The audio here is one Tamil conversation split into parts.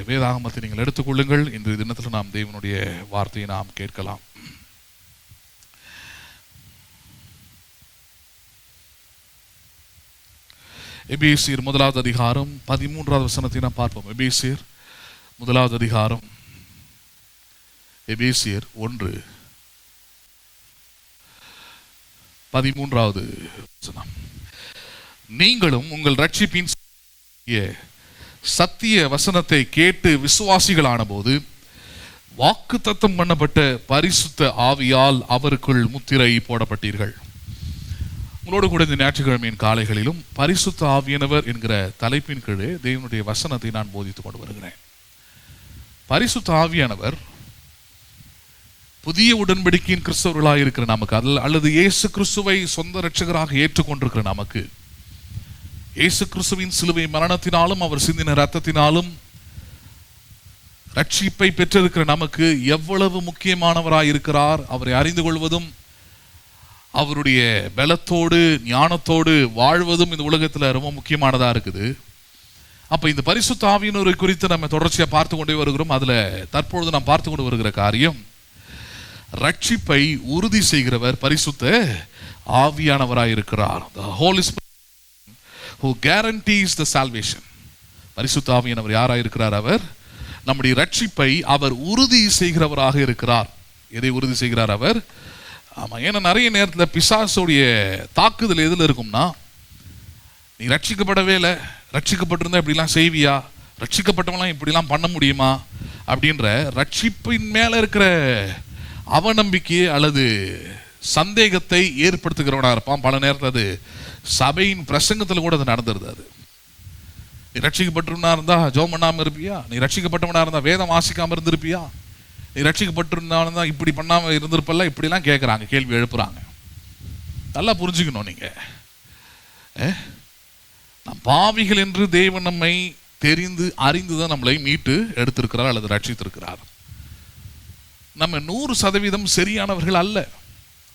வேதாகமத்தை நீங்கள் எடுத்துக்கொள்ளுங்கள். இன்றைய தினத்தில் நாம் தேவனுடைய வார்த்தையை நாம் கேட்கலாம். எபேசியர் 1வது அதிகாரம் 13வது வசனத்தை நாம் பார்ப்போம். எபேசியர் 1வது அதிகாரம், எபேசியர் 1:13 வசனம். நீங்களும் உங்கள் ரட்சிப்பின் சத்திய வசனத்தை கேட்டு விசுவாசிகளான போது வாக்குத்தத்தம் பண்ணப்பட்ட பரிசுத்த ஆவியால் அவருக்குள் முத்திரை போடப்பட்டீர்கள். உங்களோடு கூட இந்த ஞாயிற்றுக்கிழமையின் காலைகளிலும் பரிசுத்த ஆவியானவர் என்கிற தலைப்பின் கீழே தேவனுடைய வசனத்தை நான் போதித்துக் கொண்டு வருகிறேன். பரிசுத்த ஆவியானவர் புதிய உடன்படிக்கையின் கிறிஸ்தவர்களாக இருக்கிற நமக்கு, அல்லது இயேசு கிறிஸ்துவை சொந்த இரட்சகராக ஏற்றுக்கொண்டிருக்கிற நமக்கு, இயேசு கிறிஸ்துவின் சிலுவை மரணத்தினாலும் அவர் சிந்தின இரத்தத்தினாலும் ரட்சிப்பை பெற்றிருக்கிற நமக்கு எவ்வளவு முக்கியமானவராய் இருக்கிறார். அவரை அறிந்து கொள்வதும் அவருடைய பலத்தோடு ஞானத்தோடு வாழ்வதும் இந்த உலகத்தில் ரொம்ப முக்கியமானதா இருக்குது. அப்ப இந்த பரிசுத்த ஆவியானவரை குறித்து நம்ம தொடர்ச்சியா பார்த்து கொண்டே வருகிறோம். அதுல தற்பொழுது நாம் பார்த்து கொண்டு வருகிற காரியம், ரட்சிப்பை உறுதி செய்கிறவர் பரிசுத்த ஆவியானவராய் இருக்கிறார். The Holy Spirit who guarantees the salvation. பரிசுத்த ஆவியானவர் யாராய் இருக்கிறார்? அவர் நம்முடைய ரட்சிப்பை அவர் உறுதி செய்கிறவராக இருக்கிறார். எதை உறுதி செய்கிறார் அவர்? ஆமா, ஏன்னா நிறைய நேரத்தில் பிசாசுடைய தாக்குதல் எதில் இருக்கும்னா, நீ ரட்சிக்கப்படவே இல்லை, ரட்சிக்கப்பட்டிருந்தா இப்படிலாம் செய்வியா, ரட்சிக்கப்பட்டவங்களாம் இப்படிலாம் பண்ண முடியுமா அப்படின்ற ரட்சிப்பின் மேல இருக்கிற அவநம்பிக்கை அல்லது சந்தேகத்தை ஏற்படுத்துகிறவனாக இருப்பான். பல நேரத்தில் அது சபையின் பிரசங்கத்தில் கூட அது நடந்துருது. அது நீ ரட்சிக்கப்பட்டிருந்தா இருந்தா ஜெபம் பண்ணாமல் இருப்பியா, நீ ரட்சிக்கப்பட்டவனா இருந்தா வேதம் வாசிக்காமல் இருந்திருப்பியா, நீ ரட்சிக்கப்பட்டிருந்தா இப்படி பண்ணாமல் இருந்திருப்பல்ல, இப்படிலாம் கேட்குறாங்க, கேள்வி எழுப்புறாங்க. நல்லா புரிஞ்சுக்கணும். நீங்க நம் பாவிகள் என்று தேவன் நம்மை தெரிந்து அறிந்துதான் நம்மளை மீட்டு எடுத்திருக்கிறார் அல்லது ரட்சித்திருக்கிறார். நம்ம 100% சரியானவர்கள் அல்ல.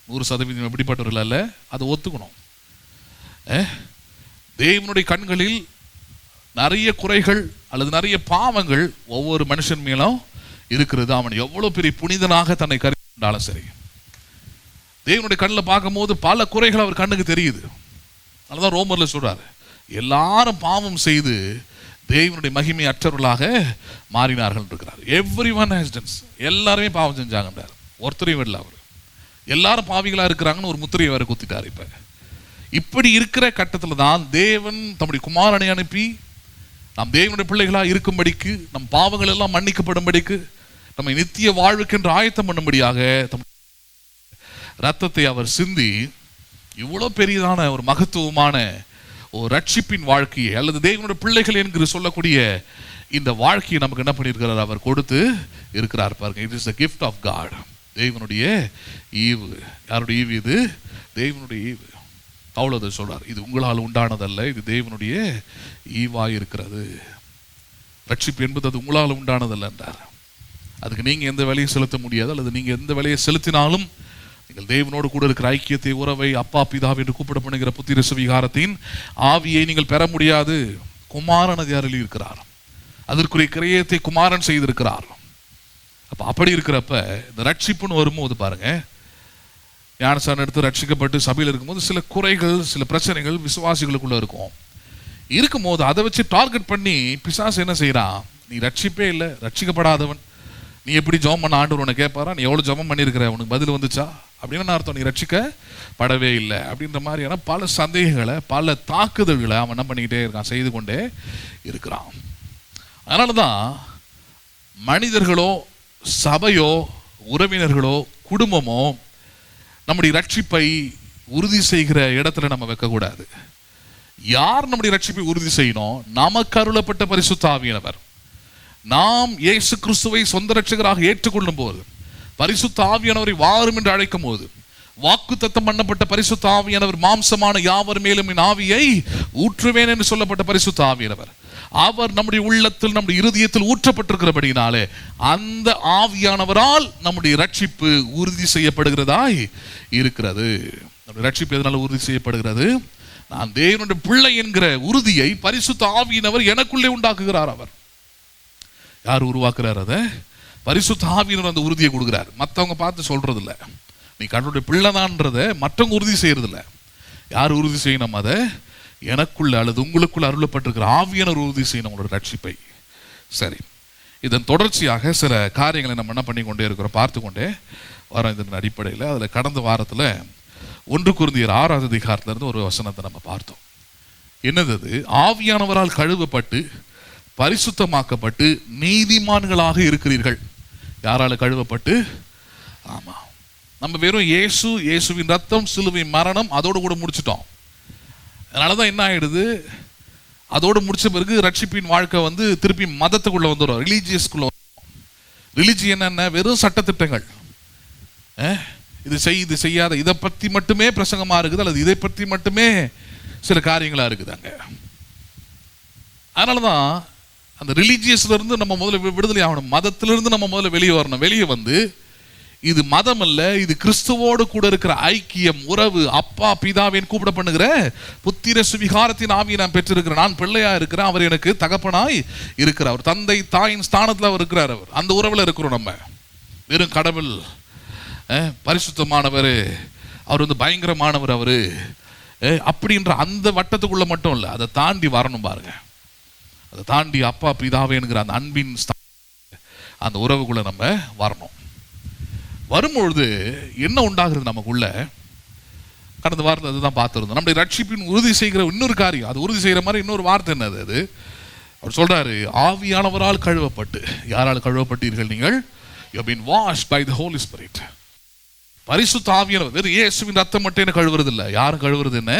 100% எப்படிப்பட்டவர்கள் அல்ல, அதை ஒத்துக்கணும். தேவனுடைய கண்களில் நிறைய குறைகள் அல்லது நிறைய பாவங்கள் ஒவ்வொரு மனுஷன் மேலும் இருக்கிறது. அவன் எவ்வளவு பெரிய புனிதனாக தன்னை கருதினாலும் சரி, தேவனுடைய கண்ணில் பார்க்கும் போது பல குறைகள் அவர் கண்ணுக்கு தெரியுது. அதனாலதான் ரோமர்ல சொல்றாரு, எல்லாரும் பாவம் செய்து தேவனுடைய மகிமை அற்றவர்களாக மாறினார்கள் இருக்கிறார். Everyone has done. எல்லாருமே பாவம் செஞ்சாங்கன்றார், ஒருத்தரையும் விடல. அவர் எல்லாரும் பாவிகளா இருக்கிறாங்கன்னு ஒரு முத்திரையை வேற குத்திட்டார். இப்படி இருக்கிற கட்டத்தில் தான் தேவன் தம்முடைய குமாரனை அனுப்பி நாம் தேவனுடைய பிள்ளைகளா இருக்கும்படிக்கு, நம் பாவங்கள் எல்லாம் மன்னிக்கப்படும்படிக்கு, நம்மை நித்திய வாழ்வுக்கென்று ஆயத்தம் பண்ணும்படியாக ரத்தத்தை அவர் சிந்தி இவ்வளவு பெரியதான ஒரு மகத்துவமான ஒரு ரட்சிப்பின் வாழ்க்கையை அல்லது தேவனுடைய பிள்ளைகள் என்று சொல்லக்கூடிய இந்த வாழ்க்கையை நமக்கு என்ன பண்ணியிருக்கிறார்? அவர் கொடுத்து இருக்கிறார். பாருங்க, it is a gift of God. தேவனுடைய ஈவு. யாருடைய ஈவு இது? தேவனுடைய ஈவு. பவுல் சொல்றார், இது உங்களால் உண்டானதல்ல, இது தேவனுடைய ஈவாய் இருக்கிறது. ரட்சிப்பு என்பது அது உங்களால் உண்டானதல்ல என்றார். அதுக்கு நீங்க எந்த வேலையை செலுத்த முடியாது, அல்லது நீங்க எந்த வேலையை செலுத்தினாலும் நீங்கள் தேவனோடு கூட இருக்கிற ஐக்கியத்தை, உறவை, அப்பா பிதாவை என்று கூப்பிடப்படுகிற புத்திர சுவிகாரத்தின் ஆவியை நீங்கள் பெற முடியாது. குமாரன் அது அருளி இருக்கிறார், அதற்குரிய கிரயத்தை குமாரன் செய்திருக்கிறார். அப்ப அப்படி இருக்கிறப்ப இந்த ரட்சிப்புன்னு வரும்போது பாருங்க, ஞானஸ்நானம் எடுத்து ரட்சிக்கப்பட்டு சபையில் இருக்கும்போது சில குறைகள், சில பிரச்சனைகள் விசுவாசிகளுக்குள்ள இருக்கும்போது அதை வச்சு டார்கெட் பண்ணி பிசாசு என்ன செய்யறான்? நீ ரட்சிப்பே இல்லை, ரட்சிக்கப்படாதவன், நீ எப்படி ஜெபம் பண்ண ஆண்டவர் உன்னை கேட்பாரா? நீ எவ்வளவு ஜெபம் பண்ணியிருக்கிற, உனக்கு பதில் வந்துச்சா அப்படின்னு அர்த்தம். நீ ரட்சிக்கப்படவே இல்லை அப்படின்ற மாதிரியான பல சந்தேகங்களை, பல தாக்குதல்களை அவன் என்ன பண்ணிக்கிட்டே இருக்கான், செய்து கொண்டே இருக்கிறான். அதனாலதான் மனிதர்களோ, சபையோ, உறவினர்களோ, குடும்பமோ நம்முடைய ரட்சிப்பை உறுதி செய்கிற இடத்துல நம்ம வைக்கக்கூடாது. யார் நம்முடைய ரட்சிப்பை உறுதி செய்யணும்? நமக்கு அருளப்பட்ட பரிசுத்த ஆவியானவர். நாம் இயேசு கிறிஸ்துவை சொந்த ரட்சகராக ஏற்றுக்கொள்ளும் போது, பரிசுத்த ஆவியானவரை வாரும் என்று அழைக்கும் போது, வாக்குத்தத்தம் பண்ணப்பட்ட பரிசுத்த ஆவியானவர் மாம்சமான யாவர் மேலும் என் ஆவியை ஊற்றுவேன் என்று சொல்லப்பட்ட பரிசுத்த ஆவியானவர், அவர் நம்முடைய உள்ளத்தில், நம்முடைய இருதயத்தில் ஊற்றப்பட்டிருக்கிறபடினாலே அந்த ஆவியானவரால் நம்முடைய ரட்சிப்பு உறுதி செய்யப்படுகிறதாய் இருக்கிறது. நம்முடைய ரட்சிப்பு எதனால உறுதி செய்யப்படுகிறது? நான் தேவனுடைய பிள்ளை என்கிற உறுதியை பரிசுத்த ஆவியானவர் எனக்குள்ளே உண்டாக்குகிறார். அவர் யார் உருவாக்குறாரு? அதை பரிசுத்த ஆவியானவர் அந்த உறுதியை கொடுக்குறாரு. மற்றவங்க பார்த்து சொல்றது இல்லை, நீ கடவுளுடைய பிள்ளைதான்றதை மற்றவங்க உறுதி செய்யறதில்ல. யார் உறுதி செய்யணும்? அதை எனக்குள்ள அல்லது உங்களுக்குள்ள அருளப்பட்டிருக்கிற ஆவியானவர் உறுதி செய்யணும் உங்களோட ரட்சிப்பை. சரி, இதன் தொடர்ச்சியாக சில காரியங்களை நம்ம என்ன பண்ணி கொண்டே இருக்கிறோம், பார்த்து கொண்டே வரோம். இதன் அடிப்படையில் அதில் கடந்த வாரத்தில் 1 கொரிந்தியர் 6ஆம் அதிகாரத்திலிருந்து ஒரு வசனத்தை நம்ம பார்த்தோம். என்னது அது? ஆவியானவரால் கழுவப்பட்டு பரிசுத்தமாக்கப்பட்டு நீதிமான்களாக இருக்கிறீர்கள். யாரால கழுவப்பட்டு? ஆமா, நம்ம வெறும் இயேசுவின் ரத்தம், சிலுவை மரணம் அதோடு கூட முடிச்சிட்டோம். அதனாலதான் என்ன ஆயிடுது, அதோடு முடிச்ச பிறகு ரட்சிப்பின் வாழ்க்கை திருப்பி மதத்துக்குள்ள வந்துடும், ரிலீஜியஸ்குள்ள. ரிலிஜியன் என்ன? வெறும் சட்டத்திட்டங்கள், இது செய் இது செய்யாத, இதை பற்றி மட்டுமே பிரசங்கமா இருக்குது, அல்லது இதை பற்றி மட்டுமே சில காரியங்களா இருக்குது அங்க. அதனாலதான் அந்த ரிலீஜியஸ்ல இருந்து நம்ம முதல்ல விடுதலை ஆகணும். மதத்திலிருந்து நம்ம முதல்ல வெளியே வரணும். வெளியே இது மதம் அல்ல, இது கிறிஸ்துவோடு கூட இருக்கிற ஐக்கியம், உறவு. அப்பா பிதாவின் கூப்பிட பண்ணுகிற புத்திர சுவிகாரத்தின் ஆவியை நான் பெற்றிருக்கிறேன். நான் பிள்ளையா இருக்கிறேன், அவர் எனக்கு தகப்பனாய் இருக்கிறார். அவர் தந்தை தாயின் ஸ்தானத்தில் அவர் இருக்கிறார். அவர் அந்த உறவில் இருக்கிறோம். நம்ம வெறும் கடவுள் பரிசுத்தமானவர், அவர் பயங்கரமானவர் அவரு அப்படின்ற அந்த வட்டத்துக்குள்ள மட்டும் இல்லை, அதை தாண்டி வரணும் பாருங்க. அதை தாண்டி அப்பா பிதாவே என்கிற அந்த அன்பின் அந்த உறவுக்குள்ள நம்ம வரணும். வரும்பொழுது என்ன உண்டாகிறது நமக்குள்ள? கடந்த வாரத்தில் அதுதான் பார்த்துருந்தோம். நம்முடைய ரட்சிப்பின் உறுதி செய்கிற இன்னொரு காரியம், அது உறுதி செய்கிற மாதிரி இன்னொரு வார்த்தை என்னது? அது அவர் சொல்றாரு, ஆவியானவரால் கழுவப்பட்டு. யாரால் கழுவப்பட்டீர்கள்? நீங்கள் you have been washed by the Holy Spirit. பரிசுத்த ஆவியானவர். வெறும் இயேசுவின் ரத்தம் மட்டும் என்ன கழுவுறது இல்லை, யாரும் கழுவுறது என்ன?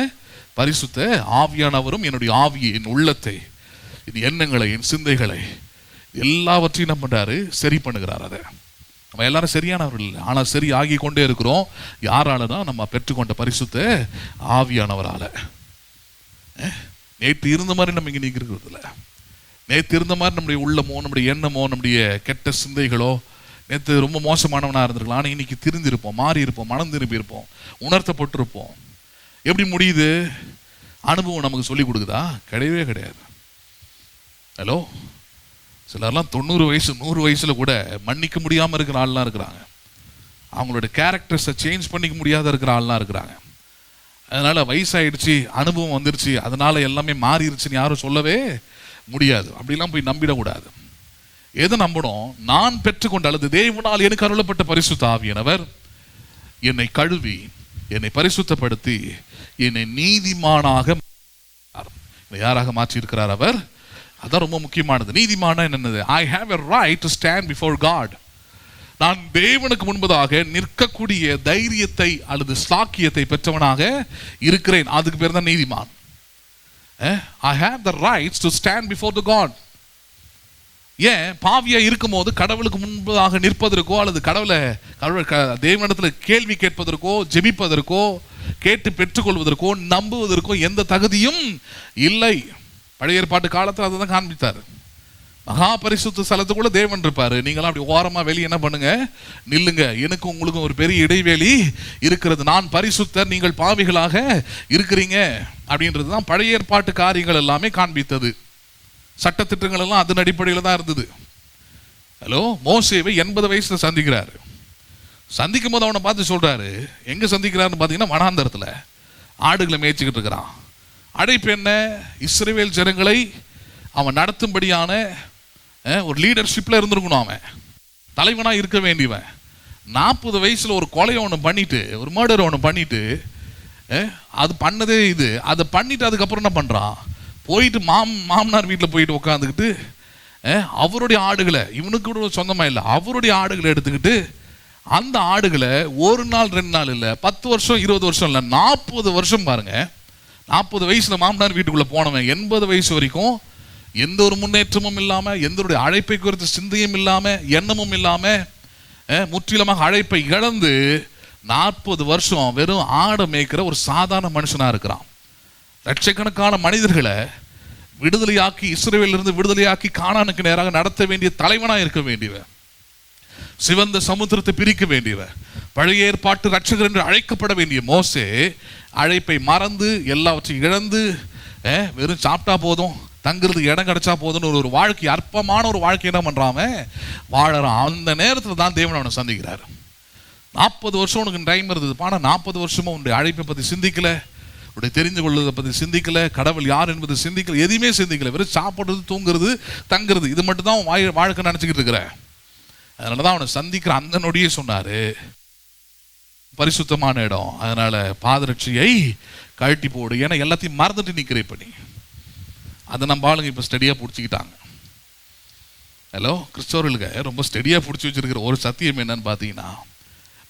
பரிசுத்த ஆவியானவரும் என்னுடைய ஆவியை, என் உள்ளத்தை, என் எண்ணங்களை, என் சிந்தைகளை எல்லாவற்றையும் என்ன பண்றாரு? சரி பண்ணுகிறார். அதை நம்ம எல்லாரும் சரியானவர்கள் இல்லை, ஆனால் சரி ஆகி கொண்டே இருக்கிறோம். யாராலனா? நம்ம பெற்றுக்கொண்ட பரிசுத்த ஆவியானவரால. நேற்று இருந்த மாதிரி நம்ம இங்கே நீங்க இருக்கிறது இல்லை. நேற்று இருந்த மாதிரி நம்முடைய உள்ளமோ, நம்முடைய எண்ணமோ, நம்முடைய கெட்ட சிந்தைகளோ, நேற்று ரொம்ப மோசமானவனா இருந்திருக்கலாம், ஆனால் இன்னைக்கு திருந்திருப்போம், மாறி இருப்போம், மனம் திரும்பி இருப்போம், உணர்த்தப்பட்டிருப்போம். எப்படி முடியுது? அனுபவம் நமக்கு சொல்லி கொடுக்குதா? கிடையவே கிடையாது. ஹலோ, சிலர்லாம் 90 வயசு 100 வயசுல கூட மன்னிக்க முடியாம இருக்கிற ஆள்லாம் இருக்கிறாங்க. அவங்களோட கேரக்டர்ஸை சேஞ்ச் பண்ணிக்க முடியாத இருக்கிற ஆள்லாம் இருக்கிறாங்க. அதனால வயசாயிடுச்சு, அனுபவம் வந்துருச்சு, அதனால எல்லாமே மாறிடுச்சுன்னு யாரும் சொல்லவே முடியாது. அப்படிலாம் போய் நம்பிடக்கூடாது. எதை நம்பணும்? நான் பெற்றுக்கொண்ட அல்லது தேவனால் எனக்கு அருளப்பட்ட பரிசுத்த ஆவியானவர் என்னை கழுவி, என்னை பரிசுத்தப்படுத்தி, என்னை நீதிமானாக யாராக மாற்றி இருக்கிறார் அவர். அதான் ரொம்ப முக்கியமானது. நீதிமான என்னது? I have a right to stand before God. நான் தேவனுக்கு முன்பதாக நிற்கக்கூடிய தைரியத்தை அல்லது ஸ்லாக்கியத்தை பெற்றவனாக இருக்கிறேன். அதுக்கு பேர் தான் நீதிமான். I have the rights to stand before the God. ஏன்? பாவியா இருக்கும் போது கடவுளுக்கு முன்பதாக நிற்பதற்கோ அல்லது தேவனிடத்தில் கேள்வி கேட்பதற்கோ, ஜெபிப்பதற்கோ, கேட்டு பெற்றுக்கொள்வதற்கோ, நம்புவதற்கோ எந்த தகுதியும் இல்லை. பழைய ஏற்பாட்டு காலத்தில் அதை தான் காண்பித்தார். மகா பரிசுத்த ஸ்தலத்துக்குள்ள தேவன் இருப்பாரு. நீங்களாம் அப்படி ஓரமா வெளியே என்ன பண்ணுங்க? நில்லுங்க. எனக்கு உங்களுக்கும் ஒரு பெரிய இடைவெளி இருக்கிறது. நான் பரிசுத்தர், நீங்கள் பாவிகளாக இருக்கிறீங்க அப்படின்றது தான் பழைய ஏற்பாட்டு காரியங்கள் எல்லாமே காண்பித்தது. சட்டத்திட்டங்கள் எல்லாம் அதன் அடிப்படையில் தான் இருந்தது. ஹலோ, மோசேவை 80 வயசுல சந்திக்கிறாரு. சந்திக்கும் போது அவனை பார்த்து சொல்றாரு, எங்க சந்திக்கிறாருன்னு பார்த்தீங்கன்னா வனாந்தரத்தில் ஆடுகளை மேய்ச்சிக்கிட்டு இருக்கிறான். அழைப்பு என்ன? இஸ்ரவேல் ஜனங்களை அவன் நடத்தும்படியான ஒரு லீடர்ஷிப்ல இருந்திருக்கணும். அவன் தலைவனா இருக்க வேண்டியவன். 40 வயசுல ஒரு கொலையை ஒன்று பண்ணிட்டு, ஒரு மர்டர் ஒன்று பண்ணிட்டு, அது பண்ணதே இது. அதை பண்ணிட்டு அதுக்கப்புறம் என்ன பண்றான்? போயிட்டு மாமனார் வீட்டில் போயிட்டு உட்காந்துக்கிட்டு அவருடைய ஆடுகளை, இவனுக்கு கூட சொந்தமா இல்லை, அவருடைய ஆடுகளை எடுத்துக்கிட்டு அந்த ஆடுகளை 1 நாள் 2 நாள் இல்லை, 10 வருஷம் 20 வருஷம் இல்லை, 40 வருஷம் பாருங்க. 40 வயசுல மாமனார் வீட்டுக்குள்ள போனவன் 80 வயசு வரைக்கும் எந்த ஒரு முன்னேற்றமும் இல்லாம, எந்த ஒரு அழைப்பை குறித்த சிந்தையும் இல்லாம, எண்ணமும் இல்லாம, முற்றிலுமாக அழைப்பை இழந்து 40 வருஷம் வெறும் ஆடை மேய்க்கிற ஒரு சாதாரண மனுஷனா இருக்கிறான். லட்சக்கணக்கான மனிதர்களை விடுதலையாக்கி, இஸ்ரவேலிலிருந்து விடுதலையாக்கி கானானுக்கு நேராக நடத்த வேண்டிய தலைவனா இருக்க வேண்டியவன். சிவந்த சமுத்திரத்தை பிரிக்க வேண்டியவன். பழைய ஏற்பாட்டு ரட்சகர் என்று அழைக்கப்பட வேண்டிய மோசே அழைப்பை மறந்து, எல்லாவற்றையும் இழந்து, வெறும் சாப்பிட்டா போதும், தங்குறதுக்கு இடம் கிடைச்சா போதுன்னு ஒரு வாழ்க்கை, அற்பமான ஒரு வாழ்க்கை என்ன பண்றாம வாழறான். அந்த நேரத்தில் தான் தேவன் அவனை சந்திக்கிறார். 40 வருஷம் உனக்கு டைம் இருந்தது, ஆனால் 40 வருஷமா உன்னுடைய அழைப்பை பற்றி சிந்திக்கல, உடைய தெரிந்து கொள்வதை பற்றி சிந்திக்கல, கடவுள் யார் என்பது சிந்திக்கல, எதுவுமே சிந்திக்கல. வெறும் சாப்பிட்றது, தூங்குறது, தங்குறது, இது மட்டும் தான் வாழ்க்கை நினச்சிக்கிட்டு இருக்கிற. அதனால தான் அவனை சந்திக்கிற அந்த நொடியே சொன்னாரு, பரிசுத்தமான இடம், அதனால பாதரட்சியை கழட்டி போடு. ஏன்னா எல்லாத்தையும் மறந்துட்டு நிற்கிற பண்ணி அதை நம்ம ஆளுங்க இப்போ ஸ்டடியாக பிடிச்சிக்கிட்டாங்க. ஹலோ, கிறிஸ்தவர்களுக்கு ரொம்ப ஸ்டடியாக பிடிச்சி வச்சிருக்கிற ஒரு சத்தியம் என்னன்னு பார்த்தீங்கன்னா,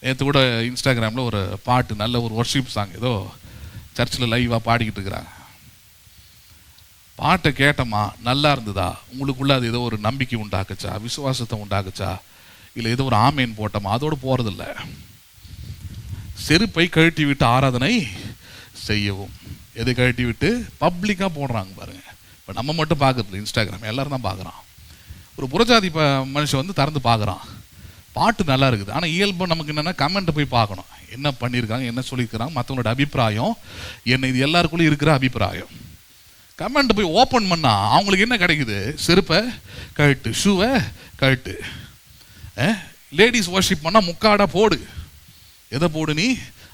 நேற்று கூட இன்ஸ்டாகிராமில் ஒரு பாட்டு, நல்ல ஒரு ஒர்ஷிப் சாங் ஏதோ சர்ச்சில் லைவாக பாடிக்கிட்டு இருக்கிறாங்க. பாட்டை கேட்டோமா, நல்லா இருந்ததா, உங்களுக்குள்ள அது ஏதோ ஒரு நம்பிக்கை உண்டாக்குச்சா, விசுவாசத்தை உண்டாக்குச்சா, இல்லை ஏதோ ஒரு ஆமேன் போட்டோமா, அதோடு போகிறதில்ல. செருப்பை கழட்டி விட்டு ஆராதனை செய்யவும். எதை கழட்டி விட்டு? பப்ளிக்காக போடுறாங்க பாருங்க. இப்போ நம்ம மட்டும் பார்க்கறதில்ல, இன்ஸ்டாகிராம் எல்லாரும் தான் பார்க்குறான். ஒரு புறஜாதி மனுஷன் வந்து திறந்து பார்க்குறான், பாட்டு நல்லா இருக்குது. ஆனால் இயல்பு நமக்கு என்னென்னா கமெண்ட்டை போய் பார்க்கணும், என்ன பண்ணியிருக்காங்க, என்ன சொல்லியிருக்கிறாங்க, மற்றவங்களோட அபிப்பிராயம் என்ன, இது எல்லாருக்குள்ளேயும் இருக்கிற அபிப்பிராயம். கமெண்ட்டை போய் ஓப்பன் பண்ணால் அவங்களுக்கு என்ன கிடைக்குது? செருப்பை கழட்டு, ஷூவை கழட்டு. லேடிஸ் வர்ஷிப் பண்ணால் முக்காடை போடு. எதை போடு நீ?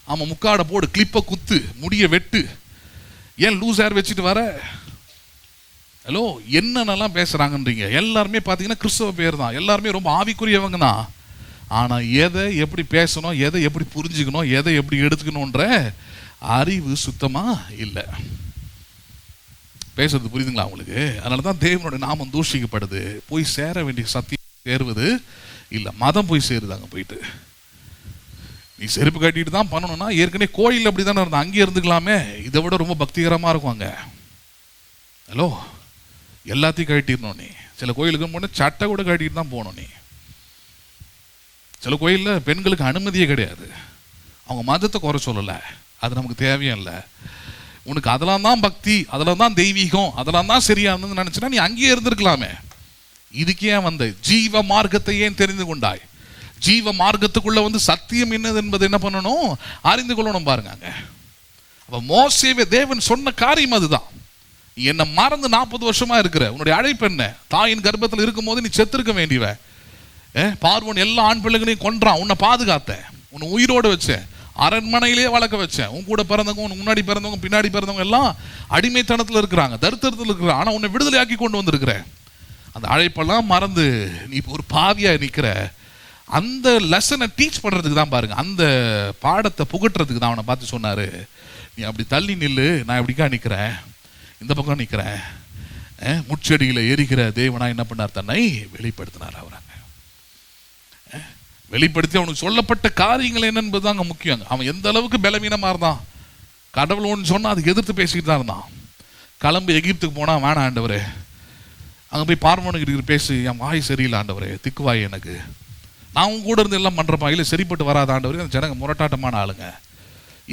ஆமாம், முக்காடை போடு, கிளிப்பை குத்து, முடிய வெட்டு, ஏன் லூஸ் ஹேர் வச்சுட்டு வர? ஹலோ, என்னென்னலாம் பேசுகிறாங்கன்றீங்க. எல்லாருமே பார்த்தீங்கன்னா கிறிஸ்தவ பேர் தான், எல்லாருமே ரொம்ப ஆவிக்குரியவங்க தான். ஆனால் எதை எப்படி பேசணும், எதை எப்படி புரிஞ்சுக்கணும், எதை எப்படி எடுத்துக்கணுன்ற அறிவு சுத்தமாக இல்லை. பேசுறது புரியுதுங்களா உங்களுக்கு? அதனால தான் தேவனுடைய நாமம் தூஷிக்கப்படுது. போய் சேர வேண்டிய சத்தியம் சேருவது இல்லை, மதம் போய் சேருதாங்க. போயிட்டு நீ செருப்பு கட்டிட்டு தான் பண்ணணும்னா, ஏற்கனவே கோயில் அப்படி தானே இருந்தா, அங்கேயே இருந்துக்கலாமே. இதை விட ரொம்ப பக்திகரமாக இருக்கும் அங்கே. ஹலோ, எல்லாத்தையும் கட்டிடணும் நீ. சில கோயிலுக்கு போனால் சட்டை கூட கட்டிட்டு தான் போகணும் நீ. சில கோயிலில் பெண்களுக்கு அனுமதியே கிடையாது. அவங்க மதத்தை குறை சொல்லலை, அது நமக்கு தேவையும் இல்லை. உனக்கு அதெல்லாம் தான் பக்தி, அதெல்லாம் தான் தெய்வீகம், அதெல்லாம் தான் சரியானதுன்னு நினச்சினா நீ அங்கேயே இருந்திருக்கலாமே. இதுக்கு ஏன் வந்த? ஜீவ மார்க்கத்தை ஏன் தெரிந்து கொண்டாய்? ஜீவ மார்க்கத்துக்குள்ள வந்து சத்தியம் என்னது என்பது என்ன பண்ணணும்? அறிந்து கொள்ளணும். பாருங்க, அப்ப மோசேவே தேவன் சொன்ன காரியம் அதுதான். என்னை மறந்து 40 வருஷமா இருக்கிற, உன்னுடைய அழைப்பு என்ன? தாயின் கர்ப்பத்தில் இருக்கும் போது நீ செத்துருக்க வேண்டியவ. பார்வோன் எல்லா ஆண் பிள்ளைகளையும் கொன்றான், உன்னை பாதுகாத்தேன், உன்னை உயிரோடு வச்சேன், அரண்மனையிலேயே வளர்க்க வச்சேன். உன் கூட பிறந்தவங்க, உன் முன்னாடி பிறந்தவங்க, பின்னாடி பிறந்தவங்க எல்லாம் அடிமைத்தனத்தில் இருக்கிறாங்க, தரித்திரத்தில் இருக்கிறாங்க. ஆனால் உன்னை விடுதலையாக்கி கொண்டு வந்திருக்கிறேன். அந்த அழைப்பெல்லாம் மறந்து நீ ஒரு பாவியாக நிற்கிற. அந்த லெசனை டீச் பண்ணுறதுக்கு தான் பாருங்க, அந்த பாடத்தை புகட்டுறதுக்கு தான் அவனை பார்த்து சொன்னார், நீ அப்படி தள்ளி நில்லு, நான் எப்படிக்கா நிற்கிறேன், இந்த பக்கம் நிற்கிறேன். முச்செடியில் எரிக்கிற தேவனா என்ன பண்ணார்? தன்னை வெளிப்படுத்தினார். அவராங்க வெளிப்படுத்தி அவனுக்கு சொல்லப்பட்ட காரியங்கள் என்னன்பது தாங்க முக்கியம். அவன் எந்த அளவுக்கு பலவீனமாக இருந்தான், கடவுள் ஒன்று சொன்னால் அதுக்கு எதிர்த்து பேசிக்கிட்டு தான் இருந்தான். கிளம்பு எகிப்துக்கு போனால், வேணாம் ஆண்டவரே, அங்கே போய் பார்வோனுக்கு பேசி, என் வாய் சரியில்லை ஆண்டவரே, திக்குவாய் எனக்கு, நான் உங்க கூட இருந்து எல்லாம் பண்ணுறப்பா, இல்லை சரிப்பட்டு வராத ஆண்டவரே. அந்த ஜனங்க முரட்டாட்டமான ஆளுங்க,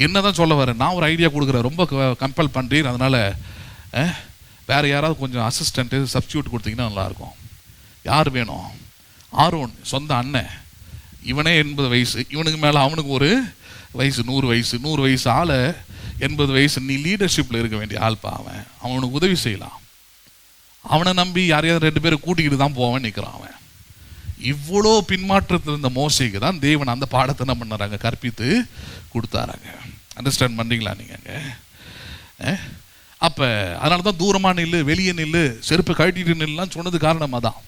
என்ன தான் சொல்ல வரேன், நான் ஒரு ஐடியா கொடுக்குறேன், ரொம்ப கம்பல் பண்ணுறேன், அதனால் வேறு யாராவது கொஞ்சம் அசிஸ்டண்ட்டு சப்ஸ்டியூட் கொடுத்தீங்கன்னா நல்லாயிருக்கும். யார் வேணும்? ஆரோன் சொந்த அண்ணன், இவனே 80 வயசு, இவனுக்கு மேலே அவனுக்கு ஒரு வயசு 100 வயசு, 100 வயசு ஆளை 80 வயசு, நீ லீடர்ஷிப்பில் இருக்க வேண்டிய ஆள்பா. அவனுக்கு உதவி செய்யலாம். அவனை நம்பி யாரையாவது 2 பேரை கூட்டிக்கிட்டு தான் போவேன் நிற்கிறான். அவன் இவ்வளோ பின்மாற்றத்தில் இருந்த மோசேக்கு தான் தேவன் அந்த பாடத்தை என்ன பண்ணாராங்க? கற்பித்து கொடுத்தாராங்க. அண்டர்ஸ்டாண்ட் பண்ணுறீங்களா நீங்கள்? அப்போ அதனால தான் தூரமாக நில்லு, வெளியே நில்லு, செருப்பை கழட்டிட்டு நில்லாம் சொன்னது காரணமாக தான்.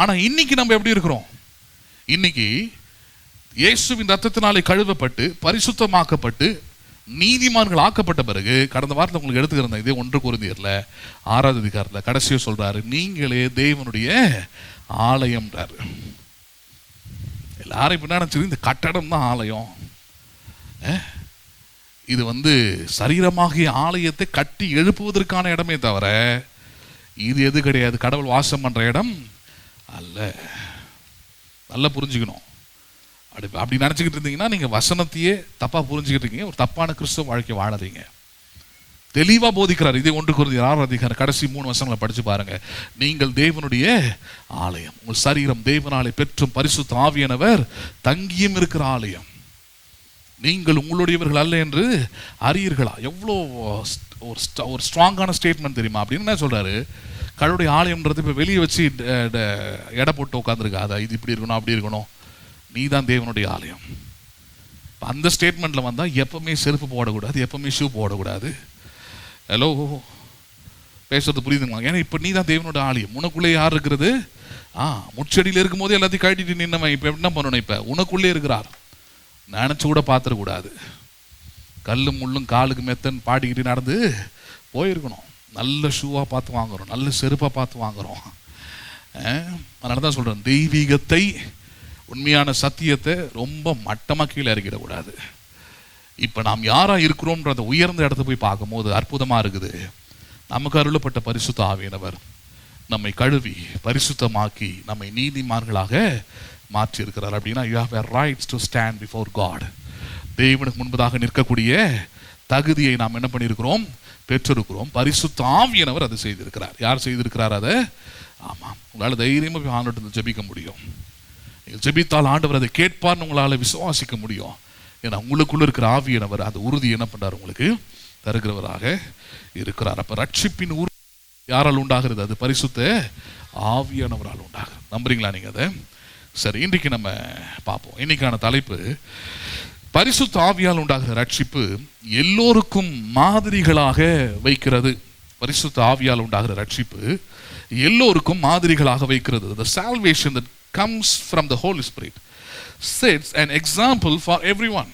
ஆனால் இன்னைக்கு நம்ம எப்படி இருக்கிறோம்? இன்னைக்கு இயேசுவின் ரத்தத்தினாலே கழுவப்பட்டு பரிசுத்தமாக்கப்பட்டு நீதிமான்கள் ஆக்கப்பட்ட பிறகு, கடந்த வாரத்தில் உங்களுக்கு எடுத்துக்கிறேன், இதே 1 கொரிந்தியர்ல 6வது அதிகாரத்தில் கடைசியாக சொல்றாரு, நீங்களே தேவனுடைய ஆலயம்ன்றாரு. எல்லாரும் இப்ப நினைச்சது இந்த கட்டடம் தான் ஆலயம். இது வந்து சரீரமாகிய ஆலயத்தை கட்டி எழுப்புவதற்கான இடமே தவிர இது எது கிடையாது, கடவுள் வாசம் பண்ற இடம் அல்ல. நல்லா புரிஞ்சுக்கணும். அப்படி நினச்சிக்கிட்டு இருந்தீங்கன்னா நீங்கள் வசனத்தையே தப்பாக புரிஞ்சுக்கிட்டு இருக்கீங்க, ஒரு தப்பான கிறிஸ்தவ வாழ்க்கை வாழறீங்க. தெளிவாக போதிக்கிறார். இதே 1 கொரிந்தியர் 6வது அதிகாரம் கடைசி 3 வசனங்களை படித்து பாருங்க. நீங்கள் தேவனுடைய ஆலயம், உங்கள் சரீரம் தேவனாலே பெற்றும் பரிசுத்த ஆவியானவர் தங்கியும் இருக்கிற ஆலயம், நீங்கள் உங்களுடையவர்கள் அல்ல என்று அறியீர்களா? எவ்வளோ ஒரு ஸ்ட்ராங்கான ஸ்டேட்மெண்ட் தெரியுமா? அப்படின்னு என்ன சொல்றாரு? கடவுளுடைய ஆலயம்ன்றது இப்போ வெளியே வச்சு எடை போட்டு உட்காந்துருக்காதா, இது இப்படி இருக்கணும் அப்படி இருக்கணும். நீ தான் தேவனுடைய ஆலயம். அந்த ஸ்டேட்மெண்ட்டில் வந்தால் எப்பவுமே செருப்பு போடக்கூடாது, எப்பவுமே ஷூ போடக்கூடாது. ஹலோ, பேசுறது புரியுதுங்களா? ஏன்னா இப்போ நீ தான் தேவனோட ஆலயம். உனக்குள்ளே யார் இருக்கிறது? முச்செடியில் இருக்கும் போது எல்லாத்தையும் கட்டிட்டு நின்னவன் இப்போ என்ன பண்ணணும்? இப்போ உனக்குள்ளே இருக்கிறார். நினச்சி கூட பார்த்துடக்கூடாது. கல்லும் முள்ளும் காலுக்கு மெத்தன்னு பாடிக்கிட்டு நடந்து போயிருக்கணும். நல்ல ஷூவாக பார்த்து வாங்குகிறோம், நல்ல செருப்பாக பார்த்து வாங்குகிறோம். அதனால தான் சொல்கிறேன், தெய்வீகத்தை, உண்மையான சத்தியத்தை ரொம்ப மட்டமாக கீழே இறக்கிடக்கூடாது. இப்போ நாம் யாராக இருக்கிறோம்ன்றத உயர்ந்த இடத்த போய் பார்க்கும்போது அற்புதமாக இருக்குது. நமக்கு அருளப்பட்ட பரிசுத்த ஆவியானவர் நம்மை கழுவி பரிசுத்தமாக்கி நம்மை நீதிமான்களாக மாற்றி இருக்கிறார். அப்படின்னா you have a rights to stand before God. தேவனுக்கு முன்பதாக நிற்கக்கூடிய தகுதியை நாம் என்ன பண்ணியிருக்கிறோம்? பெற்றிருக்கிறோம். பரிசுத்த ஆவியானவர் அதை செய்திருக்கிறார். யார் செய்திருக்கிறார் அதை? ஆமாம், உங்களால் தைரியமாக போய் ஆண்டவரை ஜெபிக்க முடியும். நீங்கள் ஜெபித்தால் ஆண்டவர் அதை கேட்பார்னு உங்களால் விசுவாசிக்க முடியும். ஏன்னா உங்களுக்குள்ள இருக்கிற ஆவியானவர் அந்த உறுதி என்ன பண்றார்? உங்களுக்கு தருகிறவராக இருக்கிறார். அப்ப ரட்சிப்பின் உறுதி யாரால் உண்டாகிறது? அது பரிசுத்த ஆவியானவரால் உண்டாகிறது. நம்புறீங்களா நீங்க அதை? சரி, இன்றைக்கு நம்ம பார்ப்போம். இன்னைக்கான தலைப்பு, பரிசுத்த ஆவியால் உண்டாகிற ரட்சிப்பு எல்லோருக்கும் மாதிரிகளாக வைக்கிறது. பரிசுத்த ஆவியால் உண்டாகிற ரட்சிப்பு எல்லோருக்கும் மாதிரிகளாக வைக்கிறது. The salvation that comes from the Holy Spirit sets an example for everyone.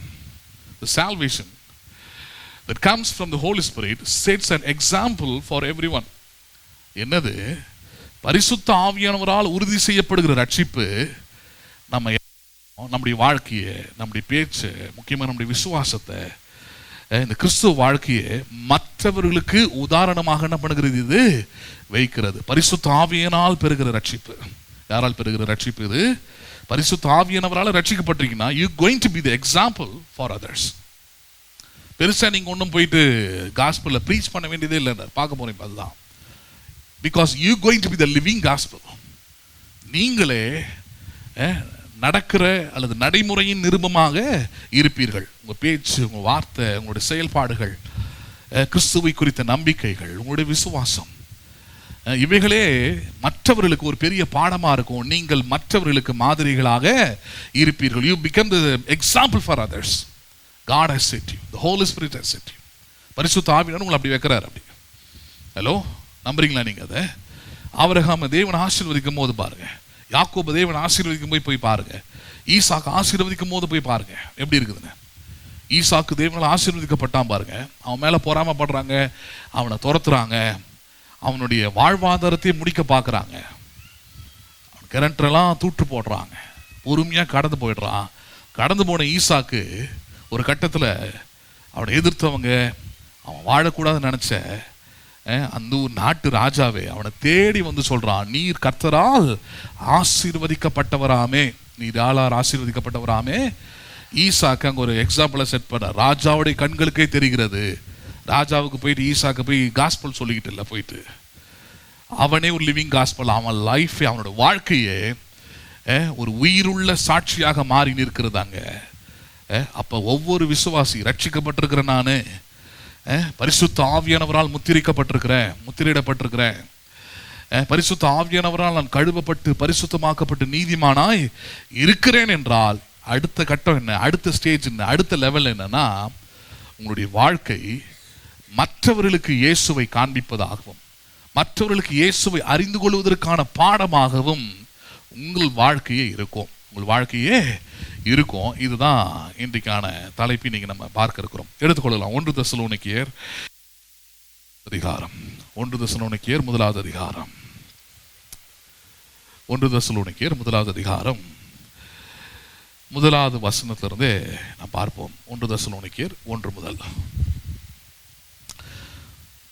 The salvation that comes from the Holy Spirit sets an example for everyone. என்னது? பரிசுத்த ஆவியானவரால் உறுதி செய்யப்படுகிற ரட்சிப்பு நம்முடைய வாழ்க்கையை, நம்முடைய பேச்சு, முக்கியமாக நம்முடைய விசுவாசத்தை, இந்த கிறிஸ்துவ வாழ்க்கையை மற்றவர்களுக்கு உதாரணமாக என்ன பண்ணுகிறது? இது வைக்கிறது. பரிசுத்த ஆவியினால் பெறுகிற ரட்சிப்பு. யாரால் பெறுகிற ரட்சிப்பு இது? பரிசுத்த ஆவியானவரால் ரட்சிக்கப்பட்டிருக்கீங்கன்னா you going to be the example for others. பெருசா நீங்க ஒன்றும் போயிட்டு காஸ்பல்ல ப்ரீச் பண்ண வேண்டியதே இல்லை. பார்க்க போறீங்க அதுதான். Because you going to be the living gospel. நீங்களே நடக்கிற அல்லது நடைமுறையின் நிருபமாக இருப்பீர்கள். உங்கள் பேச்சு, உங்கள் வார்த்தை, உங்களுடைய செயல்பாடுகள், கிறிஸ்துவை குறித்த நம்பிக்கைகள், உங்களுடைய விசுவாசம், இவைகளே மற்றவர்களுக்கு ஒரு பெரிய பாடமாக இருக்கும். நீங்கள் மற்றவர்களுக்கு மாதிரிகளாக இருப்பீர்கள். You become the example for others. God has set you. The Holy Spirit has set you. பரிசுத்த ஆவியானவர் உங்களை அப்படி வைக்கிறார். அப்படி ஹலோ, நம்புறீங்களா நீங்க அதை? ஆபிரகாமை தேவன் ஆசீர்வதிக்கும் போது பாருங்க, யாக்கோபு தேவன் ஆசீர்வதிக்கும் போய் பாருங்க, ஈசாக்கு ஆசீர்வதிக்கும் போது போய் பாருங்க எப்படி இருக்குதுன்னு. ஈசாக்கு தேவனால் ஆசீர்வதிக்கப்பட்டான் பாருங்க. அவன் மேல பொறாமப்படுறாங்க, அவனை துரத்துறாங்க, அவனுடைய வாழ்வாதாரத்தையே முடிக்க பார்க்குறாங்க, கிணற்றெல்லாம் தூட்டு போடுறாங்க, பொறுமையாக கடந்து போயிடுறான். கடந்து போன ஈசாக்கு ஒரு கட்டத்தில் அவனை எதிர்த்தவங்க, அவன் வாழக்கூடாதுன்னு நினச்ச அந்த நாட்டு ராஜாவே அவனை தேடி வந்து சொல்கிறான், நீர் கர்த்தரால் ஆசீர்வதிக்கப்பட்டவராமே, நீர் யாரால் ஆசீர்வதிக்கப்பட்டவராமே. ஈசாக்கு அங்கே ஒரு எக்ஸாம்பிளை செட் பண்ண, ராஜாவுடைய கண்களுக்கே தெரிகிறது. ராஜாவுக்கு போயிட்டு ஈசாக்கு போய் காஸ்பல் சொல்லிக்கிட்டு இல்லை, போயிட்டு அவனே ஒரு லிவிங் காஸ்பல். அவன் லைஃபே, அவனோட வாழ்க்கையே ஒரு உயிருள்ள சாட்சியாக மாறி நிற்கிறதாங்க. அப்போ ஒவ்வொரு விசுவாசி ரட்சிக்கப்பட்டிருக்கிற நான், பரிசுத்த ஆவியானவரால் முத்திரையிடப்பட்டிருக்கிறேன், பரிசுத்த ஆவியானவரால் நான் கழுவப்பட்டு பரிசுத்தமாக்கப்பட்டு நீதிமானாய் இருக்கிறேன் என்றால் அடுத்த கட்டம் என்ன, அடுத்த ஸ்டேஜ் என்ன, அடுத்த லெவல் என்னன்னா, உங்களுடைய வாழ்க்கை மற்றவர்களுக்கு இயேசுவை காண்பிப்பதாகவும் மற்றவர்களுக்கு இயேசுவை அறிந்து கொள்வதற்கான பாடமாகவும் உங்கள் வாழ்க்கையே இருக்கும். இதுதான் இன்றைக்கான தலைப்பை இன்னைக்கு நம்ம பார்க்க இருக்கிறோம். எடுத்துக்கொள்ளலாம். 1 தெசலோனிக்கேயர் அதிகாரம், 1 தெசலோனிக்கேயர் முதலாவது அதிகாரம், 1 தெசலோனிக்கேயர் முதலாவது அதிகாரம் முதலாவது வசனத்திலிருந்து நாம் பார்ப்போம். 1 தெசலோனிக்கேயர் 1 முதல்.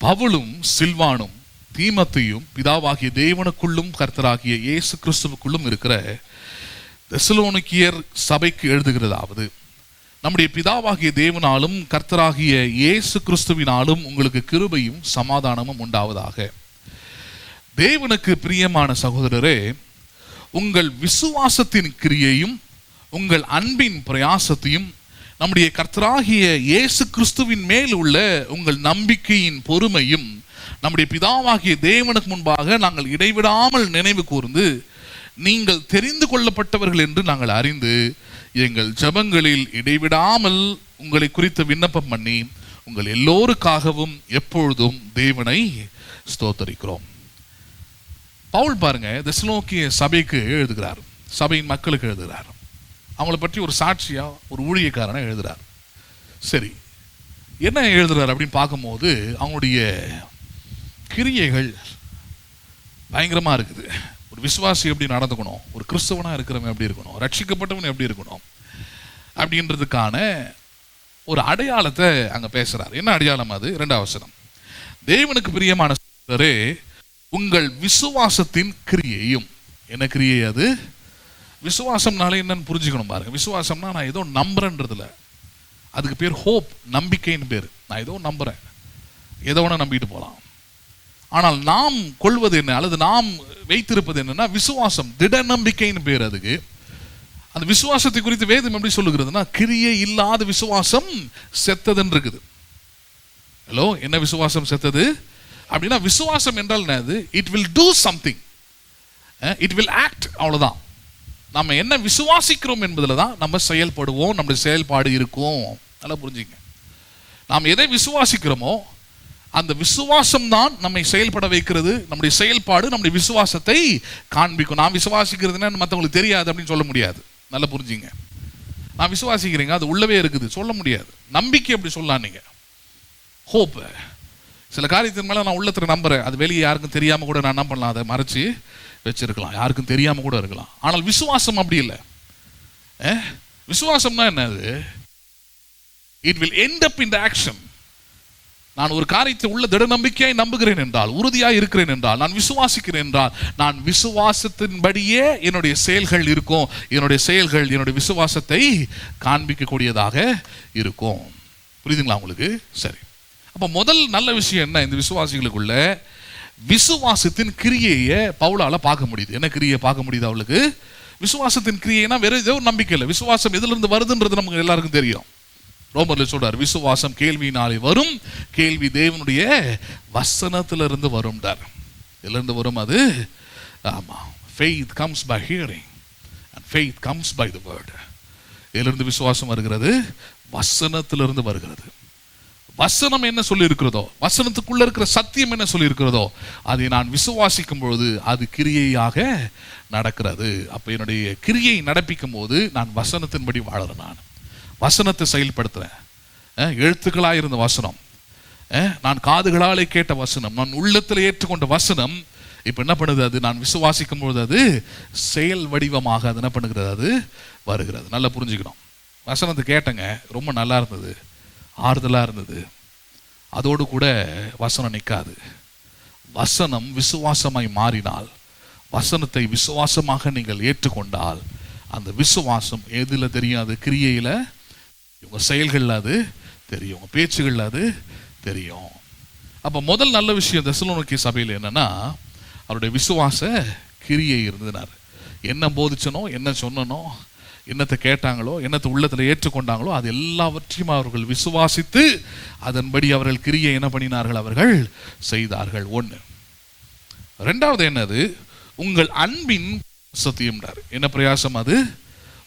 பவுலும் சில்வானும் தீமோத்தேயும் பிதாவாகிய தேவனுக்குள்ளும் கர்த்தராகிய இயேசு கிறிஸ்துவுக்குள்ளும் இருக்கிற தெசலோனிக்கேயர் சபைக்கு எழுதுகிறதாவது, நம்முடைய பிதாவாகிய தேவனாலும் கர்த்தராகிய இயேசு கிறிஸ்துவினாலும் உங்களுக்கு கிருபையும் சமாதானமும் உண்டாவதாக. தேவனுக்கு பிரியமான சகோதரரே, உங்கள் விசுவாசத்தின் கிரியையும் உங்கள் அன்பின் பிரயாசத்தையும் நம்முடைய கர்த்தராகிய இயேசு கிறிஸ்துவின் மேல் உள்ள உங்கள் நம்பிக்கையின் பொறுமையும் நம்முடைய பிதாவாகிய தேவனுக்கு முன்பாக நாங்கள் இடைவிடாமல் நினைவு கூர்ந்து நீங்கள் தெரிந்து கொள்ளப்பட்டவர்கள் என்று நாங்கள் அறிந்து எங்கள் ஜெபங்களில் இடைவிடாமல் உங்களை குறித்து விண்ணப்பம் பண்ணி உங்கள் எல்லோருக்காகவும் எப்பொழுதும் தேவனை ஸ்தோத்தரிக்கிறோம். பவுல் பாருங்க, தெசலோனிக்கே சபைக்கு எழுதுகிறார், சபையின் மக்களுக்கு எழுதுகிறார். அவங்கள பற்றி ஒரு சாட்சியா ஒரு ஊழியக்காரனை எழுதுகிறார். சரி, என்ன எழுதுறார் அப்படின்னு பார்க்கும்போது அவங்களுடைய கிரியைகள் பயங்கரமா இருக்குது. ஒரு விசுவாசி எப்படி நடந்துக்கணும், ஒரு கிறிஸ்தவனா இருக்கிறவன் எப்படி இருக்கணும், ரட்சிக்கப்பட்டவன் எப்படி இருக்கணும் அப்படின்றதுக்கான ஒரு அடையாளத்தை அங்க பேசுறார். என்ன அடையாளம் அது? 2ஆம் வசனம், தேவனுக்கு பிரியமான சகோதரரே உங்கள் விசுவாசத்தின் கிரியையும். என்ன கிரியை அது? விசுவாசம்னாலே என்னன்னு புரிஞ்சுக்கணும் பாருங்க. விசுவாசம்னா நான் ஏதோ நம்புறேன்றதுல, அதுக்கு பேர் ஹோப், நம்பிக்கைன்னு பேர். நான் ஏதோ நம்புறேன், ஏதோ ஒன்று நம்பிட்டு போகலாம். ஆனால் நாம் கொள்வது என்ன, அல்லது நாம் வைத்திருப்பது என்னன்னா விசுவாசம், திட நம்பிக்கைன்னு பேர் அதுக்கு. அந்த விசுவாசத்தை குறித்து வேதம் எப்படி சொல்லுகிறதுனா, கிரியை இல்லாத விசுவாசம் செத்ததுன்னு இருக்குது. ஹலோ, என்ன விசுவாசம் செத்தது அப்படின்னா, விசுவாசம் என்றால் என்னது? It will do something, it will act, அவ்வளவுதான். நம்ம என்ன விசுவாசிக்கிறோம் என்பதில் தான் நம்ம செயல்படுவோம், நம்முடைய செயல்பாடு இருக்கும். நல்லா புரிஞ்சுங்க. நாம் எதை விசுவாசிக்கிறோமோ அந்த விசுவாசம் தான் நம்மை செயல்பட வைக்கிறது. நம்முடைய செயல்பாடு நம்முடைய விசுவாசத்தை காண்பிக்கும். நான் விசுவாசிக்கிறதுன்னா மற்றவங்களுக்கு தெரியாது அப்படின்னு சொல்ல முடியாது. நல்லா புரிஞ்சுங்க. நான் விசுவாசிக்கிறீங்க, அது உள்ளவே இருக்குது, சொல்ல முடியாது. நம்பிக்கை அப்படி சொல்லலாம். நீங்க ஹோப், சில காரியத்தின் மேல நான் உள்ளத்துல நம்புறேன், அது வெளியே யாருக்கும் தெரியாம கூட நான் என்ன பண்ணலாம், அதை மறைச்சு வச்சிருக்கலாம், யாருக்கும் தெரியாம கூட இருக்கலாம். ஆனால் விசுவாசம் அப்படி இல்லை. விசுவாசம்னா என்னது? It will end up in the action. நான் ஒரு காரியத்தை உள்ள திட நம்பிக்கையாய் நம்புகிறேன் என்றால், உறுதியாய் இருக்கிறேன் என்றால், நான் விசுவாசிக்கிறேன் என்றால், நான் விசுவாசத்தின்படியே என்னுடைய செயல்கள் இருக்கும். என்னுடைய செயல்கள் என்னுடைய விசுவாசத்தை காண்பிக்கக்கூடியதாக இருக்கும். புரியுதுங்களா உங்களுக்கு? சரி, அப்ப முதல் நல்ல விஷயம் என்ன? இந்த விசுவாசிகளுக்குள்ள விசுவாசத்தின் கிரியையை பவுலால பார்க்க முடியுது. என்ன கிரியை பார்க்க முடியுது அவளுக்கு? விசுவாசத்தின் கிரியைனா வேற ஏதோ ஒரு நம்பிக்கை இல்லை. விசுவாசம் எதுல இருந்து வருதுன்றது நமக்கு எல்லாருக்கும் தெரியும். ரோமர்ல சொல்றார், விசுவாசம் கேள்வியினாலே வரும், கேள்வி தேவனுடைய வசனத்திலிருந்து வரும். இருந்து வரும் அது. ஆமா, faith comes by hearing and faith comes by the word. இதிலிருந்து விசுவாசம் வருகிறது, வசனத்திலிருந்து வருகிறது. வசனம் என்ன சொல்லி இருக்கிறதோ, வசனத்துக்குள்ள இருக்கிற சத்தியம் என்ன சொல்லி இருக்கிறதோ, அதை நான் விசுவாசிக்கும் பொழுது அது கிரியையாக நடக்கிறது. அப்ப என்னுடைய கிரியை நடப்பிக்கும் போது நான் வசனத்தின்படி வாழறேன். நான் வசனத்தை செயல்படுத்துறேன். எழுத்துக்களாக இருந்த வசனம், நான் காதுகளாலே கேட்ட வசனம், நான் உள்ளத்தில் ஏற்றுக்கொண்ட வசனம் இப்ப என்ன பண்ணுது? அது நான் விசுவாசிக்கும் பொழுது அது செயல் வடிவமாக அது என்ன பண்ணுகிறது? அது வருகிறது. நல்லா புரிஞ்சுக்கணும். வசனத்தை கேட்டங்க, ரொம்ப நல்லா இருந்தது, ஆறுதலா இருந்தது. அதோடு கூட வசனம் நிற்காது. வசனம் விசுவாசமாய் மாறினால், வசனத்தை விசுவாசமாக நீங்கள் ஏற்றுக்கொண்டால், அந்த விசுவாசம் எதுல தெரியும்? அது கிரியையில, உங்க செயல்கள்ல அது தெரியும், உங்க பேச்சுகள்ல அது தெரியும். அப்ப முதல் நல்ல விஷயம் தெசலோனிக்கே சபையில் என்னன்னா, அவருடைய விசுவாச கிரியை இருந்ததுனார். என்ன போதிச்சனோ, என்ன சொன்னனோ, என்னத்தை கேட்டாங்களோ, என்னத்தை உள்ளத்துல ஏற்றுக்கொண்டாங்களோ, அது எல்லாவற்றையும் அவர்கள் விசுவாசித்து அதன்படி அவர்கள் கிரியை என்ன பண்ணினார்கள்? அவர்கள் செய்தார்கள். ஒன்று. ரெண்டாவது என்னது? உங்கள் அன்பின் சத்தியம். என்ன பிரயாசம்? அது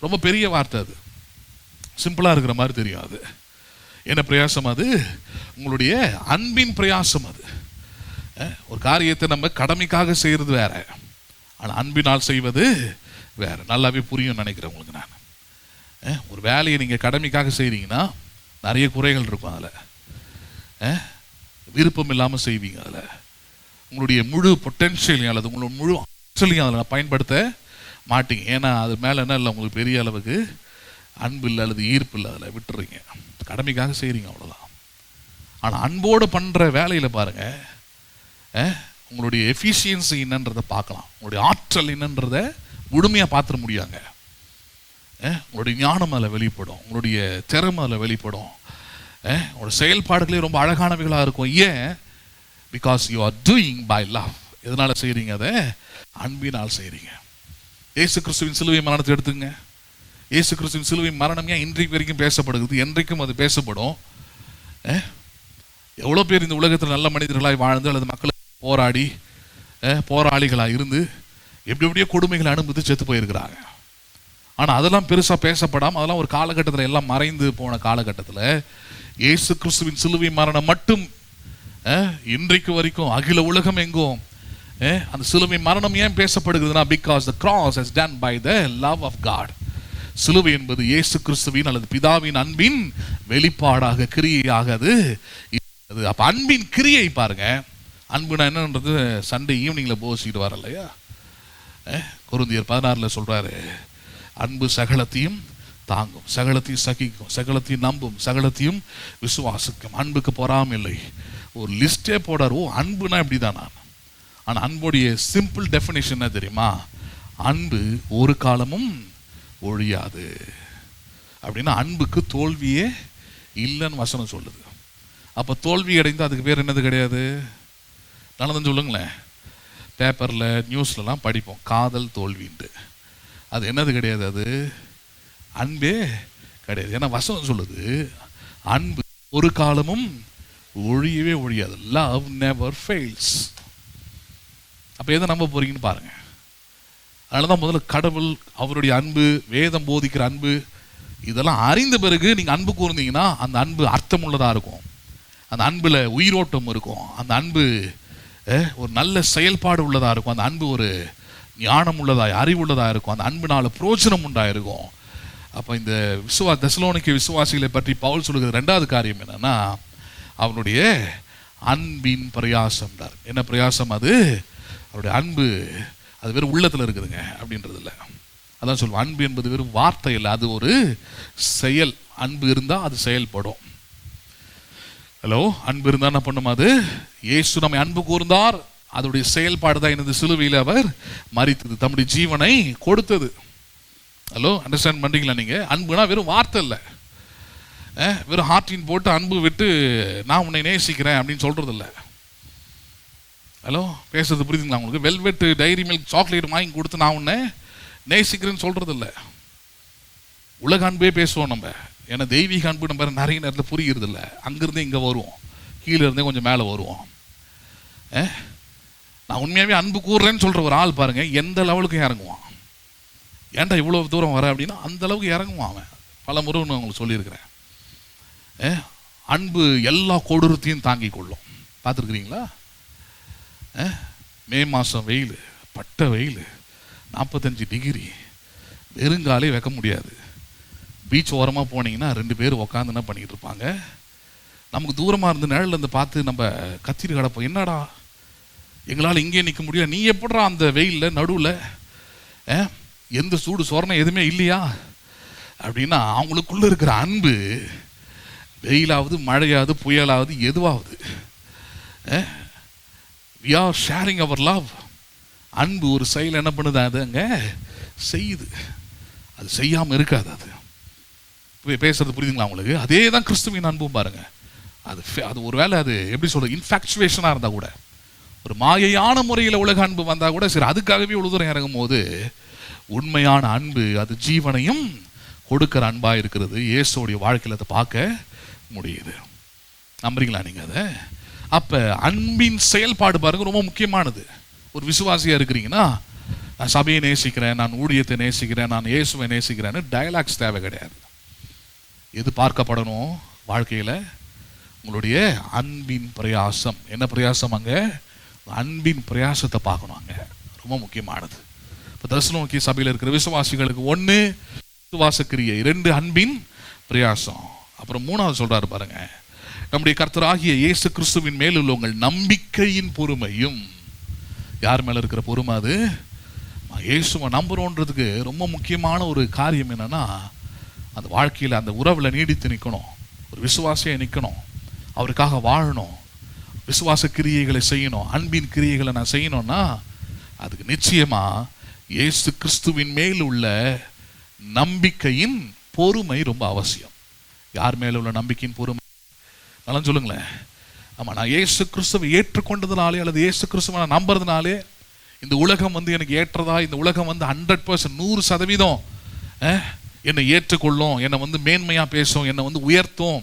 ரொம்ப பெரிய வார்த்தை, அது சிம்பிளா இருக்கிற மாதிரி தெரியும். அது என்ன பிரயாசம்? அது உங்களுடைய அன்பின் பிரயாசம். அது ஒரு காரியத்தை நம்ம கடமைக்காக செய்யறது வேற, ஆனா அன்பினால் செய்வது வேற. நல்லாவே புரியும் நினைக்கிறேன் உங்களுக்கு. நான் ஒரு வேலையை நீங்க கடமைக்காக செய்றீங்கன்னா நிறைய குறைகள் இருக்கும் அதுல, விருப்பம் இல்லாம செய்வீங்க. அதுல உங்களுடைய முழு பொட்டன்ஷியலையும் அல்லது உங்களோட முழு ஆற்றலையும் அதில் பயன்படுத்த மாட்டீங்க. ஏன்னா அது மேலே என்ன இல்லை, உங்களுக்கு பெரிய அளவுக்கு அன்பு இல்லை அல்லது ஈர்ப்பு இல்லை, அதில் விட்டுறீங்க, கடமைக்காக செய்கிறீங்க, அவ்வளோதான். ஆனால் அன்போடு பண்ணுற வேலையில் பாருங்க, உங்களுடைய எஃபிஷியன்சி என்னன்றதை பார்க்கலாம், உங்களுடைய ஆற்றல் என்னன்றதை முழுமையாக பார்த்துட முடியாங்க. உங்களுடைய ஞானம் அதில் வெளிப்படும், உங்களுடைய திறமை அதில் வெளிப்படும், உங்களோட செயல்பாடுகளே ரொம்ப அழகானவைகளாக இருக்கும். ஏன்? Because you are doing by love. எதனால செய்கிறீங்க? அதை அன்பினால் செய்கிறீங்க. இயேசு கிறிஸ்துவின் சிலுவை மரணத்தை எடுத்துங்க. இயேசு கிறிஸ்துவின் சிலுவை மரணம் ஏன் இன்றைக்கு வரைக்கும் பேசப்படுகிறது? என்றைக்கும் அது பேசப்படும். எவ்வளோ பேர் இந்த உலகத்தில் நல்ல மனிதர்களாய் வாழ்ந்து அல்லது மக்களுக்கு போராடி போராளிகளாக இருந்து எப்படி எப்படியோ கொடுமைகளை அனுபவித்து செத்து போயிருக்கிறாங்க. ஆனால் அதெல்லாம் பெருசாக பேசப்படாமல் அதெல்லாம் ஒரு காலகட்டத்தில் எல்லாம் மறைந்து போன காலகட்டத்தில் இயேசு கிறிஸ்துவின் சிலுவை மரணம் மட்டும் இன்றைக்கு வரைக்கும் அகில உலகம் எங்கும் அந்த சிலுவை மரணம் ஏன் பேசப்படுகிறதுனா, because the cross has done by the love of God. சிலுவை என்பது இயேசு கிறிஸ்துவின் அல்லது பிதாவின் அன்பின் வெளிப்பாடாக கிரியையாக அது. அப்போ அன்பின் கிரியை பாருங்க. அன்புனா என்னன்றது சண்டே ஈவினிங்கில் போசிட்டு வர இல்லையா. கொரிந்தியர் 16 சொல்றாரு, அன்பு சகலத்தையும் தாங்கும், சகலத்தையும் சகிக்கும், சகலத்தையும் நம்பும், சகலத்தையும் விசுவாசிக்கும், அன்புக்கு பொறாமை இல்லை. ஒரு லிஸ்டே போடார். அன்புனா இப்படிதான். ஆனால் அன்புடைய சிம்பிள் டெஃபினேஷன் என்ன தெரியுமா? அன்பு ஒரு காலமும் ஒழியாது. அப்படின்னா அன்புக்கு தோல்வியே இல்லைன்னு வசனம் சொல்லுது. அப்போ தோல்வி அடைந்து அதுக்கு பேர் என்னது கிடையாது. நல்லதுன்னு சொல்லுங்களேன். பேப்பரில் நியூஸ்லலாம் படிப்போம் காதல் தோல்வின்ட்டு. அது என்னது கிடையாது, அது அன்பே கிடையாது. ஏன்னா வசனம் சொல்லுது அன்பு ஒரு காலமும் ஒழியவே ஒழியாது. Love never fails. அப்போ எதை நம்ப போறீங்கன்னு பாருங்க. அதனால தான் முதல்ல கடவுள் அவருடைய அன்பு, வேதம் போதிக்கிற அன்பு, இதெல்லாம் அறிந்த பிறகு நீங்கள் அன்பு கூர்ந்தீங்கன்னா அந்த அன்பு அர்த்தம் உள்ளதாக இருக்கும், அந்த அன்பில் உயிரோட்டம் இருக்கும், அந்த அன்பு ஒரு நல்ல செயல்பாடு உள்ளதாக இருக்கும், அந்த அன்பு ஒரு ஞானம் உள்ளதாக அறிவுள்ளதாக இருக்கும், அந்த அன்புனால பிரோஜனம் உண்டாயிருக்கும். அப்போ இந்த தெசலோனிக்கே விசுவாசிகளை பற்றி பவுல் சொல்லுகிற 2வது காரியம் என்னன்னா, அவனுடைய அன்பின் பிரயாசம். என்ன பிரயாசம் அது? அவருடைய அன்பு அது வெறும் உள்ளத்தில் இருக்குதுங்க அப்படின்றது இல்லை. அதான் சொல்லுவோம், அன்பு என்பது வெறும் வார்த்தை இல்லை, அது ஒரு செயல். அன்பு இருந்தால் அது செயல்படும். ஹலோ, அன்பு இருந்தால் என்ன பண்ணும்? அது இயேசு நம்மை அன்பு கூர்ந்தார், அதோடைய செயல்பாடு தான் எனது சிலுவையில் அவர் மரித்தது, தம்முடைய ஜீவனை கொடுத்தது. ஹலோ, அண்டர்ஸ்டாண்ட் பண்ணுறீங்களா? நீங்கள் அன்புனா வெறும் வார்த்தை இல்லை, வெறும் ஹார்ட்டின் போட்டு அன்பு விட்டு நான் உன்னை நேசிக்கிறேன் அப்படின்னு சொல்கிறது இல்லை. ஹலோ, பேசுறது புரியுதுங்களா உங்களுக்கு? வெல்வெட்டு டைரி மில்க் சாக்லேட் வாங்கி கொடுத்து நான் உன்னை நேசிக்கிறேன்னு சொல்கிறது இல்லை. உலக அன்பே பேசுவோம் நம்ம. ஏன்னா தெய்வீக அன்பு நம்ம நிறைய நேரத்தில் புரிகிறது இல்லை. அங்கேருந்தே இங்கே வருவோம், கீழே இருந்தே கொஞ்சம் மேலே வருவோம். நான் உண்மையாகவே அன்பு கூறுறேன்னு சொல்கிற ஒரு ஆள் பாருங்கள் எந்த லெவலுக்கும் இறங்குவான். ஏன்டா இவ்வளோ தூரம் வர அப்படின்னா அந்த அளவுக்கு இறங்குவான் அவன். பல முறை நான் உங்களுக்கு சொல்லியிருக்கிறேன். அன்பு எல்லா கொடூரத்தையும் தாங்கி கொள்ளும். பார்த்துருக்குறீங்களா? மே மாதம் வெயில், பட்ட வெயில், 45 டிகிரி, வெறுங்காலே வைக்க முடியாது. பீச் ஓரமாக போனீங்கன்னா 2 பேர் உக்காந்து என்ன பண்ணிக்கிட்டு இருப்பாங்க. நமக்கு தூரமாக இருந்து நிழல் இருந்து பார்த்து நம்ம கத்திரி கிடப்போம், என்னடா எங்களால் இங்கே நிற்க முடியாது, நீ எப்படா அந்த வெயிலில் நடுவில் எந்த சூடு சொரணை எதுவுமே இல்லையா அப்படின்னா, அவங்களுக்குள்ளே இருக்கிற அன்பு வெயிலாவது மழையாவது புயலாவது எதுவாவது we are sharing our love. அன்பு ஒரு செயல் என்ன பண்ணுது? அது அங்கே செய்யுது, அது செய்யாமல் இருக்காது. அது பேசுறது புரியுதுங்களா உங்களுக்கு? அதே தான் கிறிஸ்துவின் அன்பும் பாருங்க. அது ஒரு வேளை அது எப்படி சொல்றது, இன்ஃபாக்சுவேஷனாக இருந்தால் கூட, ஒரு மாயையான முறையில் உலக அன்பு வந்தால் கூட சரி, அதுக்காகவே இவ்வளோ தூரம் இறங்கும் போது உண்மையான அன்பு அது ஜீவனையும் கொடுக்கிற அன்பாக இருக்கிறது. இயேசுடைய வாழ்க்கையில் அதை பார்க்க முடியுது. நம்புறீங்களா நீங்கள் அதை? அப்போ அன்பின் செயல்பாடு பாருங்க ரொம்ப முக்கியமானது. ஒரு விசுவாசியாக இருக்கிறீங்கன்னா, நான் சபையை நேசிக்கிறேன், நான் ஊழியத்தை நேசிக்கிறேன், நான் இயேசுவை நேசிக்கிறேன்னு டயலாக்ஸ் தேவை கிடையாது. எது பார்க்கப்படணும் வாழ்க்கையில்? உங்களுடைய அன்பின் பிரயாசம். என்ன பிரயாசம்? அங்கே அன்பின் பிரயாசத்தை பார்க்கணும். அங்கே ரொம்ப முக்கியமானது. இப்போ தெசலோனிக்கே சபையில் இருக்கிற விசுவாசிகளுக்கு 1 விசுவாச கிரியை, 2 அன்பின் பிரயாசம். அப்புறம் 3வது சொல்றாரு பாருங்க, நம்முடைய கர்த்தராகிய இயேசு கிறிஸ்துவின் மேல் உள்ள உங்கள் நம்பிக்கையின் பொறுமையும். யார் மேல இருக்கிற பொறுமை? அது இயேசுவை நம்புறோன்றதுக்கு ரொம்ப முக்கியமான ஒரு காரியம் என்னன்னா, அந்த வாழ்க்கையில் அந்த உறவில் நீடித்து நிற்கணும், ஒரு விசுவாசியை நிற்கணும், அவருக்காக வாழணும், விசுவாச கிரியைகளை செய்யணும், அன்பின் கிரியைகளை நான் செய்யணும்னா அதுக்கு நிச்சயமா இயேசு கிறிஸ்துவின் மேல் உள்ள நம்பிக்கையின் பொறுமை ரொம்ப அவசியம். யார் மேல உள்ள நம்பிக்கையின் பொறுமை? நல்லா சொல்லுங்களேன். ஆமாம், நான் இயேசு கிறிஸ்துவை ஏற்றுக்கொண்டதுனாலே அல்லது இயேசு கிறிஸ்துவை நான் நம்புறதுனாலே இந்த உலகம் எனக்கு ஏற்றதா, இந்த உலகம் 100% 100% என்னை ஏற்றுக்கொள்ளும், என்னை மேன்மையாக பேசும், என்னை உயர்த்தும்,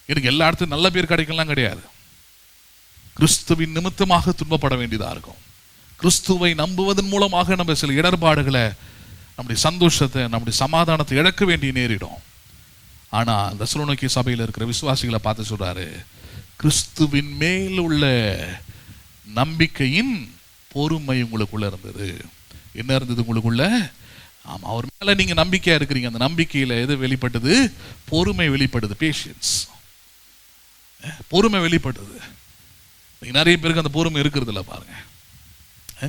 எனக்கு எல்லா இடத்துலையும் நல்ல பேர் கிடைக்கலாம் கிடையாது. கிறிஸ்துவின் நிமித்தமாக துன்பப்பட வேண்டியதா இருக்கும். கிறிஸ்துவை நம்புவதன் மூலமாக நம்ம சில இடர்பாடுகளை, நம்முடைய சந்தோஷத்தை, நம்முடைய சமாதானத்தை இழக்க வேண்டிய நேரிடும். ஆனா தெசலோனிக்கே சபையில் இருக்கிற விசுவாசிகளை பார்த்து சொல்றாரு, கிறிஸ்துவின் மேல் உள்ள நம்பிக்கையின் பொறுமை உங்களுக்குள்ள இருந்தது. என்ன இருந்தது உங்களுக்குள்ள? ஆமா, அவர் மேல நீங்க நம்பிக்கையா இருக்கிறீங்க. அந்த நம்பிக்கையில எது வெளிப்பட்டது? பொறுமை வெளிப்படுது. பேஷியன்ஸ், பொறுமை வெளிப்பட்டது. நிறைய பேருக்கு அந்த பொறுமை இருக்கிறது இல்லை பாருங்க.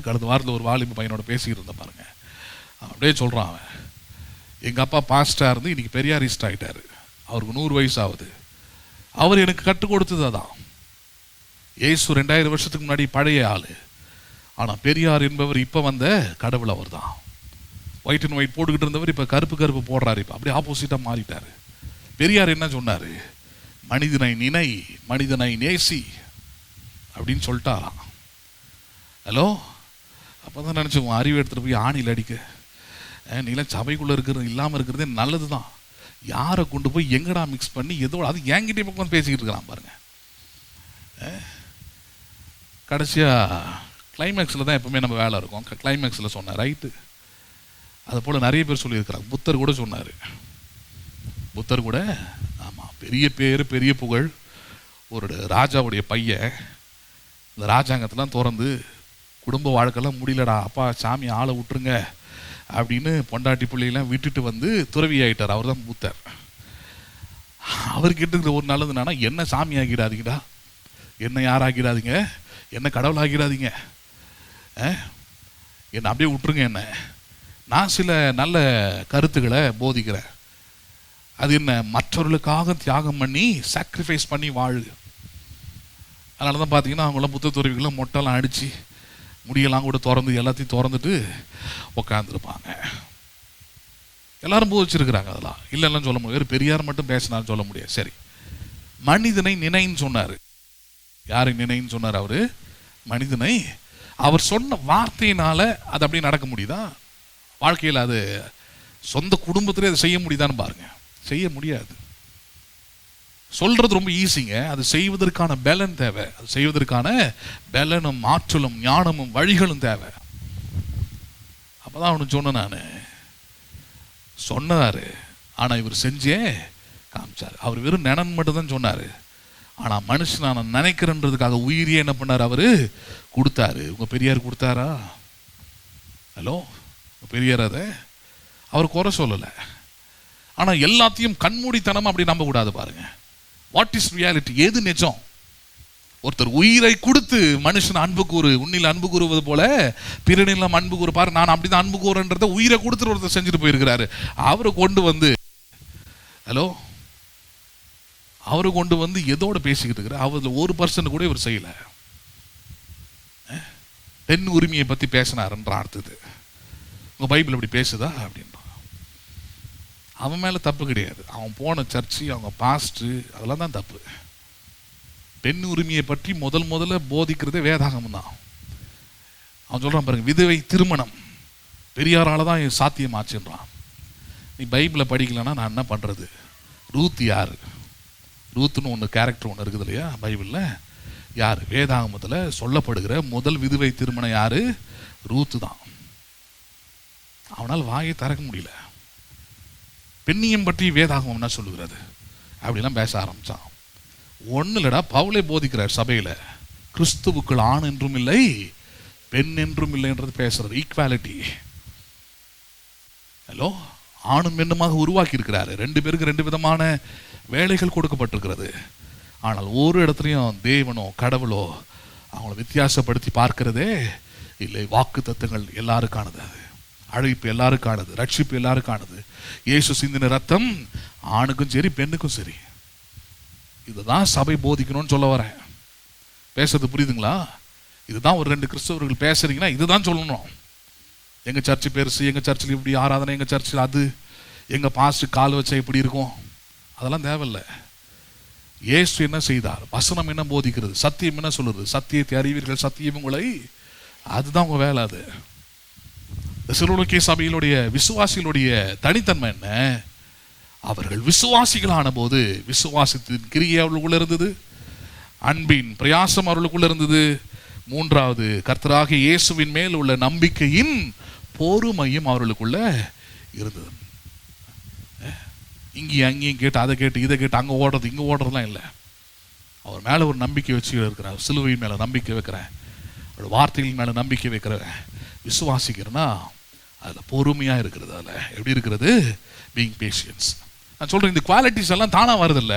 கடந்த வாரத்தில் ஒரு வாலிப பையனோட பேசிக்கிட்டு இருந்த பாருங்க. அப்படியே சொல்றான், அவன் எங்க அப்பா பாஸ்டா இருந்து இன்னைக்கு பெரியாரிஸ்ட் ஆயிட்டாரு. அவருக்கு 100 வயசு ஆகுது. அவர் எனக்கு கற்றுக் கொடுத்தது அதான். இயேசு 2000 வருஷத்துக்கு முன்னாடி பழைய ஆளு. ஆனா பெரியார் என்பவர் இப்ப வந்த கடவுள். அவர் தான் ஒயிட் அண்ட் ஒயிட் போட்டுக்கிட்டு இருந்தவர் இப்ப கருப்பு கருப்பு போடுறாரு. இப்ப அப்படியே ஆப்போசிட்டா மாறிட்டாரு. பெரியார் என்ன சொன்னாரு? மனிதனை நினை, மனிதனை நேசி அப்படின்னு சொல்லிட்டாராம். ஹலோ, அப்பதான் நினைச்சோம் அறிவு எடுத்துட்டு போய் ஆணியில் அடிக்க. நீலாம் சபைக்குள்ள இருக்கிறது இல்லாம இருக்கிறதே நல்லதுதான். யாரை கொண்டு போய் எங்கடா மிக்ஸ் பண்ணி ஏதோ அது என்கிட்ட பக்கம் பேசிக்கிட்டு இருக்கிறான் பாருங்க. கடைசியா கிளைமேக்ஸில் தான் எப்பவுமே நம்ம வேலை இருக்கும். கிளைமேக்ஸில் சொன்னார் ரைட்டு. அது போல் நிறைய பேர் சொல்லியிருக்கிறாங்க. புத்தர் கூட சொன்னார். புத்தர் கூட ஆமாம், பெரிய பேர் பெரிய புகழ். ஒரு ராஜாவுடைய பையன் இந்த ராஜாங்கத்தெல்லாம் திறந்து குடும்ப வாழ்க்கைலாம் முடியலடா அப்பா, சாமி ஆளை விட்டுருங்க அப்படின்னு பொண்டாட்டி பிள்ளையெல்லாம் விட்டுட்டு வந்து துறவி ஆகிட்டார். அவர் தான் புத்தர். அவர்கிட்ட இருக்கிற ஒரு நல்லது என்னன்னா, என்ன சாமி ஆகிடாதீங்கடா, என்ன யாராகிடாதீங்க, என்ன கடவுள் ஆகிடாதீங்க, என்னை அப்படியே விட்டுருங்க, என்ன நான் சில நல்ல கருத்துக்களை போதிக்கிறேன். அது என்ன, மற்றவர்களுக்காக தியாகம் பண்ணி சாக்ரிஃபைஸ் பண்ணி வாழு. அதனால தான் பார்த்தீங்கன்னா அவங்களாம் புத்த துறவிகள்லாம் மொட்டைலாம் அடித்து முடியெல்லாம் கூட திறந்து எல்லாத்தையும் திறந்துட்டு உட்காந்துருப்பாங்க. எல்லாரும் போதிச்சிருக்கிறாங்க. அதெல்லாம் இல்லைன்னு சொல்ல முடியாது. பெரியார் மட்டும் பேசினான்னு சொல்ல முடியாது. சரி, மனிதனை நினைன்னு சொன்னார். யாரை நினைன்னு சொன்னார்? அவரு மனிதனை. அவர் சொன்ன வார்த்தையினால அது அப்படி நடக்க முடியுதா? வாழ்க்கையில் அது சொந்த குடும்பத்திலே அதை செய்ய முடியுதான்னு பாருங்க. செய்ய முடியாது. சொல்றது ரொம்ப ஈஸிங்க. அது செய்வதற்கான பலன் தேவை. அது செய்வதற்கான பலனும் ஆற்றலும் ஞானமும் வழிகளும் தேவை. அப்பதான் அவனு சொன்னேன் நான் சொன்னாரு. ஆனா இவர் செஞ்சே காமிச்சாரு. அவர் வெறும் நினன் மட்டும் தான் சொன்னாரு. ஆனா மனுஷன் நான் நினைக்கிறேன்றதுக்காக உயிரியே என்ன பண்ணாரு? அவரு கொடுத்தாரு. உங்க பெரியார் கொடுத்தாரா? ஹலோ, பெரியார் அதை அவர் குறை சொல்லலை. ஆனா எல்லாத்தையும் கண்மூடித்தனமா அப்படி நம்ப கூடாது பாருங்க. What is reality? எது நிஜம்? ஒருத்தர் உயிரை கொடுத்து மனுஷன் அன்பு கூறு, உன்னில் அன்பு கூறுவது போல பிறனிலும் அன்பு கூறு. பாரு, நான் அப்படிதான் அன்பு கூறுன்றத உயிரை கொடுத்துட்டு ஒருத்தர் செஞ்சுட்டு போயிருக்கிறாரு. அவரை கொண்டு வந்து ஹலோ அவரை கொண்டு வந்து எதோட பேசிக்கிட்டு இருக்கிற? அவர்ல 1% கூட இவர் செய்யல. பெண் உரிமையை பத்தி பேசினாருன்ற அடுத்தது உங்க பைபிள் இப்படி பேசுதா அப்படின்றான். அவன் மேல தப்பு கிடையாது. அவன் போன சர்ச்சு, அவங்க பாஸ்டர், அதெல்லாம் தான் தப்பு. பெண் உரிமையை பற்றி முதல்ல போதிக்கிறதே வேதாகமம் தான். அவன் சொல்றான் பாருங்க, விதவை திருமணம் பெரியாரால தான் சாத்தியமாச்சுன்றான். நீ பைபிளை படிக்கலன்னா நான் என்ன பண்றது? ரூத் யாரு? ரூத்துன்னு ஒன்று கேரக்டர் ஒன்று இருக்குது இல்லையா பைபிளில்? யார்? வேதாகமத்தில் சொல்லப்படுகிற முதல் விதவை திருமணம் யாரு? ரூத்து தான். அவனால் வாயை திறக்க முடியல. பெண்ணியம் பற்றி வேதாகமம் என்ன சொல்லுகிறது அப்படிலாம் பேச ஆரம்பிச்சான். ஒன்றும் இல்லடா, பவுலே போதிக்கிறார் சபையில், கிறிஸ்துவுக்குள் ஆண் என்றும் இல்லை பெண் என்றும் இல்லைன்றது பேசுறது. ஈக்வாலிட்டி. ஹலோ, ஆணும் பெண்ணுமாக உருவாக்கி இருக்கிறாரு. 2 பேருக்கு 2 விதமான வேலைகள் கொடுக்கப்பட்டிருக்கிறது. ஆனால் ஒரு இடத்துலையும் தேவனோ கடவுளோ அவங்கள வித்தியாசப்படுத்தி பார்க்கிறதே இல்லை. வாக்கு தத்தங்கள் எல்லாருக்கானது, அது அழைப்பு எல்லாருக்கானது, ரட்சிப்பு எல்லாருக்கானது. இயேசு சிந்தின ரத்தம் ஆணுக்கும் சரி பெண்ணுக்கும் சரி. இதுதான் சபை போதிக்கணும்னு சொல்ல வரேன். பேசுறது புரியுதுங்களா? இதுதான் ஒரு 2 கிறிஸ்தவர்கள் பேசுறீங்கன்னா இதுதான் சொல்லணும். எங்க சர்ச்சு பெருசு, எங்க சர்ச்சில் இப்படி ஆராதனை, எங்க சர்ச்சில் அது, எங்க பாஸ்டர் கால் வச்சா இப்படி இருக்கும், அதெல்லாம் தேவையில்லை. இயேசு என்ன செய்தார்? வசனம் என்ன போதிக்கிறது? சத்தியம் என்ன சொல்லுது? சத்தியத்தை அறிவீர்கள், சத்தியம் உங்களை, அதுதான் உங்க வேலை. அது தெசலோனிக்கே சபையிலுடைய விசுவாசிகளுடைய தனித்தன்மை என்ன? அவர்கள் விசுவாசிகளான போது விசுவாசத்தின் கிரியை அவர்களுக்குள்ள இருந்தது. அன்பின் பிரயாசம் அவர்களுக்குள்ள இருந்தது. மூன்றாவது, கர்த்தராகிய இயேசுவின் மேல் உள்ள நம்பிக்கையின் பொறுமையும் அவர்களுக்குள்ள இருந்தது. இங்கேயும் அங்கேயும் கேட்டு, அதை கேட்டு இதை கேட்டு, அங்கே ஓடுறது இங்கே ஓடுறதுலாம் இல்லை. அவர் மேலே ஒரு நம்பிக்கை வச்சு இருக்கிறேன், சிலுவையின் மேலே நம்பிக்கை வைக்கிறேன், அவரோட வார்த்தைகள் மேலே நம்பிக்கை வைக்கிறேன், விசுவாசிக்கிறேன்னா அதில் பொறுமையாக இருக்கிறது. அதில் எப்படி இருக்கிறது? Being patience. நான் சொல்கிறேன், இந்த குவாலிட்டிஸ் எல்லாம் தானாக வருதில்ல,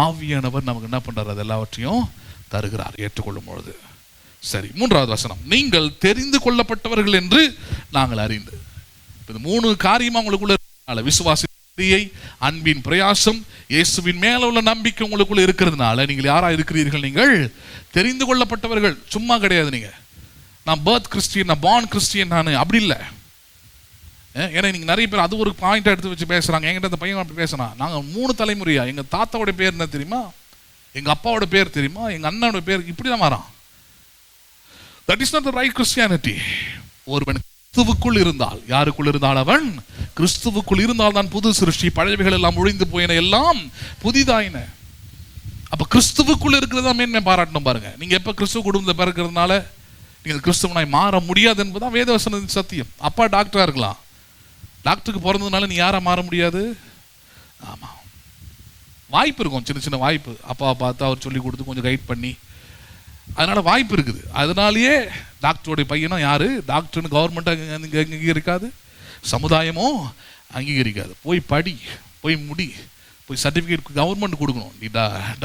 ஆவியானவர் நமக்கு என்ன பண்ணுறாரு? அது எல்லாவற்றையும் தருகிறார் ஏற்றுக்கொள்ளும் பொழுது. சரி, மூன்றாவது வசனம், நீங்கள் தெரிந்து கொள்ளப்பட்டவர்கள் என்று நாங்கள் அறிந்து. இந்த மூணு காரியமாக உங்களுக்குள்ள விசுவாசி, அன்பின் பிரயாசம், இயேசுவின் மேல உள்ள நம்பிக்கை உங்களுக்குள்ள இருக்கிறதுனால நீங்கள் யாரா இருக்கிறீர்கள்? நீங்கள் தெரிந்து கொள்ளப்பட்டவர்கள். சும்மா கிடையாது நீங்க நான் பர்த் கிறிஸ்டியன், நான் பார்ன் கிறிஸ்டியன் நான், அப்படி இல்லை. ஏன்னா நீங்க நிறைய பேர் அது ஒரு பாயிண்ட் எடுத்து வச்சு பேசுறாங்க. என்கிட்ட அந்த பையன் அப்படி பேசுறான், நாங்க 3 தலைமுறையா எங்க தாத்தாவோட பேர் என்ன தெரியுமா, எங்க அப்பாவோட பேர் தெரியுமா, எங்க அண்ணனோட பேர், இப்படிதான் வரான். That is not the right Christianity. ஒருவன் கிறிஸ்துவுக்குள் இருந்தால், யாருக்குள் இருந்தால்? அவன் கிறிஸ்துவுக்குள் இருந்தால் தான் புது சிருஷ்டி, பழையவைகள் எல்லாம் ஒழிந்து போயின, எல்லாம் புதிதாயின. அப்ப கிறிஸ்துவுக்குள் இருக்கிறதா மேன்மை பாராட்டணும். பாருங்க, நீங்க எப்ப கிறிஸ்துவ குடும்பத்தை பிறக்கிறதுனால நீங்கள் கிறிஸ்துவனாய் மாற முடியாது என்பதுதான் வேதவசனத்தின் சத்தியம். அப்பா டாக்டரா இருக்கலாம், டாக்டருக்கு பிறந்ததுனால நீ யாரா மாற முடியாது? ஆமா, வாய்ப்பு இருக்கும், சின்ன சின்ன வாய்ப்பு. அப்பா பார்த்து அவர் சொல்லி கொடுத்து கொஞ்சம் கைட் பண்ணி, அதனால வாய்ப்பு இருக்குது. அதனாலேயே டாக்டருடைய பையனும் யாரு டாக்டர்னு கவர்மெண்ட் அங்கீகரிக்காது, சமுதாயமும் அங்கீகரிக்காது. போய் படி, போய் முடி, போய் சர்டிஃபிகேட் கவர்மெண்ட் கொடுக்கணும் நீ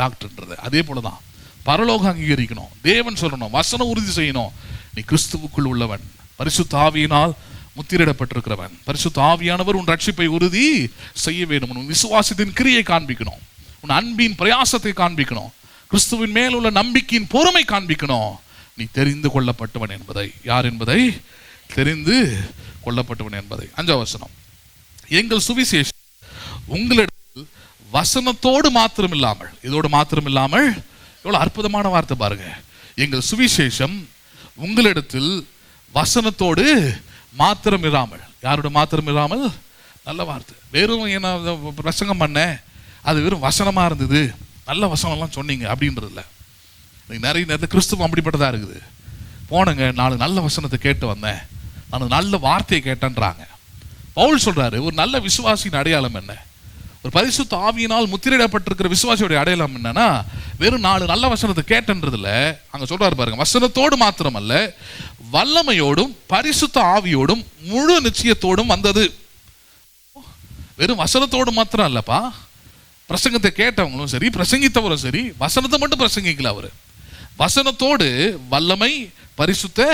டாக்டர்ன்றது. அதே போலதான் பரலோகம் அங்கீகரிக்கணும், தேவன் சொல்லணும், வசனம் உறுதி செய்யணும், நீ கிறிஸ்துவுக்குள் உள்ளவன், பரிசுத்த ஆவியினால் முத்திரிடப்பட்டிருக்கிறவன், பரிசுத்த ஆவியானவர் உன் ரட்சிப்பை உறுதி செய்ய வேண்டும். உன் விசுவாசத்தின் கிரியை காண்பிக்கணும், உன் அன்பின் பிரயாசத்தை காண்பிக்கணும், கிறிஸ்துவின் மேல் உள்ள நம்பிக்கையின் பொறுமை காண்பிக்கணும். நீ தெரிந்து கொள்ளப்பட்டவன் என்பதை, யார் என்பதை, தெரிந்து கொள்ளப்பட்டவன் என்பதை. 5ஆம் வசனம், எங்கள் சுவிசேஷம் உங்களிடத்தில் வசனத்தோடு மாத்திரம் இல்லாமல், இதோடு மாத்திரம் இல்லாமல், எவ்வளவு அற்புதமான வார்த்தை பாருங்க, எங்கள் சுவிசேஷம் உங்களிடத்தில் வசனத்தோடு மாத்திரம் இராமல். யாரோட மாத்திரம் இராமல்? நல்ல வார்த்தை. வெறும் என்ன பிரசங்கம் பண்ண, அது வெறும் வசனமா இருந்தது, நல்ல வசனம்லாம் சொன்னீங்க அப்படின்றது இல்லை. நிறைய நேரத்தில் கிறிஸ்துவம் அப்படிப்பட்டதா இருக்குது. போனங்க 4 நல்ல வசனத்தை கேட்டு வந்தேன், நான் நல்ல வார்த்தையை கேட்டேன்றாங்க. பவுல் சொல்றாரு, ஒரு நல்ல விசுவாசியின் அடையாளம் என்ன? ஒரு பரிசுத்த ஆவியினால் முத்திரையிடப்பட்டிருக்கிற விசுவாசியோட அடையாளம் என்னன்னா, வெறும் 4 நல்ல வசனத்தை கேட்டன்றதுல அங்க சொல்றாரு பாருங்க, வசனத்தோடு மாத்திரம் அல்ல, வல்லமையோடும் பரிசுத்த ஆவியோடும் முழு நிச்சயத்தோடும் வந்தது. வெறும் வசனத்தோடு மாத்திரம் அல்லப்பா, பிரசங்கத்தை கேட்டவங்களும் சரி, பிரசங்கித்தவரும் சரி, வசனத்தை மட்டும் பிரசங்கிக்கல அவரு, வசனத்தோடு வல்லமை பரிசுத்த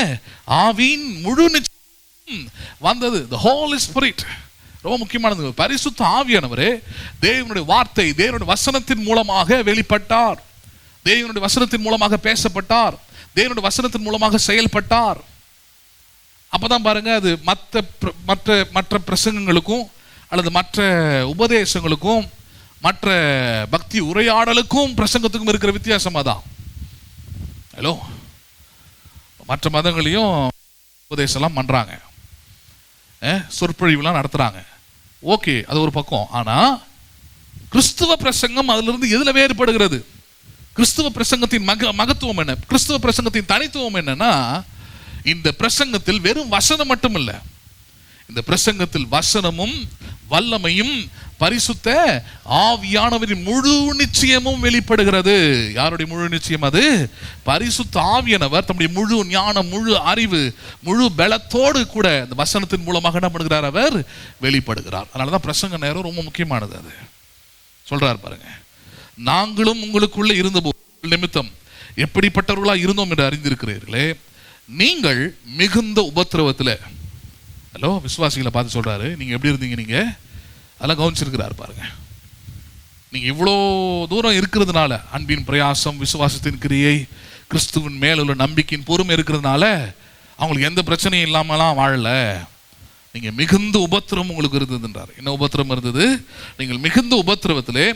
ஆவியின் முழு நிச்சயம் வந்தது. The Holy Spirit ரொம்ப முக்கியமானது. பரிசுத்த ஆவியானவரே தேவனுடைய வார்த்தை, தேவனுடைய வசனத்தின் மூலமாக வெளிப்பட்டார், தேவனுடைய வசனத்தின் மூலமாக பேசப்பட்டார், தேவனுடைய வசனத்தின் மூலமாக செயல்பட்டார். அப்பதான் பாருங்க, அது மற்ற பிரசங்கங்களுக்கும் அல்லது மற்ற உபதேசங்களுக்கும் மற்ற பக்தி உரையாடலுக்கும் பிரசங்கத்துக்கும் இருக்கிற வித்தியாசமா தான். ஹலோ, மற்ற மதங்களையும் உபதேசம்லாம் பண்றாங்க, சொற்பொழிவுலாம் நடத்துறாங்க, ஓகே, அது ஒரு பக்கம். ஆனா கிறிஸ்துவ பிரசங்கம் அதுல இருந்து எதுல வேறுபடுகிறது? கிறிஸ்துவ பிரசங்கத்தின் மகத்துவம் என்ன, கிறிஸ்துவ பிரசங்கத்தின் தனித்துவம் என்னன்னா, இந்த பிரசங்கத்தில் வெறும் வசனம் மட்டும் இல்ல, இந்த பிரசங்கத்தில் வசனமும் வல்லமையும் பரிசுத்த ஆவியானவரின் முழு நிச்சயமும் வெளிப்படுகிறது. யாருடைய முழு நிச்சயம்? அது பரிசுத்த ஆவியானவர் தம்முடைய முழு ஞானம், முழு அறிவு, முழு பலத்தோடு கூட இந்த வசனத்தின் மூலமாக என்ன பண்ணுகிறார்? அவர் வெளிப்படுகிறார். அதனாலதான் பிரசங்க நேரம் ரொம்ப முக்கியமானது. அது சொல்றார் பாருங்க, நாங்களும் உங்களுக்குள்ள இருந்தபோது நிமித்தம் எப்படிப்பட்டவர்களா இருந்தோம் என்று அறிந்திருக்கிறீர்களே, நீங்கள் மிகுந்த உபத்திரவத்தில். ஹலோ, விசுவாசிகளை பார்த்து சொல்றாரு, நீங்க எப்படி இருந்தீங்க? நீங்க அதெல்லாம் கவனிச்சிருக்கிறார் பாருங்க. நீங்க இவ்வளோ தூரம் இருக்கிறதுனால, அன்பின் பிரயாசம், விசுவாசத்தின் கிரியை, கிறிஸ்துவின் மேல் உள்ள நம்பிக்கையின் பொறுமை இருக்கிறதுனால அவங்களுக்கு எந்த பிரச்சனையும் இல்லாமலாம் வாழல. நீங்க மிகுந்த உபத்திரம் உங்களுக்கு இருந்ததுன்றார். என்ன உபத்திரம் இருந்தது? நீங்கள் மிகுந்த உபத்திரவத்திலே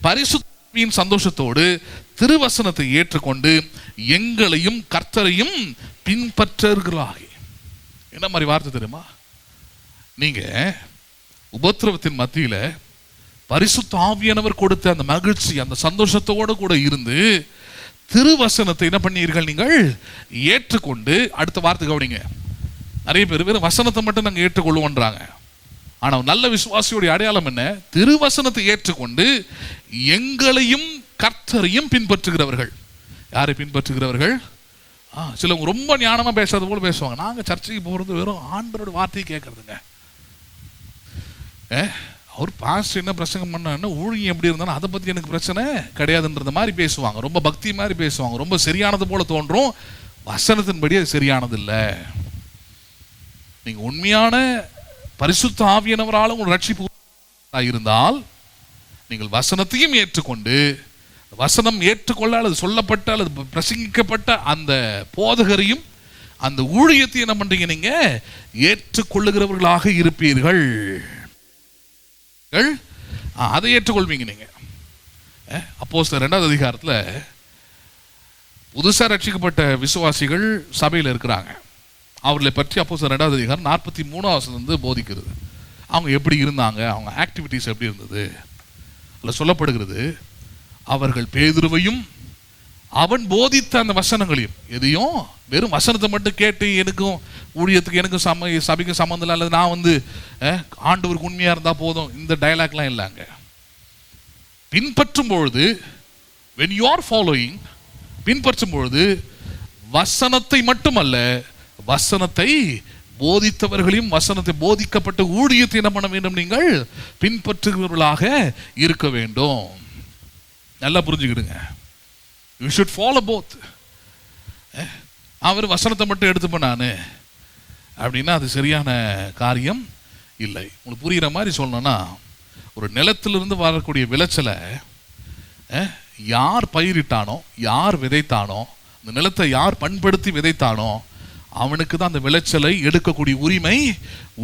பரிசுத்தத்தின் சந்தோஷத்தோடு திருவசனத்தை ஏற்றுக்கொண்டு எங்களையும் கர்த்தரையும் பின்பற்றுகிறாய். என்ன மாதிரி வார்த்தை தெரியுமா? நீங்க உபத்திரவத்தின் மத்தியில பரிசுத்த ஆவியானவர் கொடுத்த அந்த மகிழ்ச்சி, அந்த சந்தோஷத்தோடு கூட இருந்து திருவசனத்தை என்ன பண்ணீர்கள் நீங்கள் ஏற்றுக்கொண்டு. அடுத்த வார்த்தை கவனிங்க. நிறைய பேர் வெறும் வசனத்தை மட்டும் நாங்கள் ஏற்றுக்கொள்வோன்றாங்க. ஆனால் நல்ல விசுவாசியோடைய அடையாளம் என்ன? திருவசனத்தை ஏற்றுக்கொண்டு எங்களையும் கர்த்தரையும் பின்பற்றுகிறவர்கள். யாரை பின்பற்றுகிறவர்கள்? சிலவங்க ரொம்ப ஞானமா பேசாத போல பேசுவாங்க. நாங்கள் சர்ச்சைக்கு போகிறது வெறும் ஆண்டவரோட வார்த்தையை கேட்கறதுங்க. அவர் பாஸ்டர் என்ன பிரசங்கம் பண்ண ஊழியம் எப்படி இருந்தாலும் அதை பற்றி எனக்கு பிரச்சனை கிடையாதுன்றத மாதிரி பேசுவாங்க. ரொம்ப பக்தி மாதிரி பேசுவாங்க. ரொம்ப சரியானது போல தோன்றும். வசனத்தின்படி அது சரியானது இல்லை. நீங்கள் உண்மையான பரிசுத்த ஆவியானவரால் உங்கள் ரட்சிப்பு இருந்தால் நீங்கள் வசனத்தையும் ஏற்றுக்கொண்டு, வசனம் ஏற்றுக்கொள்ள அல்லது சொல்லப்பட்ட அல்லது பிரசங்கிக்கப்பட்ட அந்த போதகரையும் அந்த ஊழியத்தையும் என்ன பண்றீங்க? நீங்க ஏற்றுக்கொள்ளுகிறவர்களாக இருப்பீர்கள். அதை ஏற்றுக்கொள்வீங்க நீங்க. அப்போஸ்தலர் 2வது அதிகாரத்தில் புதுசாக ரட்சிக்கப்பட்ட விசுவாசிகள் சபையில் இருக்கிறாங்க. அவர்களை பற்றி அப்போஸ்தலர் 2வது அதிகாரம் 43வது வசனம் போதிக்கிறது. அவங்க எப்படி இருந்தாங்க, அவங்க ஆக்டிவிட்டிஸ் எப்படி இருந்தது அதில் சொல்லப்படுகிறது. அவர்கள் பேதுருவையும் அவன் போதித்த அந்த வசனங்களையும், எதையும் வெறும் வசனத்தை மட்டும் கேட்டு எனக்கும் ஊழியத்துக்கு எனக்கும் சபைக்கும் சம்மந்தம் இல்லை, அல்லது நான் ஆண்டவருக்கு உண்மையாக இருந்தால் போதும், இந்த டயலாக்லாம் இல்லைங்க. பின்பற்றும் பொழுது when you are following, பின்பற்றும் பொழுது வசனத்தை மட்டுமல்ல, வசனத்தை போதித்தவர்களையும் வசனத்தை போதிக்கப்பட்ட ஊழியத்தை என்ன பண்ண வேண்டும்? நீங்கள் பின்பற்றுகிறவர்களாக இருக்க வேண்டும். நல்லா புரிஞ்சுக்கிடுங்க. You should follow both. அவர் வசனத்தை மட்டும் எடுத்துப்பேன் நான் அப்படின்னா அது சரியான காரியம் இல்லை. உங்களுக்கு புரிகிற மாதிரி சொல்லணும்னா, ஒரு நிலத்திலிருந்து வரக்கூடிய விளைச்சலை யார் பயிரிட்டானோ, யார் விதைத்தானோ, அந்த நிலத்தை யார் பண்படுத்தி விதைத்தானோ அவனுக்கு தான் அந்த விளைச்சலை எடுக்கக்கூடிய உரிமை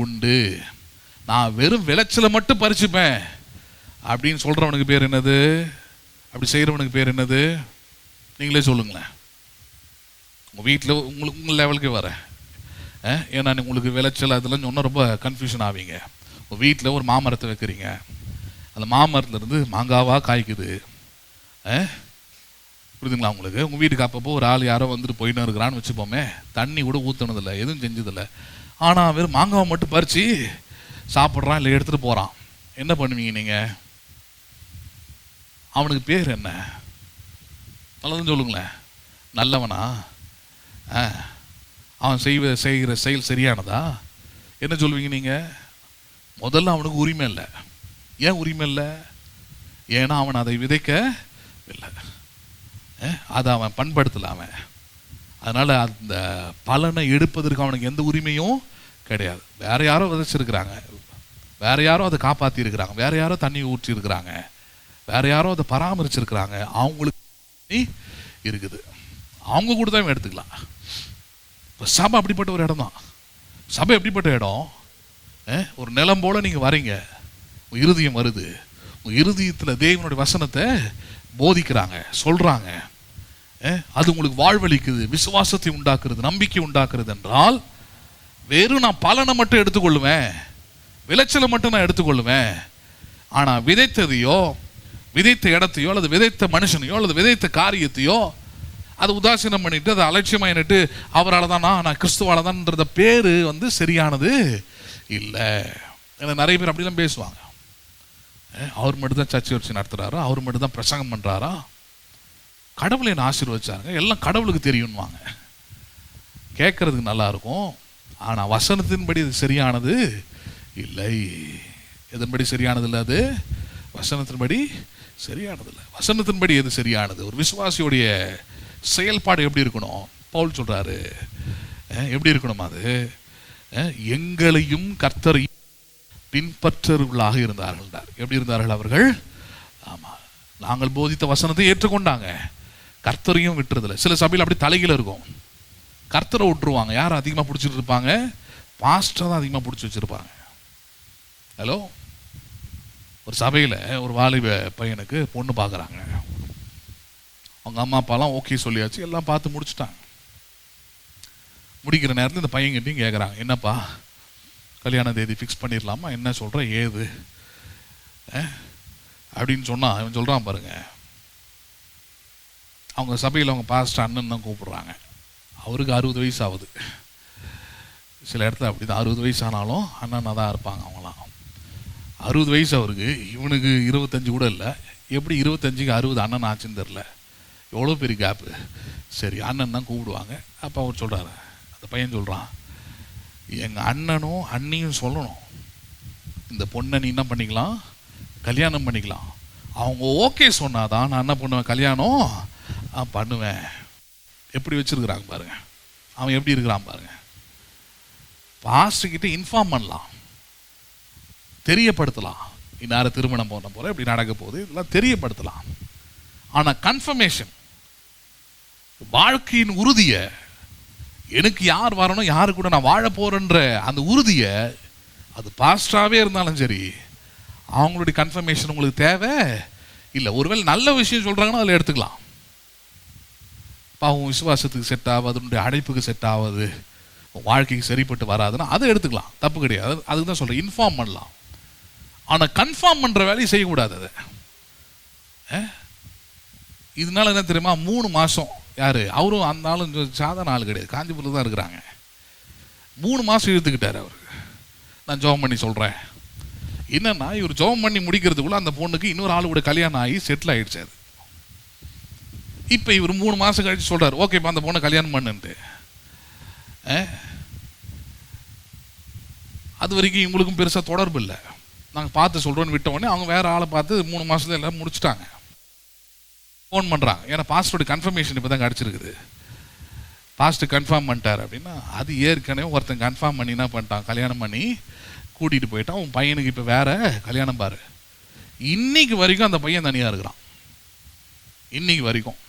உண்டு. நான் வெறும் விளைச்சலை மட்டும் பறிச்சுப்பேன் அப்படின்னு சொல்கிறவனுக்கு பேர் என்னது? அப்படி செய்கிறவனுக்கு பேர் என்னது? நீங்களே சொல்லுங்களேன். உங்கள் வீட்டில் உங்கள் லெவலுக்கு வரேன். ஏன்னா உங்களுக்கு விளைச்சல் அதெல்லாம் சொன்னால் ரொம்ப கன்ஃபியூஷன் ஆவீங்க. உங்கள் வீட்டில் ஒரு மாமரத்தை வைக்கிறீங்க. அந்த மாமரத்துலேருந்து மாங்காவாக காய்க்குது. புரியுதுங்களா உங்களுக்கு? உங்கள் வீட்டுக்கு அப்பப்போ ஒரு ஆள் யாரோ வந்துட்டு போயின்னு இருக்கிறான்னு வச்சுப்போமே, தண்ணி கூட ஊற்றுனதில்லை, எதுவும் செஞ்சதில்லை. ஆனால் வெறும் மாங்காவை மட்டும் பறித்து சாப்பிட்றான், இல்லை எடுத்துகிட்டு போகிறான். என்ன பண்ணுவீங்க நீங்கள்? அவனுக்கு பேர் என்ன? நல்லதுன்னு சொல்லுங்களேன். நல்லவனா? அவன் செய்கிற செயல் சரியானதா? என்ன சொல்வீங்க நீங்கள்? முதல்ல அவனுக்கு உரிமை இல்லை. ஏன் உரிமை இல்லை? ஏன்னா அவன் அதை விதைக்க இல்லை, அதை அவன் பண்படுத்தல. அவன் அதனால் அந்த பலனை எடுப்பதற்கு அவனுக்கு எந்த உரிமையும் கிடையாது. வேற யாரோ விதைச்சிருக்கிறாங்க, வேற யாரோ அதை காப்பாற்றி இருக்கிறாங்க, வேற யாரோ தண்ணி ஊற்றி இருக்கிறாங்க, வேற யாரோ அதை பராமரிச்சிருக்கிறாங்க. அவங்களுக்கு இருக்குது, அவங்க கூட தான் எடுத்துக்கலாம். இப்போ சபை அப்படிப்பட்ட ஒரு இடம் தான். சபை எப்படிப்பட்ட இடம்? ஒரு நிலம் போல நீங்கள் வரீங்க, உங்கள் இருதயம் வருது, உங்கள் இருதயத்தில் தேவனுடைய வசனத்தை போதிக்கிறாங்க, சொல்கிறாங்க. அது உங்களுக்கு வாழ்வளிக்குது, விசுவாசத்தை உண்டாக்குறது, நம்பிக்கை உண்டாக்குறது என்றால், வெறும் நான் பலனை மட்டும் எடுத்துக்கொள்ளுவேன், விளைச்சலை மட்டும் நான் எடுத்துக்கொள்ளுவேன். ஆனால் விதைத்ததையோ, விதைத்த இடத்தையோ, அல்லது விதைத்த மனுஷனையோ, அல்லது விதைத்த காரியத்தையோ அதை உதாசீனம் பண்ணிட்டு, அதை அலட்சியமாக என்னட்டு அவரால் தான் நான் கிறிஸ்துவால தான்ன்றத பேர் சரியானது இல்லை. ஏன்னா நிறைய பேர் அப்படிலாம் பேசுவாங்க. அவர் மட்டும் தான் சர்ச்சை வச்சு நடத்துகிறாரா, அவர் மட்டும் தான் பிரசங்கம் பண்ணுறாரா, கடவுளை என்ன ஆசீர்வதிச்சாங்க, எல்லாம் கடவுளுக்கு தெரியும்வாங்க. கேட்கறதுக்கு நல்லா இருக்கும், ஆனால் வசனத்தின்படி இது சரியானது இல்லை. எதன்படி சரியானது இல்லை? அது வசனத்தின்படி சரியானது இல்லை. வசனத்தின்படி எது சரியானது? ஒரு விசுவாசியுடைய செயல்பாடு எப்படி இருக்கணும்? பவுல் சொல்றாரு, எப்படி இருக்கணும்? அது எங்களையும் கர்த்தரையும் பின்பற்றவர்களாக இருந்தார்கள். எப்படி இருந்தார்கள் அவர்கள்? ஆமா, நாங்கள் போதித்த வசனத்தை ஏற்றுக்கொண்டாங்க, கர்த்தரையும் விட்டுறதில்லை. சில சபையில் அப்படி தலைகீழ இருக்கும். கர்த்தரை விட்டுருவாங்க. யார் அதிகமாக பிடிச்சிட்டு இருப்பாங்க? பாஸ்டர் தான் அதிகமாக பிடிச்சி வச்சிருப்பாங்க. ஹலோ, ஒரு சபையில் ஒரு வாலிப பையனுக்கு பொண்ணு பார்க்குறாங்க. அவங்க அம்மா அப்பாலாம் ஓகே சொல்லியாச்சு, எல்லாம் பார்த்து முடிச்சுட்டாங்க. முடிக்கிற நேரத்தில் இந்த பையன்கிட்டையும் கேட்குறாங்க, என்னப்பா கல்யாண தேதி ஃபிக்ஸ் பண்ணிடலாமா, என்ன சொல்கிற, ஏது அப்படின்னு சொன்னால், அவன் சொல்கிறான் பாருங்க, அவங்க சபையில் அவங்க பாஸ்டர் அண்ணன் தான் கூப்பிடுறாங்க. அவருக்கு 60 வயசு ஆகுது. சில இடத்துல அப்படி தான் 60 வயசு ஆனாலும் அண்ணனாக தான் இருப்பாங்க அவங்களாம். 60 வயசு அவருக்கு, இவனுக்கு 25 கூட இல்லை. எப்படி 25க்கு 60 அண்ணன் ஆச்சுன்னு தெரில. எவ்வளோ பெரிய கேப்பு. சரி, அண்ணன் தான் கூப்பிடுவாங்க. அப்போ அவர் சொல்கிறாரு, அந்த பையன் சொல்கிறான், எங்கள் அண்ணனும் அண்ணியும் சொல்லணும், இந்த பொண்ணை நீ என்ன பண்ணிக்கலாம், கல்யாணம் பண்ணிக்கலாம். அவங்க ஓகே சொன்னாதான் நான் என்ன பண்ணுவேன், கல்யாணம் பண்ணுவேன். எப்படி வச்சுருக்கிறாங்க பாருங்க, அவன் எப்படி இருக்கிறான் பாருங்க. பாஸ்டர்கிட்ட இன்ஃபார்ம் பண்ணலாம், தெரியப்படுத்தலாம், இன்னார திருமணம் பண்ண போகிற இப்படி நடக்க போகுது, இதெல்லாம் தெரியப்படுத்தலாம். ஆனால் கன்ஃபர்மேஷன், வாழ்க்கையின் உறுதியை, எனக்கு யார் வரணும், யாரு கூட நான் வாழ போறேன்ற அந்த உறுதியை, அது பாஸ்டராகவே இருந்தாலும் சரி, அவங்களுடைய கன்ஃபர்மேஷன் உங்களுக்கு தேவை இல்லை. ஒருவேளை நல்ல விஷயம் சொல்கிறாங்கன்னா அதில் எடுத்துக்கலாம். பாவம் விசுவாசத்துக்கு செட் ஆகாது, அதனுடைய அடைப்புக்கு செட் ஆகாது, வாழ்க்கைக்கு சரிப்பட்டு வராதுன்னா அதை எடுத்துக்கலாம், தப்பு கிடையாது. அதுக்கு தான் சொல்கிறேன், இன்ஃபார்ம் பண்ணலாம். ஆனால் கன்ஃபார்ம் பண்ணுற வேலையை செய்யக்கூடாது. அதை இதனால என்ன தெரியுமா, 3 மாதம் யார் அவரும் அந்த ஆளும் சாதாரண ஆள் கிடையாது, காஞ்சிபுரத்தில் தான் இருக்கிறாங்க. 3 மாதம் இழுத்துக்கிட்டார் அவர். நான் ஜெபம் பண்ணி சொல்கிறேன் என்னன்னா, இவர் ஜெபம் பண்ணி முடிக்கிறதுக்குள்ள அந்த பொண்ணுக்கு இன்னொரு ஆளு கூட கல்யாணம் ஆகி செட்டில் ஆகிடுச்சு. அது இப்போ இவர் 3 மாதம் கழிச்சு சொல்கிறார், ஓகேப்பா அந்த பொண்ணை கல்யாணம் பண்ணுன்ட்டு. அது வரைக்கும் இவங்களுக்கும் பெருசாக தொடர்பு இல்லை. நாங்கள் பார்த்து சொல்கிறோன்னு விட்ட உடனே அவங்க வேறு ஆளை பார்த்து 3 மாதத்துல எல்லாம் முடிச்சுட்டாங்க. ஃபோன் பண்ணுறாங்க, ஏன்னா பாஸ்டரோட கன்ஃபர்மேஷன் இப்போ தான் கிடச்சிருக்குது. பாஸ்டர் கன்ஃபார்ம் பண்ணிட்டார் அப்படின்னா, அது ஏற்கனவே ஒருத்தன் கன்ஃபார்ம் பண்ணி என்ன பண்ணிட்டான், கல்யாணம் பண்ணி கூட்டிகிட்டு போயிட்டான். உன் பையனுக்கு இப்போ வேற கல்யாணம் பாரு. இன்னைக்கு வரைக்கும் அந்த பையன் தனியாக இருக்கிறான். இன்னைக்கு வரைக்கும்.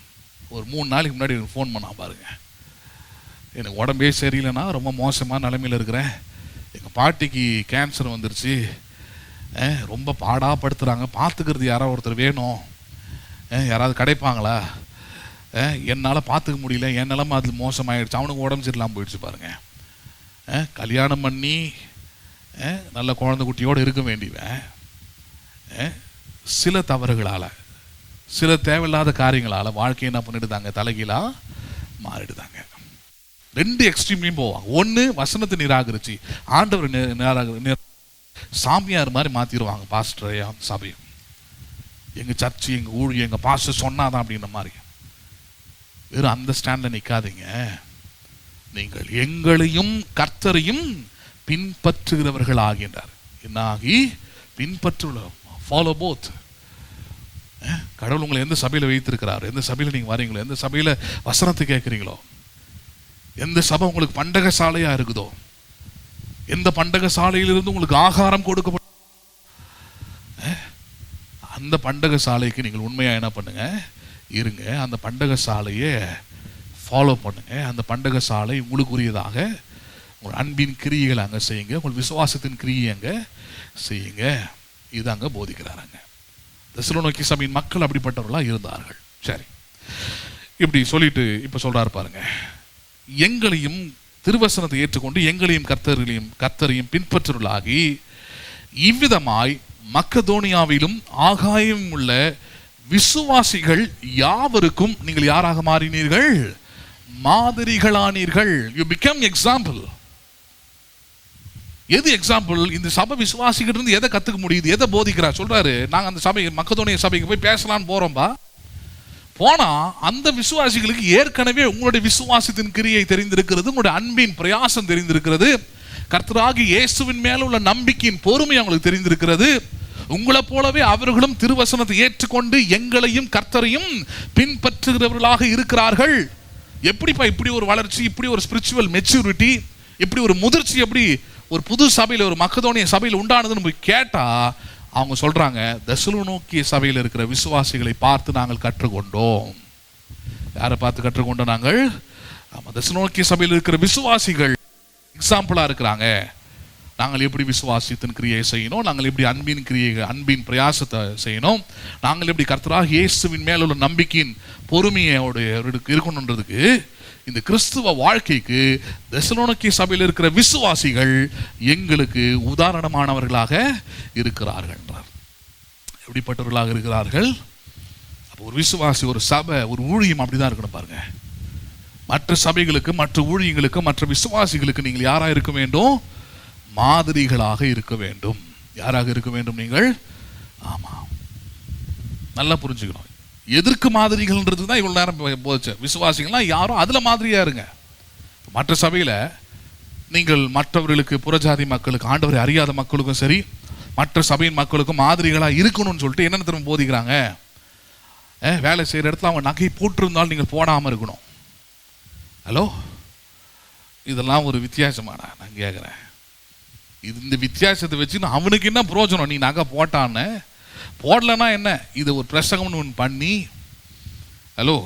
ஒரு 3 நாளைக்கு முன்னாடி எனக்கு ஃபோன் பண்ணான் பாருங்க, எனக்கு உடம்பே சரியில்லைன்னா ரொம்ப மோசமான நிலைமையில் இருக்கிறேன், எங்கள் பாட்டிக்கு கேன்சர் வந்துருச்சு, ரொம்ப பாடாப்படுத்துகிறாங்க, பார்த்துக்கிறது யாராவது ஒருத்தர் வேணும், யாராவது கிடைப்பாங்களா, என்னால் பார்த்துக்க முடியல, என் நிலமை அதில் மோசமாயிடுச்சு. அவனுக்கு உடம்பு சரியில்லாமல் போயிடுச்சு பாருங்க. கல்யாணம் பண்ணி நல்ல குழந்தை குட்டியோடு இருக்க வேண்டியவன் சில தவறுகளால், சில தேவையில்லாத காரியங்களால் வாழ்க்கையை என்ன பண்ணிடுதாங்க, தலைகீழாக மாறிடுதாங்க. 2 எக்ஸ்ட்ரீம்லையும் போவாங்க. ஒன்று வசனத்தை நிராகரிச்சு ஆண்டவர் சாமியார் மாதிரி மாற்றிடுவாங்க பாஸ்டரையும் சபையும். எங்கள் சர்ச்சு, எங்கள் ஊழியம், எங்கள் பாஸ்டர் சொன்னாதான் அப்படின்ற மாதிரி. வெறும் அந்த ஸ்டாண்டில் நிற்காதீங்க. நீங்கள் எங்களையும் கர்த்தரையும் பின்பற்றுகிறவர்கள் ஆகின்றார். என்னாகி பின்பற்று, ஃபாலோ போத். கடவுள் உங்களை எந்த சபையில் வைத்திருக்கிறார், எந்த சபையில் நீங்கள் வரீங்களோ, எந்த சபையில் வசனத்தை கேட்குறீங்களோ, எந்த சபை உங்களுக்கு பண்டக சாலையாக இருக்குதோ, எந்த பண்டக சாலையிலிருந்து உங்களுக்கு ஆகாரம் கொடுக்கப்படும், அந்த பண்டக சாலைக்கு நீங்கள் உண்மையாக என்ன பண்ணுங்க, இருங்க. அந்த பண்டக சாலையை ஃபாலோ பண்ணுங்க. அந்த பண்டக சாலை உங்களுக்குரியதாக உங்கள் அன்பின் கிரியைகளை அங்கே செய்யுங்க, உங்கள் விசுவாசத்தின் கிரியை அங்கே செய்யுங்க. இது அங்கே போதிக்கிறாங்க. தெசலோனிக்கே சபையின் மக்கள் அப்படிப்பட்டவர்களாக இருந்தார்கள். சரி, இப்படி சொல்லிட்டு இப்போ சொல்றாரு பாருங்க, எங்களையும் திருவசனத்தை ஏற்றுக்கொண்டு எங்களையும் கர்த்தரையும் பின்பற்றுவர்களாகி இவ்விதமாய் மக்கதோனியாவிலும் ஆகாயம் உள்ள விசுவாசிகள் யாவருக்கும் நீங்கள் யாராக மாறினீர்கள், மாதிரிகளானீர்கள். You become example. எது எக்ஸாம்பிள்? இந்த சபை விசுவாசிக்கிட்டு இருந்து எதை கத்துக்க முடியுது, எதை போதிக்கிறார் சொல்றாரு. நாங்கள் அந்த சபை மக்கதோனிய சபைக்கு போய் பேசலான்னு போறோம்பா. போனா அந்த விசுவாசிகளுக்கு ஏற்கனவே உங்களுடைய விசுவாசத்தின் கிரியை தெரிந்திருக்கிறது, உங்களுடைய அன்பின் பிரயாசம் தெரிந்திருக்கிறது, கர்த்தராகிய இயேசுவின் மேல உள்ள நம்பிக்கையின் பொறுமை அவங்களுக்கு தெரிந்திருக்கிறது. உங்களை போலவே அவர்களும் திருவசனத்தை ஏற்றுக்கொண்டு எங்களையும் கர்த்தரையும் பின்பற்றுகிறவர்களாக இருக்கிறார்கள். எப்படிப்பா இப்படி ஒரு வளர்ச்சி, இப்படி ஒரு ஸ்பிரிச்சுவல் மெச்சூரிட்டி, இப்படி ஒரு முதிர்ச்சி எப்படி ஒரு புது சபையில், ஒரு மக்கதோனிய சபையில் உண்டானதுன்னு போய் கேட்டா அவங்க சொல்றாங்க, தெசலோனிக்கே சபையில் இருக்கிற விசுவாசிகளை பார்த்து நாங்கள் கற்றுக்கொண்டோம். யாரை பார்த்து கற்றுக்கொண்டோம்? நாங்கள் தெசலோனிக்கே சபையில் இருக்கிற விசுவாசிகள் எக்ஸாம்பிளா இருக்கிறாங்க. நாங்கள் எப்படி விசுவாசத்தின் கிரியை செய்யணும், நாங்கள் எப்படி அன்பின் கிரியை, அன்பின் பிரயாசத்தை செய்யணும், நாங்கள் எப்படி கர்த்தராகிய இயேசுவின் மேல உள்ள நம்பிக்கையின் பொறுமையோடு இருக்கணுன்றதுக்கு, இந்த கிறிஸ்துவ வாழ்க்கைக்கு தெசலோனிக்கே சபையில் இருக்கிற விசுவாசிகள் எங்களுக்கு உதாரணமானவர்களாக இருக்கிறார்கள் என்றார். எப்படிப்பட்டவர்களாக இருக்கிறார்கள்? ஒரு விசுவாசி, ஒரு சபை, ஒரு ஊழியம் அப்படிதான் இருக்கணும் பாருங்க. மற்ற சபைகளுக்கு, மற்ற ஊழியங்களுக்கு, மற்ற விசுவாசிகளுக்கு நீங்கள் யாராக இருக்க வேண்டும்? மாதிரிகளாக இருக்க வேண்டும். யாராக இருக்க வேண்டும் நீங்கள்? ஆமா, நல்லா புரிஞ்சுக்கணும். எதற்கு மாதிரிகள்ன்றது தான் இவ்வளவு நேரம் போச்சு. விசுவாசிகள்லாம் யாரும் அதுல மாதிரியா இருங்க. மற்ற சபையில நீங்கள் மற்றவர்களுக்கு, புறஜாதி மக்களுக்கு, ஆண்டவரை அறியாத மக்களுக்கும் சரி, மற்ற சபையின் மக்களுக்கும் மாதிரிகளா இருக்கணும்னு சொல்லிட்டு என்னென்ன திரும்ப போதிக்கிறாங்க? வேலை செய்யற இடத்துல அவங்க நகை போட்டிருந்தாலும் நீங்கள் போடாம இருக்கணும். ஹலோ, இதெல்லாம் ஒரு வித்தியாசமான நான் கேட்குறேன். இந்த வித்தியாசத்தை வச்சு அவனுக்கு என்ன பிரயோஜனம்? நீ நகை போட்டான்னு போடலன்னா என்ன? இது ஒரு பிரசங்கம்னு ஒன்று பண்ணி ஹலோ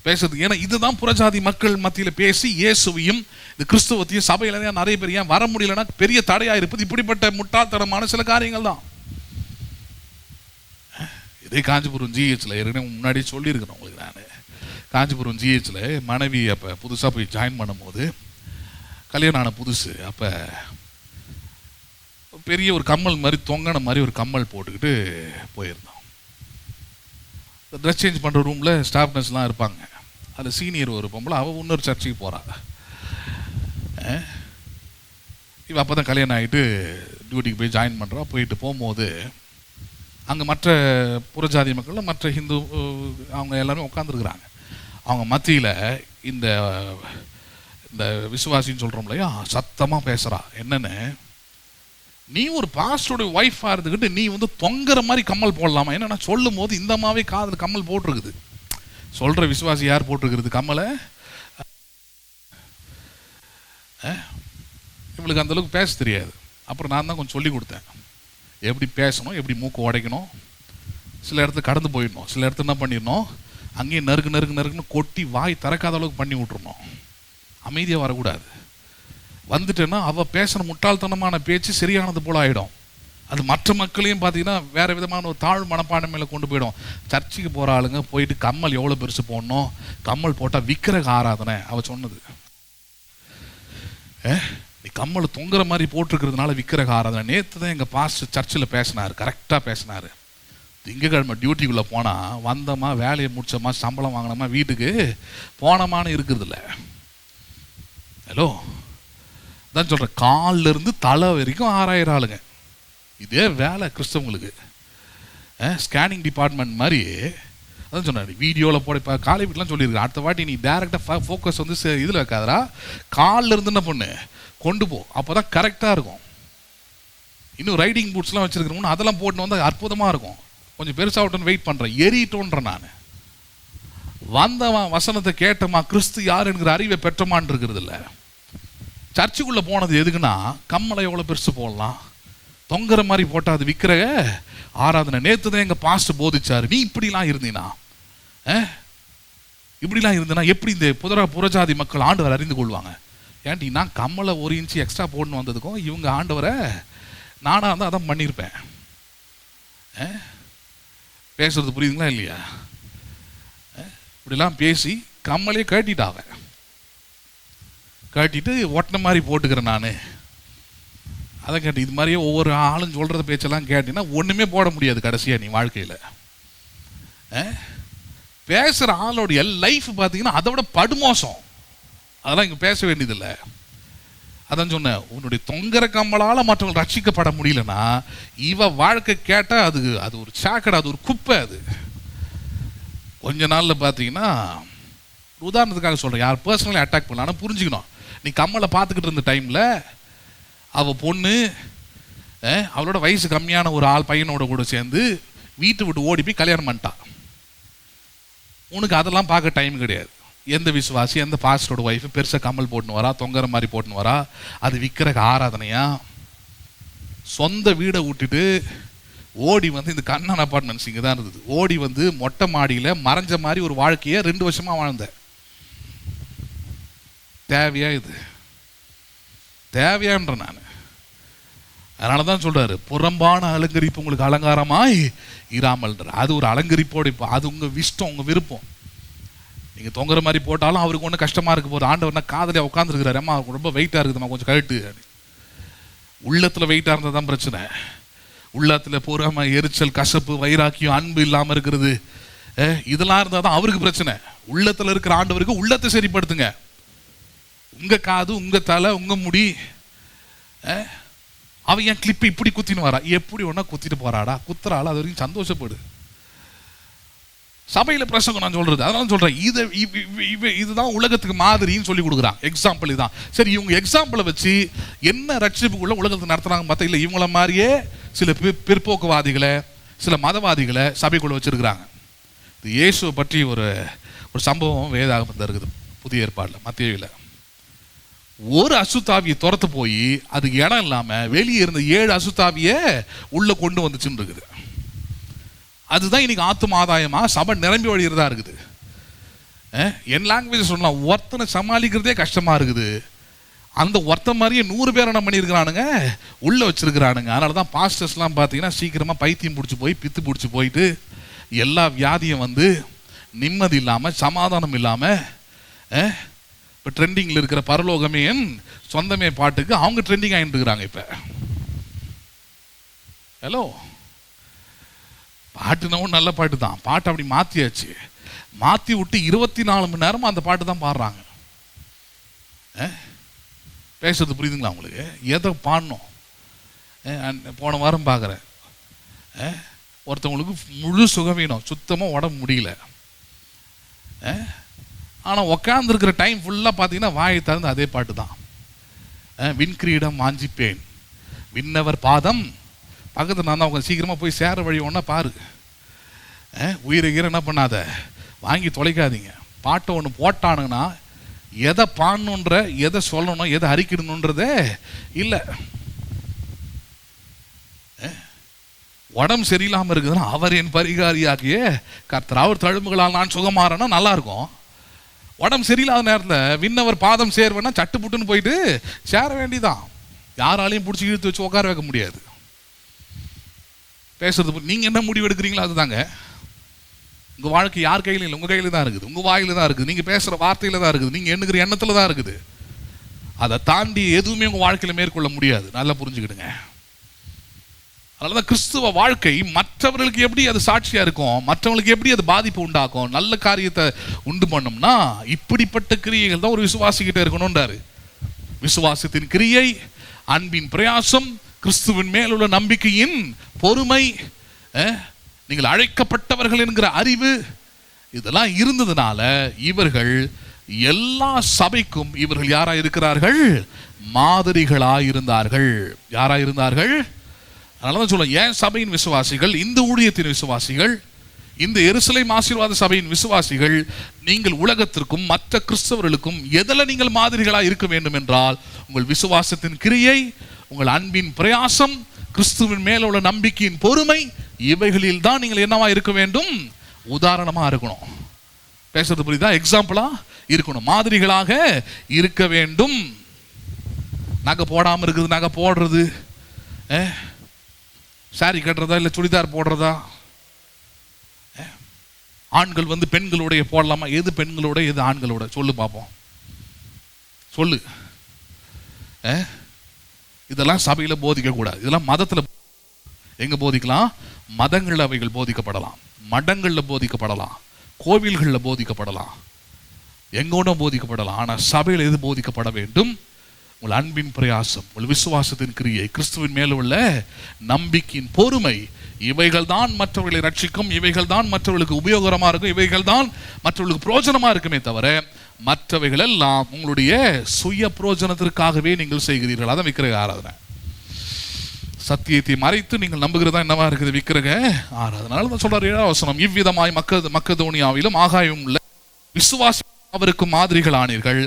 பேசுறது. ஏன்னா இதுதான் புறஜாதி மக்கள் மத்தியில் பேசி இயேசுவையும் இந்த கிறிஸ்துவத்தையும் சபையில நிறைய பேர் ஏன் வர முடியலன்னா பெரிய தடையா இருப்பது இப்படிப்பட்ட முட்டாள்தனமான சில காரியங்கள் தான். இதே காஞ்சிபுரம் ஜிஹெச்ல ஏற்கனவே முன்னாடி சொல்லியிருக்கிறேன் உங்களுக்கு. நான் காஞ்சிபுரம் ஜிஹெச்ல மனைவி அப்போ புதுசாக போய் ஜாயின் பண்ணும்போது, கல்யாணம் ஆன புதுசு, அப்போ பெரிய ஒரு கம்மல் மாதிரி தொங்கன மாதிரி ஒரு கம்மல் போட்டுக்கிட்டு போயிருந்தோம். ட்ரெஸ் சேஞ்ச் பண்ணுற ரூமில் ஸ்டாஃப் நர்ஸ்லாம் இருப்பாங்க. அதில் சீனியர் ஒரு பொம்பளை, அவள் இன்னொரு சர்ச்சுக்கு போகிறாள். இவள் அப்போ தான் கல்யாணம் ஆகிட்டு டியூட்டிக்கு போய் ஜாயின் பண்ணுறா. போயிட்டு போகும்போது அங்கே மற்ற புறஜாதி மக்கள், மற்ற ஹிந்து, அவங்க எல்லாருமே உட்காந்துருக்குறாங்க. அவங்க மத்தியில் இந்த இந்த விசுவாசின்னு சொல்கிறோம் இல்லையா, சத்தமாக பேசுகிறா. என்னென்னு, நீ ஒரு பாஸ்டருடைய ஒய்ஃபாக இருந்துக்கிட்டு நீ வந்து தொங்குற மாதிரி கம்மல் போடலாமா? என்னன்னா சொல்லும் போது இந்த அம்மாவே காதில் கம்மல் போட்டிருக்குது. சொல்கிற விசுவாசி யார் போட்டிருக்கிறது கம்மலை? இவளுக்கு அந்தளவுக்கு பேச தெரியாது. அப்புறம் நான் தான் கொஞ்சம் சொல்லி கொடுத்தேன், எப்படி பேசணும், எப்படி மூக்கு உடைக்கணும். சில இடத்துல கடந்து போயிடணும், சில இடத்துல என்ன பண்ணிடணும், அங்கேயும் நறுக்குன்னு கொட்டி வாய் திறக்காத அளவுக்கு பண்ணி விட்டுருணும். அமைதியாக வரக்கூடாது. வந்துட்டேன்னா அவள் பேசுகிற முட்டாள்தனமான பேச்சு சரியானது போல் ஆகிடும். அது மற்ற மக்களையும் பார்த்தீங்கன்னா வேறு விதமான ஒரு தாழ்வு மனப்பான்மையில் கொண்டு போயிடும். சர்ச்சுக்கு போகிற ஆளுங்க போயிட்டு கம்மல் எவ்வளோ பெருசு போடணும், கம்மல் போட்டால் விக்கிரக ஆராதனை. அவள் சொன்னது, நீ கம்மல் தொங்குற மாதிரி போட்டிருக்கிறதுனால விக்கிரக ஆராதனை. நேற்று தான் எங்கள் பாஸ்டர் சர்ச்சில் பேசினார், கரெக்டாக பேசினார். திங்கக்கிழமை டியூட்டிக்குள்ளே போனால் வந்தோமா, வேலையை முடிச்சோமா, சம்பளம் வாங்கினோமா, வீட்டுக்கு போனோமான்னு இருக்கிறதில்ல. ஹலோ, தான் சொல்கிறேன், காலில் இருந்து தலை வரைக்கும் 6000 ஆளுங்க. இதே வேலை கிறிஸ்தவங்களுக்கு. ஸ்கேனிங் டிபார்ட்மெண்ட் மாதிரி. அதான் சொன்னார், வீடியோவில் போட. இப்போ காலை வீட்டிலாம் சொல்லியிருக்கேன், அடுத்த வாட்டி நீ டேரெக்டாக ஃபோக்கஸ் வந்து இதில் வைக்காதரா, காலில் இருந்து என்ன பண்ணு கொண்டு போ, அப்போ தான் கரெக்டாக இருக்கும். இன்னும் ரைடிங் பூட்ஸ்லாம் வச்சுருக்கிறோம்னு அதெல்லாம் போட்டு வந்தால் அற்புதமாக இருக்கும். கொஞ்சம் பெருசாகட்டும்னு வெயிட் பண்ணுறேன், எரிட்டோன்றேன் நான். வந்தவன் வசனத்தை கேட்டமா, கிறிஸ்து யார் என்கிற அறிவை பெற்றமான் இருக்கிறது இல்லை. சர்ச்சுக்குள்ளே போனது எதுக்குன்னா, கம்மலை எவ்வளோ பெருசு போடலாம், தொங்குற மாதிரி போட்டால் அது விற்கிற ஆராதனை. நேற்று தான் எங்கள் பாஸ்டர் போதிச்சார், நீ இப்படிலாம் இருந்தீனா, இப்படிலாம் இருந்தனா எப்படி இந்த புறஜாதி மக்கள் ஆண்டவர் அறிந்து கொள்வாங்க? ஏன்டி நான் கம்மலை 1 இன்ச்சு எக்ஸ்ட்ரா போடணும் வந்ததுக்கும் இவங்க ஆண்டவரை நானாக இருந்தால் அதான் பண்ணியிருப்பேன். பேசுறது புரியுதுங்களா இல்லையா? இப்படிலாம் பேசி கம்மலே கட்டிட்டாங்க. கட்டிட்டு ஒட்டின மாதிரி போட்டுக்கிறேன் நான். அதை கேட்டு இது மாதிரியே ஒவ்வொரு ஆளும் சொல்கிறத பேச்செல்லாம் கேட்டீங்கன்னா ஒன்றுமே போட முடியாது கடைசியாக நீ வாழ்க்கையில். பேசுகிற ஆளோடைய லைஃப் பார்த்தீங்கன்னா அதை விட படுமோசம். அதெல்லாம் இங்கே பேச வேண்டியதில்லை. அதான் சொன்னேன், உன்னுடைய தொங்கர கம்மலால் மற்றவங்க ரட்சிக்கப்பட முடியலன்னா இவ வாழ்க்கை கேட்டால் அது ஒரு சாக்கடை, அது ஒரு குப்பை. அது கொஞ்ச நாளில் பார்த்தீங்கன்னா, உதாரணத்துக்காக சொல்கிறேன், யார் பர்சனலி அட்டாக் பண்ணலாம். ஆனால் புரிஞ்சுக்கணும், நீ கம்மலை பார்த்துக்கிட்டு இருந்த டைமில் அவள் பொண்ணு அவளோட வயசு கம்மியான ஒரு பையனோட கூட சேர்ந்து வீட்டை விட்டு ஓடி போய் கல்யாணம் பண்ணிட்டான். உனக்கு அதெல்லாம் பார்க்க டைம் கிடையாது. எந்த விசுவாசி, எந்த பாஸ்டரோட ஒய்ஃபு பெருசாக கம்மல் போட்டுன்னு வரா, தொங்குற மாதிரி போட்டுன்னு வரா, அது விற்கிற ஆராதனையா? சொந்த வீடை விட்டுட்டு ஓடி வந்து, இந்த கண்ணன் அப்பார்ட்மெண்ட்ஸ் இங்கே தான் இருந்தது, ஓடி வந்து மொட்டை மாடியில் மறைஞ்ச மாதிரி ஒரு வாழ்க்கையை 2 வருஷமாக வாழ்ந்த. தேவையா இது? தேவையான்ற நான். அதனால தான் சொல்கிறாரு, புறம்பான அலங்கரிப்பு உங்களுக்கு அலங்காரமாய் இராமல்ன்ற. அது ஒரு அலங்கரிப்போடு, இப்போ அது உங்கள் இஷ்டம், உங்கள் விருப்பம். நீங்கள் தொங்குற மாதிரி போட்டாலும் அவருக்கு ஒன்றும் கஷ்டமாக இருக்க போகுது. ஆண்டவர்னா காதலியாக உட்காந்துருக்கிறாரு, அம்மா ரொம்ப வெயிட்டாக இருக்குதும்மா, கொஞ்சம் கழட்டு. உள்ளத்தில் வெயிட்டாக இருந்தால் தான் பிரச்சனை. உள்ளத்தில் பூராம எரிச்சல், கசப்பு, வைராக்கியம், அன்பு இல்லாமல் இருக்கிறது, இதெல்லாம் இருந்தால் தான் அவருக்கு பிரச்சனை. உள்ளத்தில் இருக்கிற ஆண்டவருக்கு உள்ளத்தை சரிப்படுத்துங்க. உங்க காது, உங்க தலை, உங்க முடி, அவ என் கிளிப்பை இப்படி குத்தின்னு வரா, எப்படி ஒன்னா குத்திட்டு போறாடா, குத்துறாள், அது வரைக்கும் சந்தோஷப்படு. சபையில பிரசங்கம் நான் சொல்றது, அதனால சொல்றேன், இதுதான் உலகத்துக்கு மாதிரின்னு சொல்லி கொடுக்குறான். எக்ஸாம்பிள் இதுதான். சரி, இவங்க எக்ஸாம்பிளை வச்சு என்ன ரட்சிப்புக்குள்ள உலகத்தை நடத்துறாங்க பார்த்தா, இல்லை இவங்கள மாதிரியே சில பிற்போக்குவாதிகளை, சில மதவாதிகளை சபைக்குள்ள வச்சிருக்கிறாங்க. இது இயேசுவை பற்றி ஒரு சம்பவம் வேதாகமத்தில் இருக்குது, புதிய ஏற்பாடுல மத்தேயுல. ஒரு அசுத்தாவியை துரத்து போய் அதுக்கு இடம் இல்லாம வெளியே இருந்த 7 அசுத்தாவிய உள்ள கொண்டு வந்துச்சுன்னு இருக்குது. அதுதான் இன்னைக்கு ஆத்தும ஆதாயமா சபை நிரம்பி வழிகிறதா இருக்குது. என் லாங்குவேஜ் சொல்லலாம், ஒருத்தனை சமாளிக்கிறதே கஷ்டமா இருக்குது. அந்த ஒருத்த மாதிரியே 100 பேர் என்ன பண்ணியிருக்கிறானுங்க, உள்ள வச்சிருக்கிறானுங்க. அதனாலதான் பாஸ்டர்ஸ்லாம் பார்த்தீங்கன்னா சீக்கிரமா பைத்தியம் பிடிச்சி போய், பித்து பிடிச்சி போயிட்டு எல்லா வியாதியும் வந்து நிம்மதி இல்லாம, சமாதானம் இல்லாம, இப்போ ட்ரெண்டிங்கில் இருக்கிற பரலோகமே என் சொந்தமே பாட்டுக்கு அவங்க ட்ரெண்டிங் ஆகிட்டு இருக்கிறாங்க. இப்போ ஹலோ, பாட்டுனவும் நல்ல பாட்டு தான், பாட்டு அப்படி மாற்றியாச்சு. மாற்றி விட்டு 24 மணி நேரமும் அந்த பாட்டு தான் பாடுறாங்க. பேசுறது புரியுதுங்களா உங்களுக்கு? எதை பாடணும்? போன வாரம் பார்க்குறேன், ஒருத்தவங்களுக்கு முழு சுகம் வேணும், சுத்தமாக உடம்பு முடியல. ஆனால் உக்காந்துருக்கிற டைம் ஃபுல்லாக பார்த்தீங்கன்னா வாயை திறந்து அதே பாட்டு தான். விண்கிரீடம் வாஞ்சிப்பேன், விண்ணவர் பாதம் பக்கத்தில் நான் தான் உங்க சீக்கிரமாக போய் சேர வழி ஒன்றா பாரு. உயிரை என்ன பண்ணாத, வாங்கி தொலைக்காதீங்க. பாட்டை ஒன்று போட்டானுங்கன்னா எதை பாடணுன்ற, எதை சொல்லணும், எதை அறிக்கணுன்றதே இல்லை. உடம்பு சரியில்லாமல் இருக்குதுன்னா அவர் என் பரிகாரியாகிய கர்த்தர், அவர் தழும்புகளால் நான் சுகமாறேன்னா நல்லா இருக்கும். உடம்பு சரியில்லாத நேரத்தில் விண்ணவர் பாதம் சேர்வேன்னா சட்டு புட்டுன்னு போயிட்டு சேர வேண்டிதான். யாராலையும் பிடிச்சி இழுத்து வச்சு உட்கார வைக்க முடியாது. பேசுறது நீங்கள் என்ன முடிவு எடுக்கிறீங்களோ அதுதாங்க. உங்கள் வாழ்க்கை யார் கையிலும் இல்லை, உங்கள் கையில் தான் இருக்குது, உங்கள் வாயில தான் இருக்குது, நீங்கள் பேசுகிற வார்த்தையில் தான் இருக்குது, நீங்கள் எண்ணுகிற எண்ணத்தில் தான் இருக்குது. அதை தாண்டி எதுவுமே உங்கள் வாழ்க்கையில் மேற்கொள்ள முடியாது. நல்லா புரிஞ்சுக்கிடுங்க. அதனாலதான் கிறிஸ்துவ வாழ்க்கை மற்றவர்களுக்கு எப்படி அது சாட்சியா இருக்கும், மற்றவங்களுக்கு எப்படி அது பாதிப்பு உண்டாக்கும், நல்ல காரியத்தை உண்டு பண்ணோம்னா இப்படிப்பட்ட கிரியைகள் தான் ஒரு விசுவாசிக்கிட்ட இருக்கணும்ன்றாரு. விசுவாசத்தின் கிரியை, அன்பின் பிரயாசம், கிறிஸ்துவின் மேலுள்ள நம்பிக்கையின் பொறுமை, நீங்கள் அழைக்கப்பட்டவர்கள் என்கிற அறிவு, இதெல்லாம் இருந்ததுனால இவர்கள் எல்லா சபைக்கும் இவர்கள் யாரா இருக்கிறார்கள், மாதிரிகளாயிருந்தார்கள். யாரா இருந்தார்கள்? அதனாலதான் சொல்ல, ஏன் சபையின் விசுவாசிகள், இந்த ஊழியத்தின் விசுவாசிகள், இந்த எருசலேம் ஆசீர்வாத சபையின் விசுவாசிகள், நீங்கள் உலகத்திற்கும் மற்ற கிறிஸ்தவர்களுக்கும் எதில் நீங்கள் மாதிரிகளா இருக்க வேண்டும் என்றால், உங்கள் விசுவாசத்தின் கிரியை, உங்கள் அன்பின் பிரயாசம், கிறிஸ்துவின் மேல உள்ள நம்பிக்கையின் பொறுமை, இவைகளில் தான் நீங்கள் என்னவா இருக்க வேண்டும், உதாரணமா இருக்கணும். பேசுறது புரியுதா? எக்ஸாம்பிளா இருக்கணும், மாதிரிகளாக இருக்க வேண்டும். நகை போடாம இருக்குது, நகை போடுறது, சாரி கட்டுறதா இல்லை சுடிதார் போடுறதா, ஆண்கள் வந்து பெண்களுடைய போடலாமா, எது பெண்களோட எது ஆண்களோட சொல்லு பார்ப்போம், சொல்லு. இதெல்லாம் சபையில போதிக்க கூடாது. இதெல்லாம் மதத்துல எங்க போதிக்கலாம்? மதங்கள்ல அவைகள் போதிக்கப்படலாம், மடங்கள்ல போதிக்கப்படலாம், கோவில்கள்ல போதிக்கப்படலாம், எங்கோட போதிக்கப்படலாம். ஆனா சபையில் எது போதிக்கப்பட வேண்டும்? உங்கள் அன்பின் பிரயாசம், உங்கள் விசுவாசத்தின் கிரியை, கிறிஸ்துவின் மேல உள்ள நம்பிக்கையின் பொறுமை, இவைகள் தான் மற்றவர்களை ரட்சிக்கும், இவைகள் தான் மற்றவர்களுக்கு உபயோகரமா இருக்கும், இவைகள் தான் மற்றவர்களுக்கு பிரோஜனமா இருக்குமே தவிர மற்றவைகள் எல்லாம் உங்களுடைய சுய பிரோஜனத்திற்காகவே நீங்கள் செய்கிறீர்கள். அதான் விக்கிரக ஆராதனை. சத்தியத்தை மறைத்து நீங்கள் நம்புகிறதா என்னவா இருக்குது? விக்கிரக ஆராதனை. தான் சொல்றாரு 7ஆம் வசனம், இவ்விதமாய் மக்கதோனியாவிலும் ஆகாயம் உள்ள விசுவாசி அவருக்கு மாதிரிகள் ஆனீர்கள்.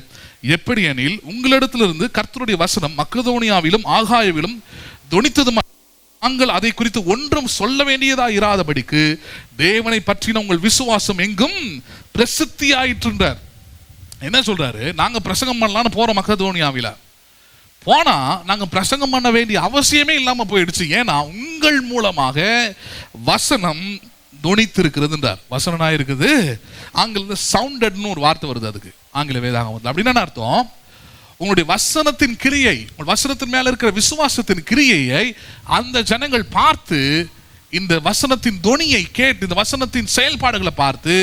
எப்படி எனில், உங்களிடத்திலிருந்து கர்த்தருடைய வசனம் மக்கதோனியாவிலும் ஆகாயவிலும் தொனித்தது, நாங்கள் அதை குறித்து ஒன்றும் சொல்ல வேண்டியதா இராதபடிக்கு தேவனை பற்றின உங்கள் விசுவாசம் எங்கும் பிரசித்தியாயிற்றார். என்ன சொல்றாரு? நாங்க பிரசங்கம் பண்ணலான்னு போறோம் மக்கதோனியாவில, போனா நாங்க பிரசங்கம் பண்ண வேண்டிய அவசியமே இல்லாம போயிடுச்சு. ஏன்னா உங்கள் மூலமாக வசனம் தொனித்திருக்கிறதுன்றார். வசனனா இருக்குது, ஆங்கிலத்தில் சவுண்டட்னு ஒரு வார்த்தை வருது, அதுக்கு ஆங்கில வேதாகமத்தில். அப்படின்னா அர்த்தம், உங்களுடைய வசனத்தின் கிரியை, உங்கள் வசனத்தின் மேல இருக்கிற விசுவாசத்தின் கிரியையை அந்த ஜனங்கள் பார்த்து இந்த வசனத்தின் தொனியை கேட்டு இந்த வசனத்தின் செயல்பாடுகளை பார்த்து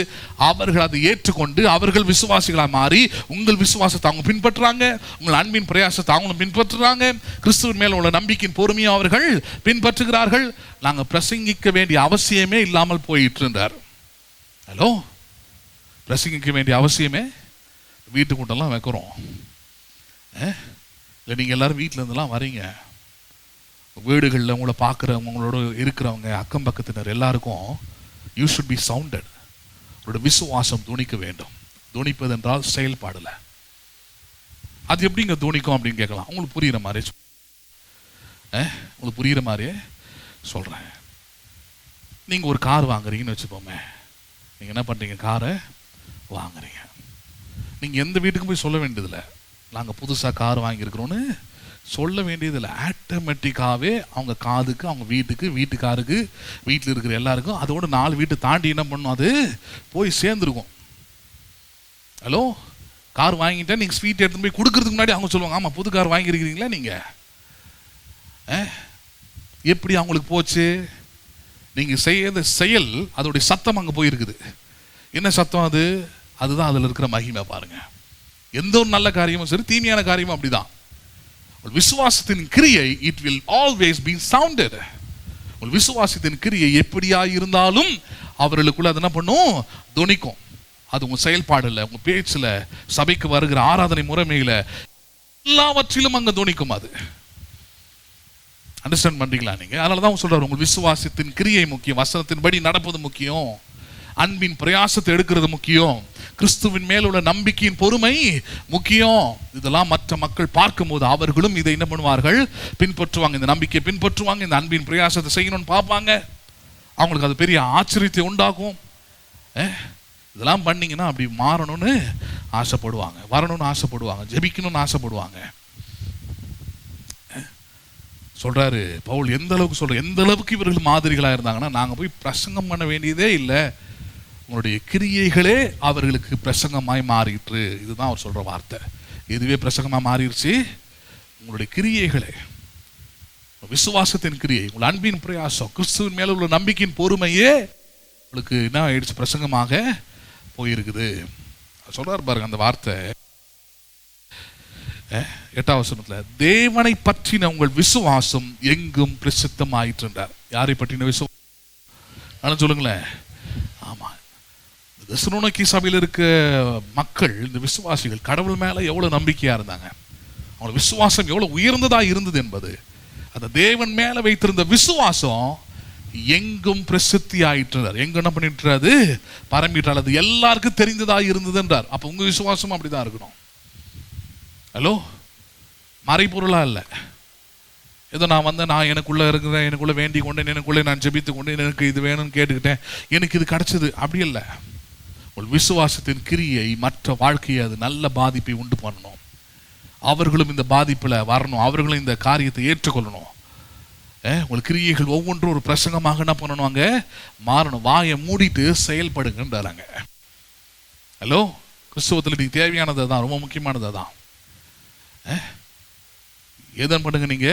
அவர்கள் அதை ஏற்றுக்கொண்டு அவர்கள் விசுவாசிகளாக மாறி உங்கள் விசுவாசத்தை அவங்க பின்பற்றுறாங்க, உங்கள் அன்பின் பிரயாசத்தை அவங்களும் பின்பற்றுறாங்க, கிறிஸ்துவின் மேல் உள்ள நம்பிக்கையின் பொறுமையை அவர்கள் பின்பற்றுகிறார்கள். நாங்கள் பிரசங்கிக்க வேண்டிய அவசியமே இல்லாமல் போயிட்டு இருந்தார். ஹலோ, பிரசங்கிக்க வேண்டிய அவசியமே வீட்டுக்குண்டெல்லாம் வைக்கிறோம். இல்லை நீங்கள் எல்லாரும் வீட்டில் இருந்தெல்லாம் வரீங்க, வீடுகளில் உங்களை பார்க்குறவங்க உங்களோட இருக்கிறவங்க அக்கம் பக்கத்தினர் எல்லாருக்கும் யூ ஷுட் பி சவுண்டட். உங்களோட விசுவாசம் துணிக்க வேண்டும். துணிப்பது என்றால் செயல்பாடல. அது எப்படிங்க துணிக்கும் அப்படின்னு கேட்கலாம். உங்களுக்கு புரிகிற மாதிரி உங்களுக்கு புரிகிற மாதிரியே சொல்கிறேன். நீங்கள் ஒரு கார் வாங்குறீங்கன்னு வச்சுப்போமே. நீங்கள் என்ன பண்ணுறீங்க, காரை வாங்குறீங்க. நீங்கள் எந்த வீட்டுக்கும் போய் சொல்ல வேண்டியதில்லை நாங்கள் புதுசாக கார் வாங்கியிருக்கிறோன்னு சொல்ல வேண்டியதில்லை. ஆட்டோமேட்டிக்காகவே அவங்க காதுக்கு, அவங்க வீட்டுக்கு, வீட்டுக்காருக்கு, வீட்டில் இருக்கிற எல்லாருக்கும் அதோட 4 வீட்டை தாண்டி என்ன பண்ணும், அது போய் சேர்ந்துருக்கும். ஹலோ, கார் வாங்கிட்டா நீங்கள் ஸ்வீட் எடுத்து போய் கொடுக்கறதுக்கு முன்னாடி அவங்க சொல்லுவாங்க, ஆமாம் புது கார் வாங்கியிருக்கிறீங்களா நீங்கள். எப்படி அவங்களுக்கு போச்சு? நீங்கள் செய்யற செயல் அதோடைய சத்தம் அங்கே போயிருக்குது. என்ன சத்தம் அது? அதுதான் அதில் இருக்கிற மகிமை. பாருங்க, எந்த ஒரு நல்ல காரியமும் சரி, தீமையான காரியமும் அப்படிதான். விசுவாசத்தின் கிரியை it will always be sounded. விசுவாசத்தின் கிரியை எப்படியா இருந்தாலும் அவர்களுக்குள்ள அது என்ன பண்ணும், துணிக்கும். அது உங்க செயல்பாடுல, உங்க பேச்சுல, சபைக்கு வருகிற ஆராதனை முறைமையில எல்லாவற்றிலும் அங்க துணிக்கும். அது அண்டர்ஸ்டாண்ட் பண்றீங்களா நீங்க? அதனாலதான் சொல்றாரு, உங்க விசுவாசத்தின் கிரியை முக்கியம், வசனத்தின்படி நடப்பது முக்கியம், அன்பின் பிரயாசத்தை எடுக்கிறது முக்கியம், கிறிஸ்துவின் மேல் உள்ள நம்பிக்கையின் பொறுமை முக்கியம். இதெல்லாம் மற்ற மக்கள் பார்க்கும் போது அவர்களும் இதை என்ன பண்ணுவார்கள், பின்பற்றுவாங்க. இந்த நம்பிக்கையை பின்பற்றுவாங்க, இந்த அன்பின் பிரயாசத்தை செய்யணும்னு பார்ப்பாங்க. அவங்களுக்கு அது பெரிய ஆச்சரியத்தை உண்டாகும். இதெல்லாம் பண்ணீங்கன்னா அப்படி மாறணும்னு ஆசைப்படுவாங்க, வரணும்னு ஆசைப்படுவாங்க, ஜெபிக்கணும்னு ஆசைப்படுவாங்க. சொல்றாரு பவுல், எந்த அளவுக்கு சொல்ற, எந்த அளவுக்கு இவர்கள் மாதிரிகளா இருந்தாங்கன்னா, நாங்க போய் பிரசங்கம் பண்ண வேண்டியதே இல்லை, உங்களுடைய கிரியைகளே அவர்களுக்கு பிரசங்கமாய் மாறிற்று. இதுதான் அவர் சொல்ற வார்த்தை. இதுவே பிரசங்கமா மாறிடுச்சு. உங்களுடைய கிரியைகளே, விசுவாசத்தின் கிரியை, உங்கள் அன்பின் பிரயாசம், கிறிஸ்துவின் மேல உள்ள நம்பிக்கையின் பொறுமையே உங்களுக்கு என்ன ஆயிடுச்சு, பிரசங்கமாக போயிருக்குது. சொல்றாரு பாருங்க அந்த வார்த்தை 8ஆம் வசனத்துல, தேவனை பற்றின உங்கள் விசுவாசம் எங்கும் பிரசித்தம் ஆயிற்று. யாரை பற்றின விசுவாசம் சொல்லுங்களேன். ஆமா, தெசலோனிக்கே சபையில் இருக்க மக்கள், இந்த விசுவாசிகள் கடவுள் மேல எவ்வளவு நம்பிக்கையா இருந்தாங்க, அவங்க விசுவாசம் எவ்வளவு உயர்ந்ததா இருந்தது என்பது, அந்த தேவன் மேல வைத்திருந்த விசுவாசம் எங்கும் பிரசித்தி ஆயிற்று. எங்க என்ன பண்ணிட்டு பரம்பிட்டால் அது எல்லாருக்கும் தெரிந்ததா இருந்தது என்றார். அப்ப உங்க விசுவாசம் அப்படிதான் இருக்கணும். ஹலோ, மறைபொருளா இல்லை, ஏதோ நான் எனக்குள்ள இருக்கிறேன், எனக்குள்ள வேண்டிக் கொண்டேன், எனக்குள்ளே நான் ஜெபித்து கொண்டேன், எனக்கு இது வேணும்னு கேட்டுக்கிட்டேன், எனக்கு இது கிடைச்சது, அப்படி இல்லை. ஒரு விசுவாசத்தின் கிரியை மற்ற வாழ்க்கையை அது நல்ல பாதிப்பை உண்டு பண்ணணும். அவர்களும் இந்த பாதிப்புல வரணும், அவர்களும் இந்த காரியத்தை ஏற்றுக்கொள்ளணும். உங்கள் கிரியைகள் ஒவ்வொன்றும் ஒரு பிரசங்கமாக என்ன பண்ணணும், அங்க மாறணும். வாயை மூடிட்டு செயல்படுங்கன்றாங்க. ஹலோ, கிறிஸ்துவத்தில் நீங்க தேவையானது தான், ரொம்ப முக்கியமானது தான். எதன் பண்ணுங்க நீங்க,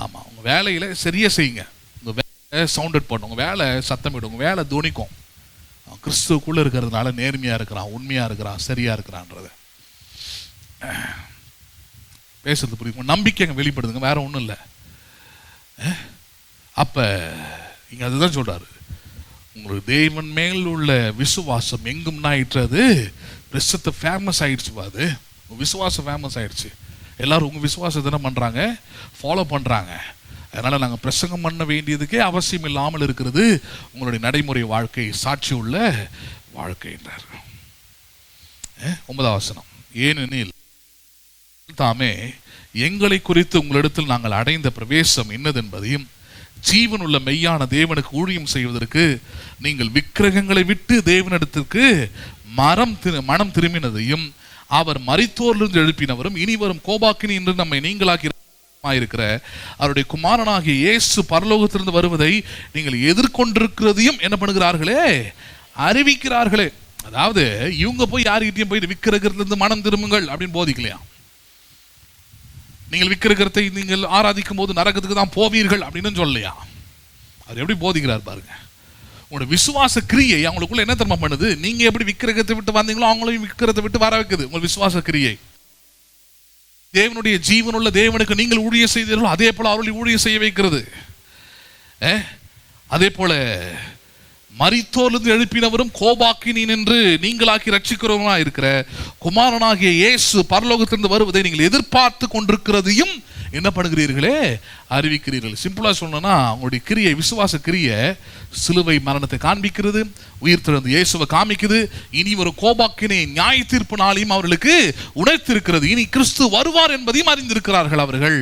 ஆமா உங்க வேலையில சரியா செய்யுங்க, உங்க வேலை சவுண்டட் பண்ணும், உங்க வேலை சத்தமிடும், உங்க வேலை துணிக்கும். கிறிஸ்துவுக்குள்ள இருக்கிறதுனால நேர்மையா இருக்கிறான், உண்மையா இருக்கிறான், சரியா இருக்கிறான்றத பேசுறது புரியுது. நம்பிக்கை அங்க வெளிப்படுதுங்க, வேற ஒண்ணும் இல்லை. அப்ப இங்க அதுதான் சொல்றாரு, உங்களுக்கு தேவன் மேல் உள்ள விசுவாசம் எங்கும் ஆயிற்றது, பிரசித்த ஃபேமஸ் ஆயிடுச்சு. அது விசுவாசம் ஃபேமஸ் ஆயிடுச்சு. எல்லாரும் உங்க விசுவாசத்தை என்ன பண்றாங்க, ஃபாலோ பண்றாங்க. அதனால நாங்கள் பிரசங்கம் பண்ண வேண்டியதுக்கே அவசியம் இல்லாமல் இருக்கிறது உங்களுடைய நடைமுறை வாழ்க்கை, சாட்சி உள்ள வாழ்க்கை என்றார். 9ஆம் வசனம், ஏனெனில் தாமே எங்களை குறித்து உங்களிடத்தில் நாங்கள் அடைந்த பிரவேசம் என்னதென்பதையும், ஜீவனுள்ள மெய்யான தேவனுக்கு ஊழியம் செய்வதற்கு நீங்கள் விக்கிரகங்களை விட்டு தேவனிடத்திற்கு மனம் திரும்பினதையும், அவர் மரித்தோரிலிருந்து எழுப்பினவரும் இனி வரும் கோபாக்கினி என்று நம்மை நீங்களாக்கி இருக்கிற அவருடைய குமாரனாகிய இயேசு பரலோகத்திலிருந்து வருவதை நீங்கள் எதிர்கொண்டிருக்கிறதையும் என்ன பண்ணுகிறார்களே, அறிவிக்கிறார்களே. அதாவது இவங்க போய் யாருக்கிட்டையும் போய் விக்கிரகத்திலிருந்து மனம் திரும்புங்கள் அப்படின்னு போதிக்கலையா. நீங்கள் விக்கிரகத்தை நீங்கள் ஆராதிக்கும் போது நரகத்துக்கு தான் போவீர்கள் அப்படின்னு சொல்லலையா. அவர் எப்படி போதிக்கிறார் பாருங்க. உங்களோட விசுவாச கிரியை அவங்களுக்குள்ள என்ன தெரியுமா பண்ணுது? நீங்க எப்படி விக்கிரகத்தை விட்டு வந்தீங்களோ அவங்களையும் விக்கிரகத்தை விட்டு வர வைக்குது. உங்கள் விசுவாச கிரியை தேவனுடைய ஜீவனுள்ள தேவனுக்கு நீங்கள் ஊழியம் செய்தீர்களோ அதே போல அவர்களை ஊழியம் செய்ய வைக்கிறது. அதே போல மரித்தோரிலிருந்து எழுப்பினவரும் கோபாக்கினீன் என்று நீங்களாக்கி ரட்சிக்கிறவனா இருக்கிற குமாரனாகிய இயேசு பரலோகத்திலிருந்து வருவதை நீங்கள் எதிர்பார்த்து கொண்டிருக்கிறதையும் என்ன பண்ணுகிறீர்களே அறிவிக்கிறீர்கள். சிம்பிளா சொல்லணும்னா அவங்களுடைய கிரியை, விசுவாச கிரியை சிலுவை மரணத்தை காண்பிக்கிறது, உயிர் திறந்து இயேசுவை காமிக்குது. இனி ஒரு கோபாக்கினை நியாய தீர்ப்பு நாளையும் அவர்களுக்கு உணர்த்திருக்கிறது. இனி கிறிஸ்து வருவார் என்பதையும் அறிந்திருக்கிறார்கள் அவர்கள்.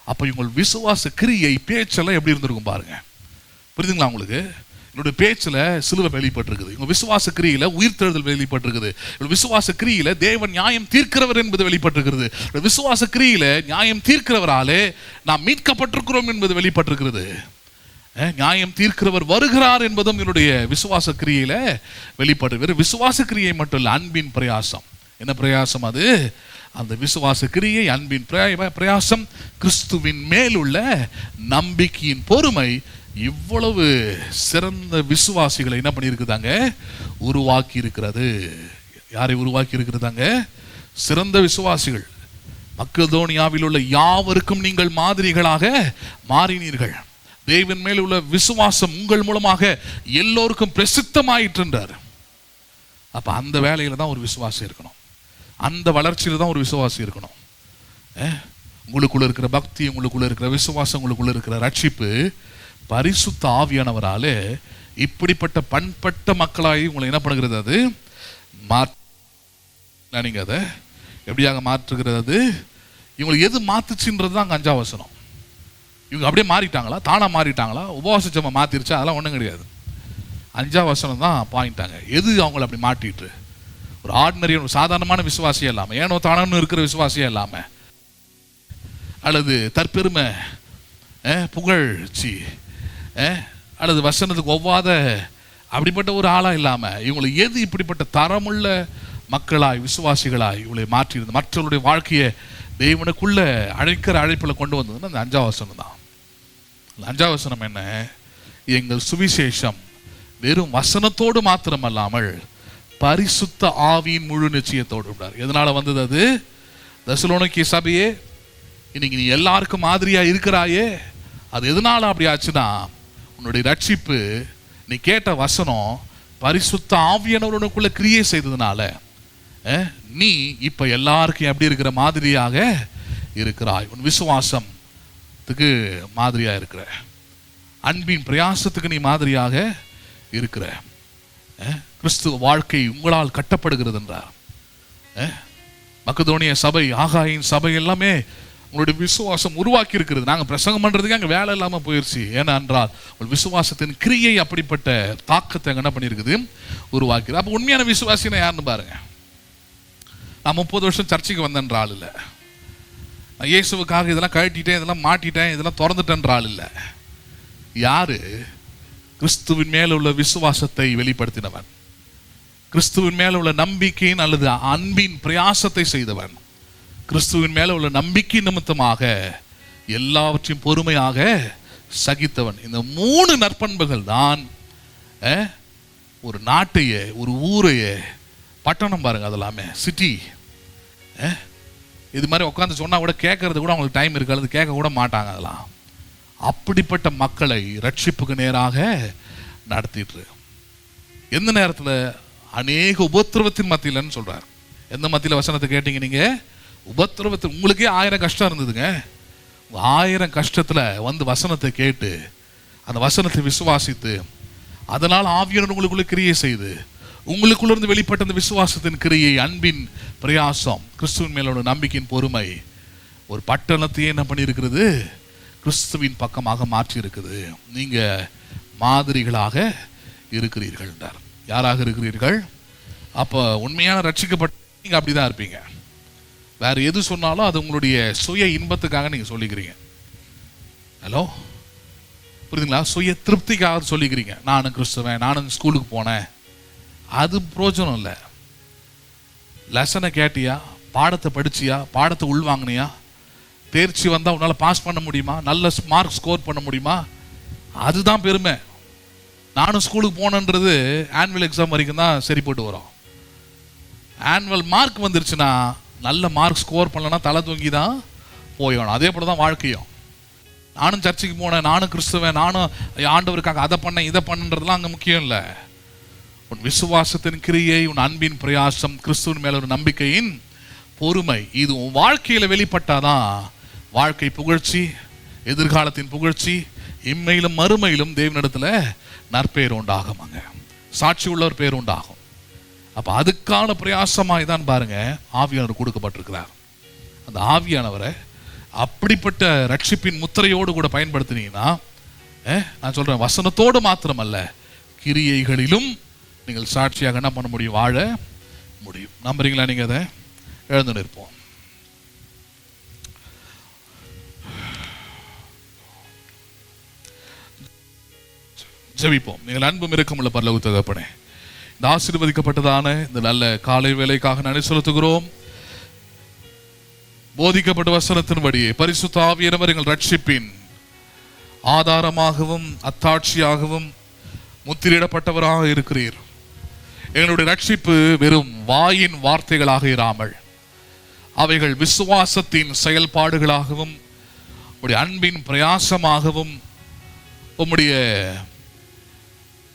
அப்ப இவங்க விசுவாச கிரியை பேச்செல்லாம் எப்படி இருந்திருக்கும் பாருங்க. புரியுதுங்களா உங்களுக்கு? என்னுடைய பேச்சில் சிலுவை வெளிப்பட்டிருக்குது, இவங்க விசுவாச கிரியில உயிர் தேடுதல் வெளிப்பட்டிருக்குது, விசுவாச கிரியில தேவன் நியாயம் தீர்க்கிறவர் என்பது வெளிப்பட்டிருக்கிறது, விசுவாச கிரியில நியாயம் தீர்க்கிறவராலே நாம் மீட்கப்பட்டிருக்கிறோம் என்பது வெளிப்பட்டிருக்கிறது, நியாயம் தீர்க்கிறவர் வருகிறார் என்பதும் என்னுடைய விசுவாச கிரியில வெளிப்பட்டிருக்கிறது. விசுவாச கிரியை மட்டும் இல்லை, அன்பின் பிரயாசம். என்ன பிரயாசம் அது? அந்த விசுவாச கிரியை, அன்பின் பிரயாசம், கிறிஸ்துவின் மேலுள்ள நம்பிக்கையின் பொறுமை இவ்வளவு சிறந்த விசுவாசிகளை என்ன பண்ணியிருக்குதாங்க? உருவாக்கி இருக்கிறது. யாரை உருவாக்கி இருக்கிறதாங்க? சிறந்த விசுவாசிகள். மக்கெதோனியாவில் உள்ள யாவருக்கும் நீங்கள் மாதிரிகளாக மாறினீர்கள். தேவன் மேல் உள்ள விசுவாசம் உங்கள் மூலமாக எல்லோருக்கும் பிரசித்தமாயிற்று. அப்ப அந்த வேலையில தான் ஒரு விசுவாசி இருக்கணும், அந்த வளர்ச்சியில தான் ஒரு விசுவாசி இருக்கணும். உங்களுக்குள்ள இருக்கிற பக்தி, உங்களுக்குள்ள இருக்கிற விசுவாசம், உங்களுக்குள்ள இருக்கிற ரட்சிப்பு பரிசுத்த ஆவியானவராலே இப்படிப்பட்ட பண்பட்ட மக்களாகி உங்களை என்ன பண்ணுகிறது? அது நீங்க அதை எப்படியாக மாற்றுகிறது? அது இவங்களுக்கு எது மாத்துச்சுன்றது தான் 5ஆம் வசனம். இவங்க அப்படியே மாறிட்டாங்களா? தானா மாறிட்டாங்களா? உபவாச மாத்திருச்சா? அதெல்லாம் ஒன்றும் கிடையாது. 5ஆம் வசனம் தான் பாயிண்டாங்க. எது அவங்களை அப்படி மாட்டிட்டு? ஒரு ஆர்டினரி, சாதாரணமான விசுவாசியே இல்லாம, ஏனோ தானு இருக்கிற விசுவாசியே இல்லாம, அல்லது தற்பெருமை, புகழ்ச்சி, அல்லது வசனத்துக்கு ஒவ்வாத அப்படிப்பட்ட ஒரு ஆளா இல்லாம, இவங்களை எது இப்படிப்பட்ட தரமுள்ள மக்களாய், விசுவாசிகளாய் இவங்களை மாற்றியிருந்தது, மற்றவருடைய வாழ்க்கையை தேவனுக்குள்ள அழைக்கிற அழைப்பில் கொண்டு வந்ததுன்னா அந்த 5ஆம் வசனம் தான். 5ஆம் வசனம் என்ன? எங்கள் சுவிசேஷம் வெறும் வசனத்தோடு மாத்திரம் அல்லாமல் பரிசுத்த ஆவியின் முழு நிச்சயத்தோடு விட்டார். எதனால வந்தது அது? தெசலோனிக்கே சபையே, இன்னைக்கு நீ எல்லாருக்கும் மாதிரியா இருக்கிறாயே, அது எதனால அப்படி ஆச்சுன்னா உன்னுடைய ரட்சிப்பு, நீ கேட்ட வசனம் பரிசுத்த ஆவியானவருக்குள்ள கிரியை செய்ததுனால நீ இப்ப எல்லாருக்கும் எப்படி இருக்கிற மாதிரியாக இருக்கிறாய். உன் விசுவாசத்துக்கு மாதிரியா இருக்கிற, அன்பின் பிரயாசத்துக்கு நீ மாதிரியாக இருக்கிற. கிறிஸ்துவ வாழ்க்கை உங்களால் கட்டப்படுகிறது என்றார். மக்கெதோனிய சபை, ஆகாயின் சபை எல்லாமே உங்களுடைய விசுவாசம் உருவாக்கி இருக்கிறது. நாங்கள் பிரசங்கம் பண்றதுக்கு அங்கே வேலை இல்லாமல் போயிடுச்சு. ஏன்னா என்றால் உங்கள் விசுவாசத்தின் கிரியை அப்படிப்பட்ட தாக்கத்தை என்ன பண்ணியிருக்குது? உருவாக்கி. அப்போ உண்மையான விசுவாசினா யாருன்னு பாருங்க. நான் 30 வருஷம் சர்ச்சைக்கு வந்தேன்ற ஆள் இல்லை. நான் இயேசுவுக்காக இதெல்லாம் கழட்டிட்டேன், இதெல்லாம் மாட்டிட்டேன், இதெல்லாம் திறந்துட்டேன்ற ஆள் இல்லை. யாரு? கிறிஸ்துவின் மேல உள்ள விசுவாசத்தை வெளிப்படுத்தினவன், கிறிஸ்துவின் மேல உள்ள நம்பிக்கையின் அல்லது அன்பின் பிரயாசத்தை செய்தவன், கிறிஸ்துவின் மேல உள்ள நம்பிக்கை நிமித்தமாக எல்லாவற்றையும் பொறுமையாக சகித்தவன். இந்த 3 நற்பண்புகள் தான் ஒரு நாட்டையே, ஒரு ஊரையே, பட்டணம் பாருங்க, அதெல்லாமே சிட்டி, இது மாதிரி உட்காந்து சொன்னா கூட கேட்கறது கூட அவங்களுக்கு டைம் இருக்காது, கேட்க கூட மாட்டாங்க. அதெல்லாம் அப்படிப்பட்ட மக்களை ரட்சிப்புக்கு நேராக நடத்திட்டு, எந்த நேரத்தில்? அநேக உபத்திரவத்தின் மத்தியிலன்னு சொல்றார். எந்த மத்தியில வசனத்தை கேட்டீங்க நீங்க? உபத்திரவத்தில். உங்களுக்கே 1000 கஷ்டம் இருந்ததுங்க. 1000 கஷ்டத்துல வந்து வசனத்தை கேட்டு அந்த வசனத்தை விசுவாசித்து அதனால் ஆவியானவர் உங்களுக்குள்ள கிரியை செய்து உங்களுக்குள்ள இருந்து வெளிப்பட்ட அந்த விசுவாசத்தின் கிரியை, அன்பின் பிரயாசம், கிறிஸ்துவின் மேலோட நம்பிக்கையின் பொறுமை ஒரு பட்டணத்தையே என்ன பண்ணியிருக்கிறது? கிறிஸ்துவின் பக்கமாக மாற்றி இருக்குது. நீங்க மாதிரிகளாக இருக்கிறீர்கள் என்றார். யாராக இருக்கிறீர்கள்? அப்போ உண்மையான ரட்சிக்கப்பட்ட நீங்க அப்படிதான் இருப்பீங்க. வேற எது சொன்னாலும் அது உங்களுடைய சுய இன்பத்துக்காக நீங்க சொல்லிக்கிறீங்க. ஹலோ, புரியுதுங்களா? சுய திருப்திக்காக சொல்லிக்கிறீங்க. நானும் கிறிஸ்துவன், நானும் ஸ்கூலுக்கு போனேன். அது பிரயோஜனம் இல்லை. லெசனை கேட்டியா? பாடத்தை படிச்சியா? பாடத்தை உள்வாங்கினியா? தேர்ச்சி வந்தால் உன்னால் பாஸ் பண்ண முடியுமா? நல்ல மார்க் ஸ்கோர் பண்ண முடியுமா? அதுதான் பெருமை. நானும் ஸ்கூலுக்கு போனன்றது ஆனுவல் எக்ஸாம் வரைக்கும் தான் சரி போட்டு வரும். ஆனுவல் மார்க் வந்துருச்சுன்னா, நல்ல மார்க் ஸ்கோர் பண்ணலன்னா தலை தூங்கி தான் போயிடணும். அதே போல தான் வாழ்க்கையும். நானும் சர்ச்சுக்கு போனேன், நானும் கிறிஸ்துவன், நானும் ஆண்டவருக்காக அதை பண்ணேன் இதை பண்ணன்றதுலாம் அங்கே முக்கியம் இல்லை. உன் விசுவாசத்தின் கிரியை, உன் அன்பின் பிரயாசம், கிறிஸ்துவின் மேல ஒரு நம்பிக்கையின் பொறுமை, இது உன் வாழ்க்கையில் வெளிப்பட்டாதான் வாழ்க்கை புகழ்ச்சி, எதிர்காலத்தின் புகழ்ச்சி, இம்மையிலும் மறுமையிலும் தேவனிடத்துல நற்பெயர் உண்டாகும், அங்க சாட்சி உள்ள ஒரு பேர் உண்டாகும். அப்ப அதுக்கான பிரயாசமாய் தான் பாருங்க ஆவியானவர் கொடுக்கப்பட்டிருக்கிறார். அந்த ஆவியானவரை அப்படிப்பட்ட ரட்சிப்பின் முத்திரையோடு கூட பயன்படுத்தினீங்கன்னா, நான் சொல்றேன், வசனத்தோடு மாத்திரமல்ல கிரியைகளிலும் நீங்கள் சாட்சியாக என்ன பண்ண முடியும், வாழ முடியும். நம்புறீங்களா? நீங்க அதை எழுந்து நிற்போம். ஜெபிப்போம். நீங்கள் அன்பும் இரக்கமுள்ள பரலோக தகப்பனே, இந்த ஆசீர்வதிக்கப்பட்டதான இந்த நல்ல காலை வேளைக்காக நன்றி செலுத்துகிறோம். போதிக்கப்பட்ட வசனத்தின்படியே பரிசுத்த ஆவியானவர் எங்கள் ரட்சிப்பின் ஆதாரமாகவும் அத்தாட்சியாகவும் முத்திரையிடப்பட்டவராக இருக்கிறீர். எங்களுடைய ரட்சிப்பு வெறும் வாயின் வார்த்தைகளாக இராமல் அவைகள் விசுவாசத்தின் செயல்பாடுகளாகவும் உம்முடைய அன்பின் பிரயாசமாகவும் உம்முடைய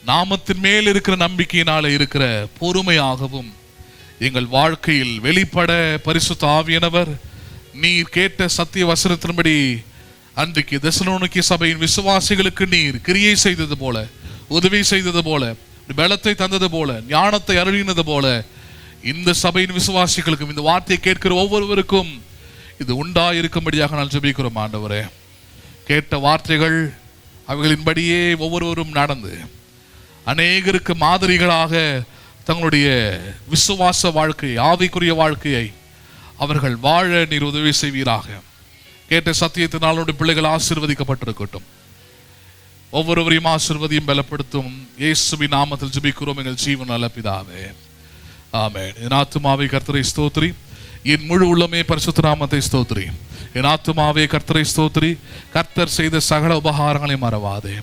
நாமத்தின் மேல் இருக்கிற நம்பிக்கையினால இருக்கிற பொறுமையாகவும் எங்கள் வாழ்க்கையில் வெளிப்பட பரிசுத்த ஆவியானவர் நீர் கேட்ட சத்திய வசனத்தின்படி அன்றைக்கு தெசலோனிக்கே சபையின் விசுவாசிகளுக்கு நீர் கிரியை செய்தது போல, உதவி செய்தது போல, பலத்தை தந்தது போல, ஞானத்தை அருளினது போல இந்த சபையின் விசுவாசிகளுக்கும் இந்த வார்த்தையை கேட்கிற ஒவ்வொருவருக்கும் இது உண்டாயிருக்கும்படியாக நான் ஜெபிக்கிறோம். ஆண்டவரே, கேட்ட வார்த்தைகள் அவைகளின்படியே ஒவ்வொருவரும் நடந்து அநேகருக்கு மாதிரிகளாக தங்களுடைய விசுவாச வாழ்க்கையை, ஆவிக்குரிய வாழ்க்கையை அவர்கள் வாழ நீர் உதவி செய்வீராக. கேட்ட சத்தியத்தினால் பிள்ளைகள் ஆசீர்வதிக்கப்பட்டிருக்கட்டும். ஒவ்வொருவரையும் ஆசீர்வதியும் பலப்படுத்தும் இயேசுவின் நாமத்தில் ஜெபிக்கிறோம் எங்கள் ஜீவன் நல்ல பிதாவே, ஆமென். என் ஆத்துமாவே கர்த்தரை ஸ்தோத்திரி, என் முழு உள்ளமே பரிசுத்த நாமத்தை ஸ்தோத்திரி. என் ஆத்துமாவே கர்த்தரை ஸ்தோத்திரி, கர்த்தர் செய்த சகல உபகாரங்களை மறவாதே.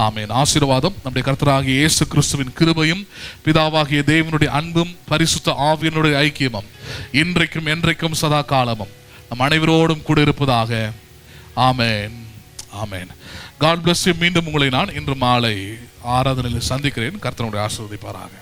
ஆமென். ஆசீர்வாதம் நம்முடைய கர்த்தராகிய இயேசு கிறிஸ்துவின் கிருபையும் பிதாவாகிய தேவனுடைய அன்பும் பரிசுத்த ஆவியினுடைய ஐக்கியமும் இன்றைக்கும் என்றைக்கும் சதா காலமும் நம் அனைவரோடும் கூட இருப்பதாக. ஆமென், ஆமென். God bless you. மீண்டும் உங்களை நான் இன்று மாலை ஆராதனையில் சந்திக்கிறேன். கர்த்தருடைய ஆசீர்வதிப்பாராக.